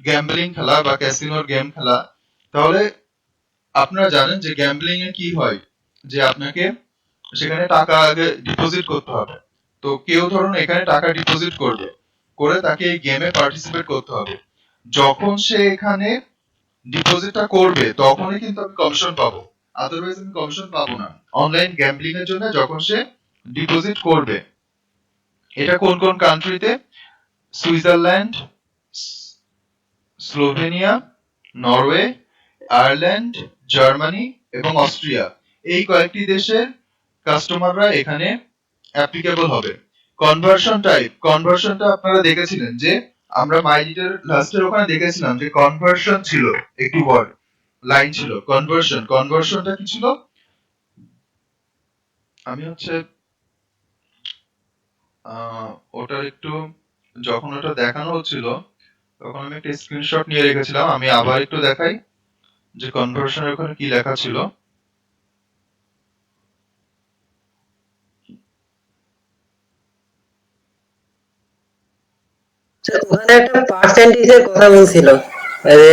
Speaker 1: গ্যাম্বলিং খেলা বা ক্যাসিনোর গেম খেলা, তাহলে আপনারা জানেন যে গ্যাম্বলিং এ কি হয়, যে আপনাকে সেখানে টাকা আগে ডিপোজিট করতে হবে। তো কেউ ধরুন এখানে টাকা ডিপোজিট করবে, করে তাকে এই গেমে পার্টিসিপেট করতে হবে। যখন সে এখানে ডিপোজিটটা করবে তখনই কিন্তু আমি কমিশন পাবো, আদারওয়াইজ আমি কমিশন পাবো না। অনলাইন গ্যাম্বলিং এর জন্য যখন সে ডিপোজিট করবে, এটা কোন কোন কান্ট্রিতে? Switzerland, Slovenia, Norway, Ireland, Germany এবং অস্ট্রিয়া, এই কয়েকটি দেশের কাস্টমাররা এখানে অ্যাপ্লিকেবল হবে। কনভার্সন টাইপ, কনভার্সনটা আপনারা দেখেছিলেন যে আমরা মাইলিটার লাস্টের ওখানে দেখেছিলাম যে কনভার্সন ছিল, একটি ওয়ার্ড লাইন ছিল কনভার্সন। কনভার্সনটা কি ছিল? আমি হচ্ছে ওটার একটু, যখন ওটা দেখানো হচ্ছিল তখন আমি একটা স্ক্রিনশট নিয়ে রেখেছিলাম, আমি আবার একটু দেখাই যে কনভার্সনের ওখানে কি লেখা ছিল।
Speaker 7: ওখানে একটা পার্সেন্টেজের কথা বলছিল, যে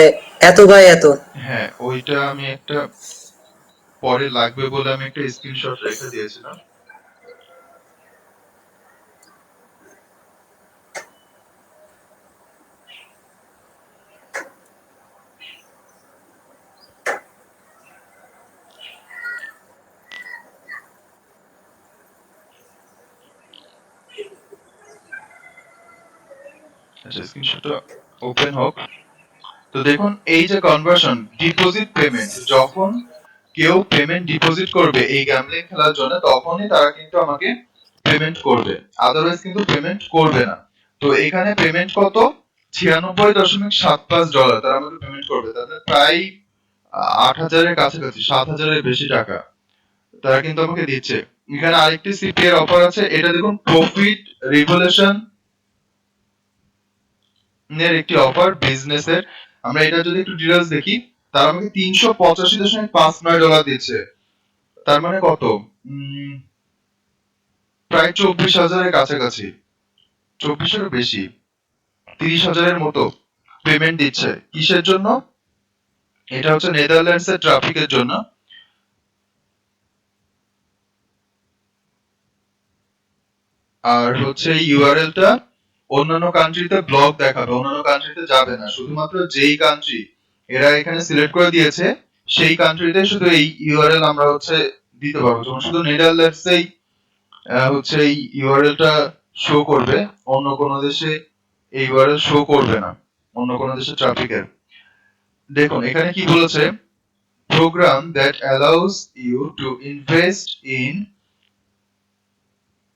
Speaker 7: এত বাই এত।
Speaker 1: হ্যাঁ, ওইটা আমি একটা পরে লাগবে বলে আমি একটা স্ক্রিনশট রেখে দিয়েছিলাম। আচ্ছা, স্ক্রিনশটটা ওপেন হোক। তো দেখুন এই যে কনভার্সন, ডিপোজিট পেমেন্ট, যখন কেউ পেমেন্ট ডিপোজিট করবে এই গ্যাম্বলিং খেলার জন্য তখনই তারা কিন্তু আমাকে পেমেন্ট করবে, আদারওয়াইজ কিন্তু পেমেন্ট করবে না। তো এখানে পেমেন্ট কত? $96.75 তারা আমাকে পেমেন্ট করবে, তাদের প্রায় 8,000-এর কাছাকাছি, 7,000-এর বেশি টাকা তারা কিন্তু আমাকে দিচ্ছে। এখানে আরেকটি সিপি এর অফার আছে, এটা দেখুন প্রফিট রিভলিউশন এর একটি অফার বিজনেসের। আমরা এটা যদি একটু ডিটেলস দেখি, তারা আমাকে $385.59 দিচ্ছে। তার মানে কত? প্রায় 24,000-এর কাছাকাছি, 24-এরও বেশি, 30,000-এর মতো পেমেন্ট দিচ্ছে। কিসের জন্য? এটা হচ্ছে নেদারল্যান্ডসের ট্রাফিকের জন্য। আর হচ্ছে এই ইউআরএলটা অন্যান্য কান্ট্রিতে ব্লক দেখাবে, অন্যান্য কান্ট্রিতে যাবে না। শুধুমাত্র যেই কান্ট্রি এরা এখানে সিলেক্ট করে দিয়েছে সেই কান্ট্রিতে শুধু এই ইউআরএল আমরা হচ্ছে দিতে পারবো। যেমন শুধু নেদারল্যান্ডসেই হচ্ছে এই ইউআরএলটা শো করবে, অন্য কোনো দেশে এই ইউআরএল শো করবে না, অন্য কোনো দেশের ট্রাফিকের। দেখুন এখানে কি বলেছে, program that allows you to invest in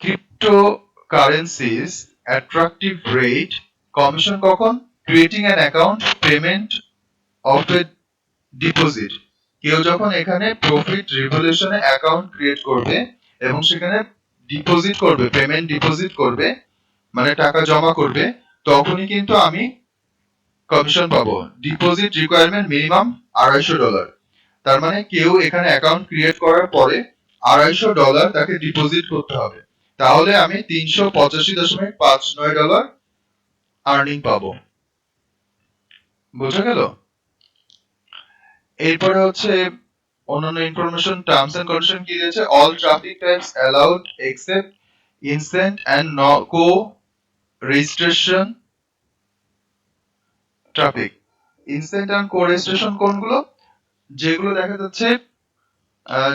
Speaker 1: cryptocurrencies attractive rate commission কখন? creating an account payment of a deposit। কেউ যখন এখানে প্রফিট রিভলিউশনে অ্যাকাউন্ট ক্রিয়েট করবে এবং সেখানে ডিপোজিট করবে, পেমেন্ট ডিপোজিট করবে মানে টাকা জমা করবে, তখনই কিন্তু আমি কমিশন পাবো। Deposit requirement minimum $250। তার মানে কেউ এখানে অ্যাকাউন্ট ক্রিয়েট করার পরে $250 তাকে ডিপোজিট করতে হবে, তাহলে আমি $385.59 আর্নিং পাবো। বোঝা গেল? এরপরে হচ্ছে অন্যান্য ইনফরমেশন, টার্মস এন্ড কন্ডিশন কি দিয়েছে? All traffic types allowed except instant and co registration traffic. Instant and co registration কোনগুলো? যেগুলো দেখা যাচ্ছে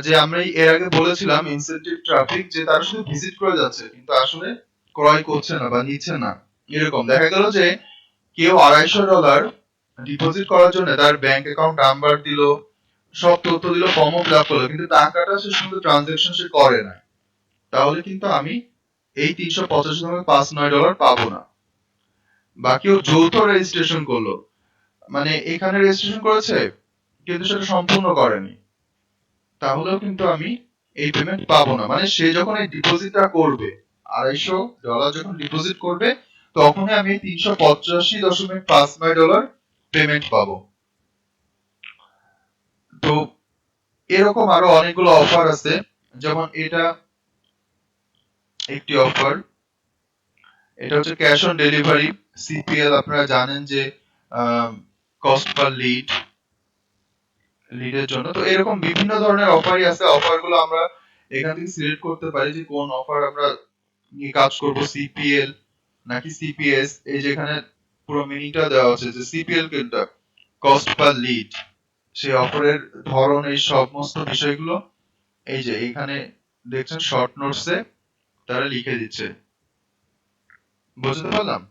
Speaker 1: যে আমরা এর আগে বলেছিলাম ইনসেন্টিভ ট্রাফিক, যে তারা শুধু ভিজিট করে যাচ্ছে কিন্তু আসলে ক্রয় করছে না বা নিচ্ছে না। এরকম দেখা গেল যে কেউ $250 ডিপোজিট করার জন্য তার ব্যাংক অ্যাকাউন্ট নাম্বার দিল, সব তথ্য দিল, ফর্মও ফিল আপ করলো, কিন্তু টাকাটা সে শুধু ট্রানজাকশন সে করে না, তাহলে কিন্তু আমি এই $385.59 পাবো না। বা কেউ যৌথ রেজিস্ট্রেশন করলো, মানে এখানে রেজিস্ট্রেশন করেছে কিন্তু সেটা সম্পূর্ণ করেনি, তাহলেও কিন্তু আমি এই পেমেন্ট পাবো না। মানে সে যখন এই ডিপোজিটটা করবে, $250 যখন ডিপোজিট করবে, তখনই আমি $385.59 পেমেন্ট পাবো। তো এরকম আরো অনেকগুলো অফার আছে, যেমন এটা একটি অফার, এটা হচ্ছে ক্যাশ অন ডেলিভারি সিপিএল। আপনারা জানেন যে কস্ট পার লিডের জন্য। তো এরকম বিভিন্ন ধরনের অফারই আছে। অফারগুলো আমরা এখান থেকে সিলেক্ট করতে পারি যে কোন অফার আমরা নিয়ে কাজ করব, সিপিএল নাকি সিপিএস। এই যে এখানে পুরো মিনিংটা দেওয়া আছে যে সিপিএল কোনটা, কস্ট পার লিড, সেই অফারের ধরন, এই সমস্ত বিষয়গুলো এই যে এখানে দেখছেন শর্ট নোটসে তারা লিখে দিচ্ছে। বুঝতে পারলাম?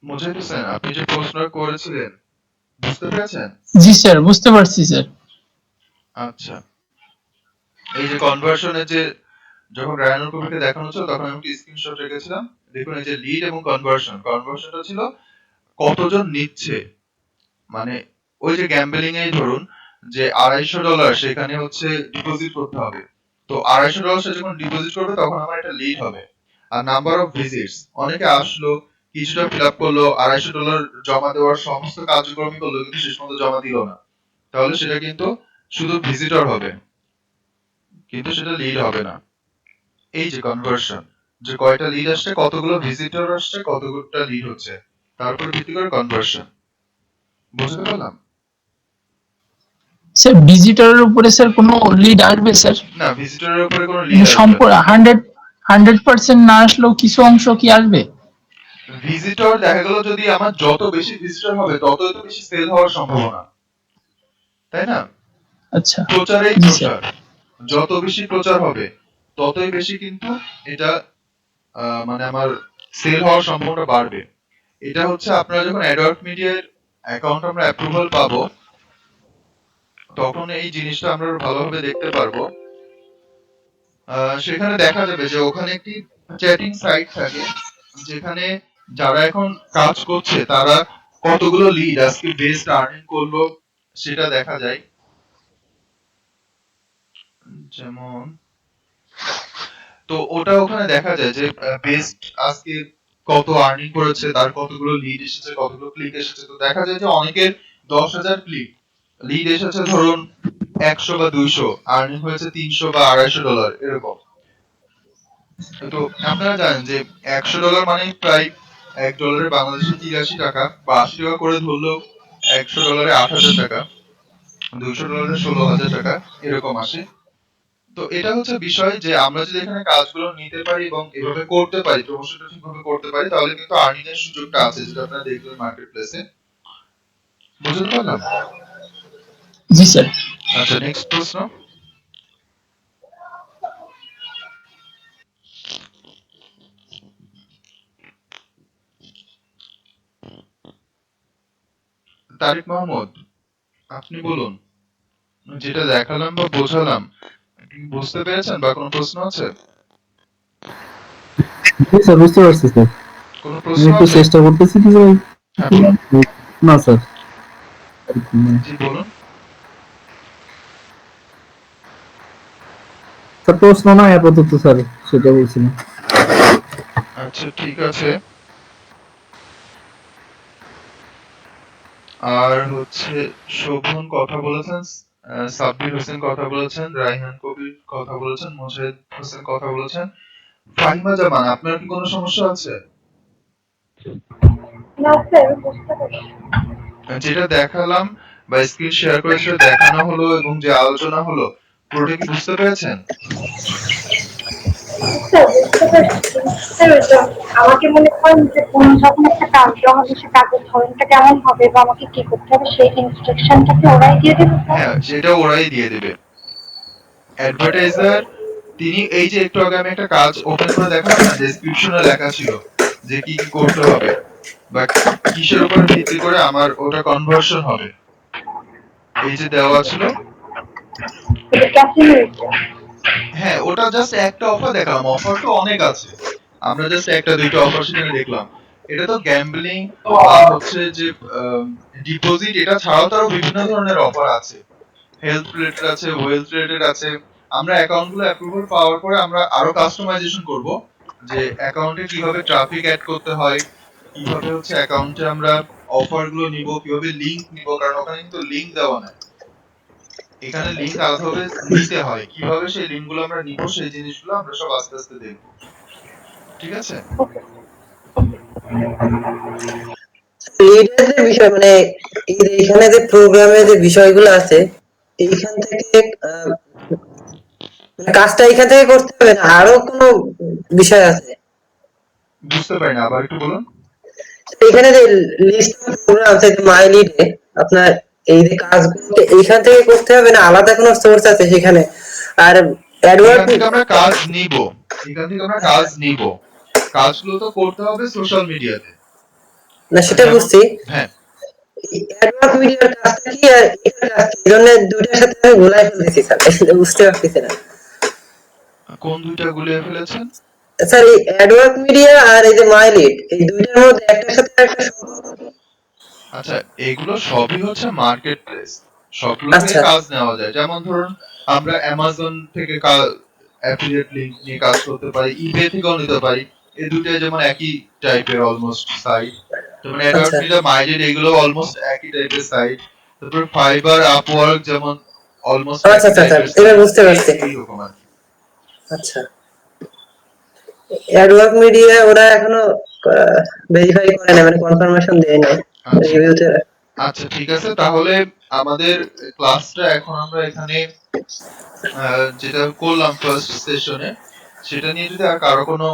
Speaker 1: মুজাহিদ হোসেন, আপনি যে প্রশ্ন করেছিলেন বুঝতে পেরেছেন?
Speaker 6: জি স্যার, বুঝতে পারছি স্যার।
Speaker 1: আচ্ছা, এই যে কনভার্সনের যে যখন রায়ানুল কবিরকে দেখানো হচ্ছিল তখন আমি একটা স্ক্রিনশট রেখেছিলাম। দেখুন এই যে লিড এবং কনভার্সন, কনভার্সনটা ছিল কতজন নিচ্ছে, মানে ওই যে গ্যাম্বলিং এই ধরুন যে $250 সেখানে হচ্ছে ডিপোজিট করতে হবে, তো $250 সে যখন ডিপোজিট করবে তখন আমার একটা লিড হবে। আর নাম্বার অফ ভিজিটস, অনেকে আসলো, কিছুটা ফিল আপ করলো, $250 জমা দেওয়ার সমস্ত কার্যক্রমই করলো কিন্তু শেষ পর্যন্ত জমা দিল না, তাহলে সেটা কিন্তু শুধু ভিজিটর হবে, কিন্তু সেটা লিড হবে না। এই যে কনভার্সন, যে কয়টা লিড আসছে, কতগুলো ভিজিটর আসছে, কতগুলোটা লিড হচ্ছে, তারপর ভিত্তি করে কনভার্সন। বুঝতে পারলাম?
Speaker 6: স্যার ভিজিটরের উপরে স্যার কোনো লিড আসবে স্যার?
Speaker 1: না, ভিজিটরের উপরে কোনো লিড আসবে না।
Speaker 6: সম্পূর্ণ 100% না আসলেও কিছু অংশ কি আসবে?
Speaker 1: ভিজিটর দেখা গেল যদি আমার যত বেশি ভিজিটর হবে ততই তো বেশি সেল হওয়ার সম্ভাবনা, তাই না?
Speaker 6: আচ্ছা
Speaker 1: প্রচারেই
Speaker 6: জি স্যার।
Speaker 1: প্রচার, যত বেশি প্রচার হবে ততই বেশি কিন্তু এটা মানে আমার সেল হওয়ার সম্ভাবনা বাড়বে। এটা হচ্ছে আপনারা যখন অ্যাডওয়ার্ড মিডিয়ার অ্যাকাউন্ট আমরা অ্যাপ্রুভাল পাবো তখন এই জিনিসটা আমরা ভালোভাবে দেখতে পারবো। সেখানে দেখা যাবে যে ওখানে একটি চ্যাটিং সাইট থাকে যেখানে যারা এখন কাজ করছে তারা কতগুলো লিড আজকে বেস্ট আর্নিং করলো সেটা দেখা যায়। যেমন তো ওটা ওখানে দেখা যায় যে বেস্ট আজকে কত আর্নিং করেছে, তার কতগুলো লিড এসেছে, কতগুলো ক্লিক এসেছে। তো দেখা যায় যে অনেকের 10,000 ক্লিক, লিড এসেছে ধরুন 100 বা 200, আর্নিং হয়েছে 300 বা $250 এরকম। তো আপনারা জানেন যে $100 মানে প্রায় $1 বাংলাদেশে 83 টাকা, বা 80 টাকা করে ধরলেও $100 8,000 টাকা, $200 16,000 টাকা এরকম আসে। তো এটা হচ্ছে বিষয় যে আমরা যদি এখানে কাজগুলো নিতে পারি এবং এভাবে করতে পারি, প্রমোশনটা ঠিকভাবে করতে পারি, তাহলে কিন্তু আর্নিং এর সুযোগটা আছে, যেটা আপনারা দেখবেন মার্কেট প্লেসে। বুঝতে পারলাম?
Speaker 6: জি স্যার।
Speaker 1: আচ্ছা, নেক্সট প্রশ্ন। তারিক মাহমুদ, আপনি বলুন, যেটা দেখালাম বা বোঝালাম আপনি বুঝতে পেরেছেন বা কোনো প্রশ্ন আছে?
Speaker 5: জি স্যার, বুঝতে পারছি স্যার।
Speaker 1: কোনো
Speaker 5: আমি
Speaker 1: প্রশ্ন
Speaker 5: একটু
Speaker 1: আছে?
Speaker 5: চেষ্টা করতেছি কিছু।
Speaker 1: হ্যাঁ বলুন।
Speaker 5: না স্যার।
Speaker 1: জি বলুন।
Speaker 5: স্যার প্রশ্ন নাই আপাতত স্যার, সেটা বলছিলাম।
Speaker 1: আচ্ছা ঠিক আছে। আর হচ্ছে শোভন কথা বলেছেন, সাব্বির হোসেন কথা বলেছেন, রায়হান কবির কথা বলেছেন, মোজাহিদ হোসেন কথা বলেছেন। ফাহিমা জামান, আপনার কি কোনো সমস্যা আছে?
Speaker 2: না স্যার, বুঝতে পারছি।
Speaker 1: যেটা দেখালাম বা স্ক্রিন শেয়ার করে সেটা দেখানো হলো এবং যে আলোচনা হলো, পুরোটা কি বুঝতে পেরেছেন?
Speaker 2: স্যার বুঝতে পারছি। স্যার আমাকে মনে করেন যে কোন যখন একটা কাজ দেওয়া হবে, সে কাজের ধরনটা কেমন হবে বা আমাকে কি করতে হবে, সেই ইনস্ট্রাকশনটা কি ওরাই দিয়ে দেবে স্যার?
Speaker 1: হ্যাঁ, সেটা ওরাই দিয়ে দেবে। অ্যাডভার্টাইজার তিনি, এই যে একটু আগে আমি একটা কাজ ওপেন করে দেখালাম না, ডেসক্রিপশনে লেখা ছিল যে কি কি করতে হবে বা কিসের উপর ভিত্তি করে আমার ওটা কনভার্সন হবে, এই যে দেওয়া ছিল।
Speaker 2: এটা ক্যাসিনো।
Speaker 1: হ্যাঁ, ওটা জাস্ট একটা অফার দেখালাম, অফার তো অনেক আছে, আমরা জাস্ট একটা দুইটা অফার সেখানে দেখলাম। এটা তো গ্যাম্বলিং বা হচ্ছে যে ডিপোজিট, এটা ছাড়াও তো আরো বিভিন্ন ধরনের অফার আছে, হেলথ রিলেটেড আছে, ওয়েলথ রিলেটেড আছে। আমরা অ্যাকাউন্ট গুলো অ্যাপ্রুভাল পাওয়ার পরে আমরা আরো কাস্টমাইজেশন করব, যে অ্যাকাউন্টে কিভাবে ট্রাফিক অ্যাড করতে হয়, কিভাবে হচ্ছে অ্যাকাউন্টে আমরা অফার গুলো নিব, কিভাবে লিংক নিব, কারণ ওখানে কিন্তু লিংক দেওয়া নাই, এখানে লিংক আলাদাভাবে নিতে হয়, কিভাবে সেই লিংক গুলো আমরা নিব, সেই জিনিসগুলো আমরা সব আস্তে আস্তে দেখব। ঠিক আছে?
Speaker 7: লিডারদের বিষয় মানে এই যে এখানে যে প্রোগ্রামে যে বিষয়গুলো আছে, এইখান থেকে মানে কাজটা এখান থেকে করতে হবে না, আরো কোনো বিষয় আছে?
Speaker 1: বুঝতে পারি না, আবার একটু বলুন।
Speaker 7: এখানে যে লিস্ট অফ প্রোগ্রাম আছে মাই লিডে, আপনার এই যে কাজগুলো এইখান থেকে করতে হবে না আলাদা কোনো সোর্স আছে সেখানে? আর
Speaker 1: এখান
Speaker 7: অ্যাডওয়ার্ড
Speaker 1: থেকে আমরা কাজ নিব, এখান থেকে আমরা কাজ নিব, কাজগুলো তো করতে হবে সোশ্যাল মিডিয়াতে।
Speaker 7: না সেটা
Speaker 1: যেমন,
Speaker 7: বুঝছি,
Speaker 1: হ্যাঁ,
Speaker 7: অ্যাডওয়ার্ড মিডিয়ার কাজটা কি আর এটার কাজ কি, এই জন্য দুইটার সাথে আমি গোলাই ফেলতেছি স্যার, আসলে বুঝতে পারতেছি না।
Speaker 1: কোন দুইটা গুলিয়ে ফেলেছেন?
Speaker 7: স্যার এই অ্যাডওয়ার্ড মিডিয়া আর এই যে মাই লিড, এই দুইটার মধ্যে একটার সাথে একটা
Speaker 1: আচ্ছা, এগুলো সবই হচ্ছে মার্কেট প্লেস, সবগুলো থেকে
Speaker 7: আচ্ছা
Speaker 1: কাজ নেওয়া যায়। যেমন ধরুন, আমরা অ্যামাজন থেকে অ্যাফিলিয়েট লিংক নিয়ে কাজ করতে পারি, ইবে থেকেও নিতে পারি, এই দুইটাই যেমন একই টাইপের অলমোস্ট সাইট। যেমন অ্যাডওয়ার্ড
Speaker 7: আচ্ছা
Speaker 1: মিডিয়া, মাইডেড, এগুলো অলমোস্ট একই টাইপের সাইট। তারপর ফাইবার, আপওয়ার্ক যেমন অলমোস্ট
Speaker 7: আচ্ছা
Speaker 1: একই
Speaker 7: আচ্ছা আচ্ছা,
Speaker 1: টাইপের
Speaker 7: এবার
Speaker 1: সাইট।
Speaker 7: বুঝতে পারছি।
Speaker 1: এইরকম আর কি।
Speaker 7: আচ্ছা, অ্যাডওয়ার্ক মিডিয়া ওরা এখনো ভেরিফাই করে না, মানে কনফার্মেশন দেয় নাই
Speaker 1: আচ্ছা
Speaker 7: রিভিউতে।
Speaker 1: আচ্ছা ঠিক আছে, তাহলে আমাদের ক্লাসটা এখন আমরা এখানে যেটা করলাম ফার্স্ট সেশনে, সেটা নিয়ে যদি আর কারো কোনো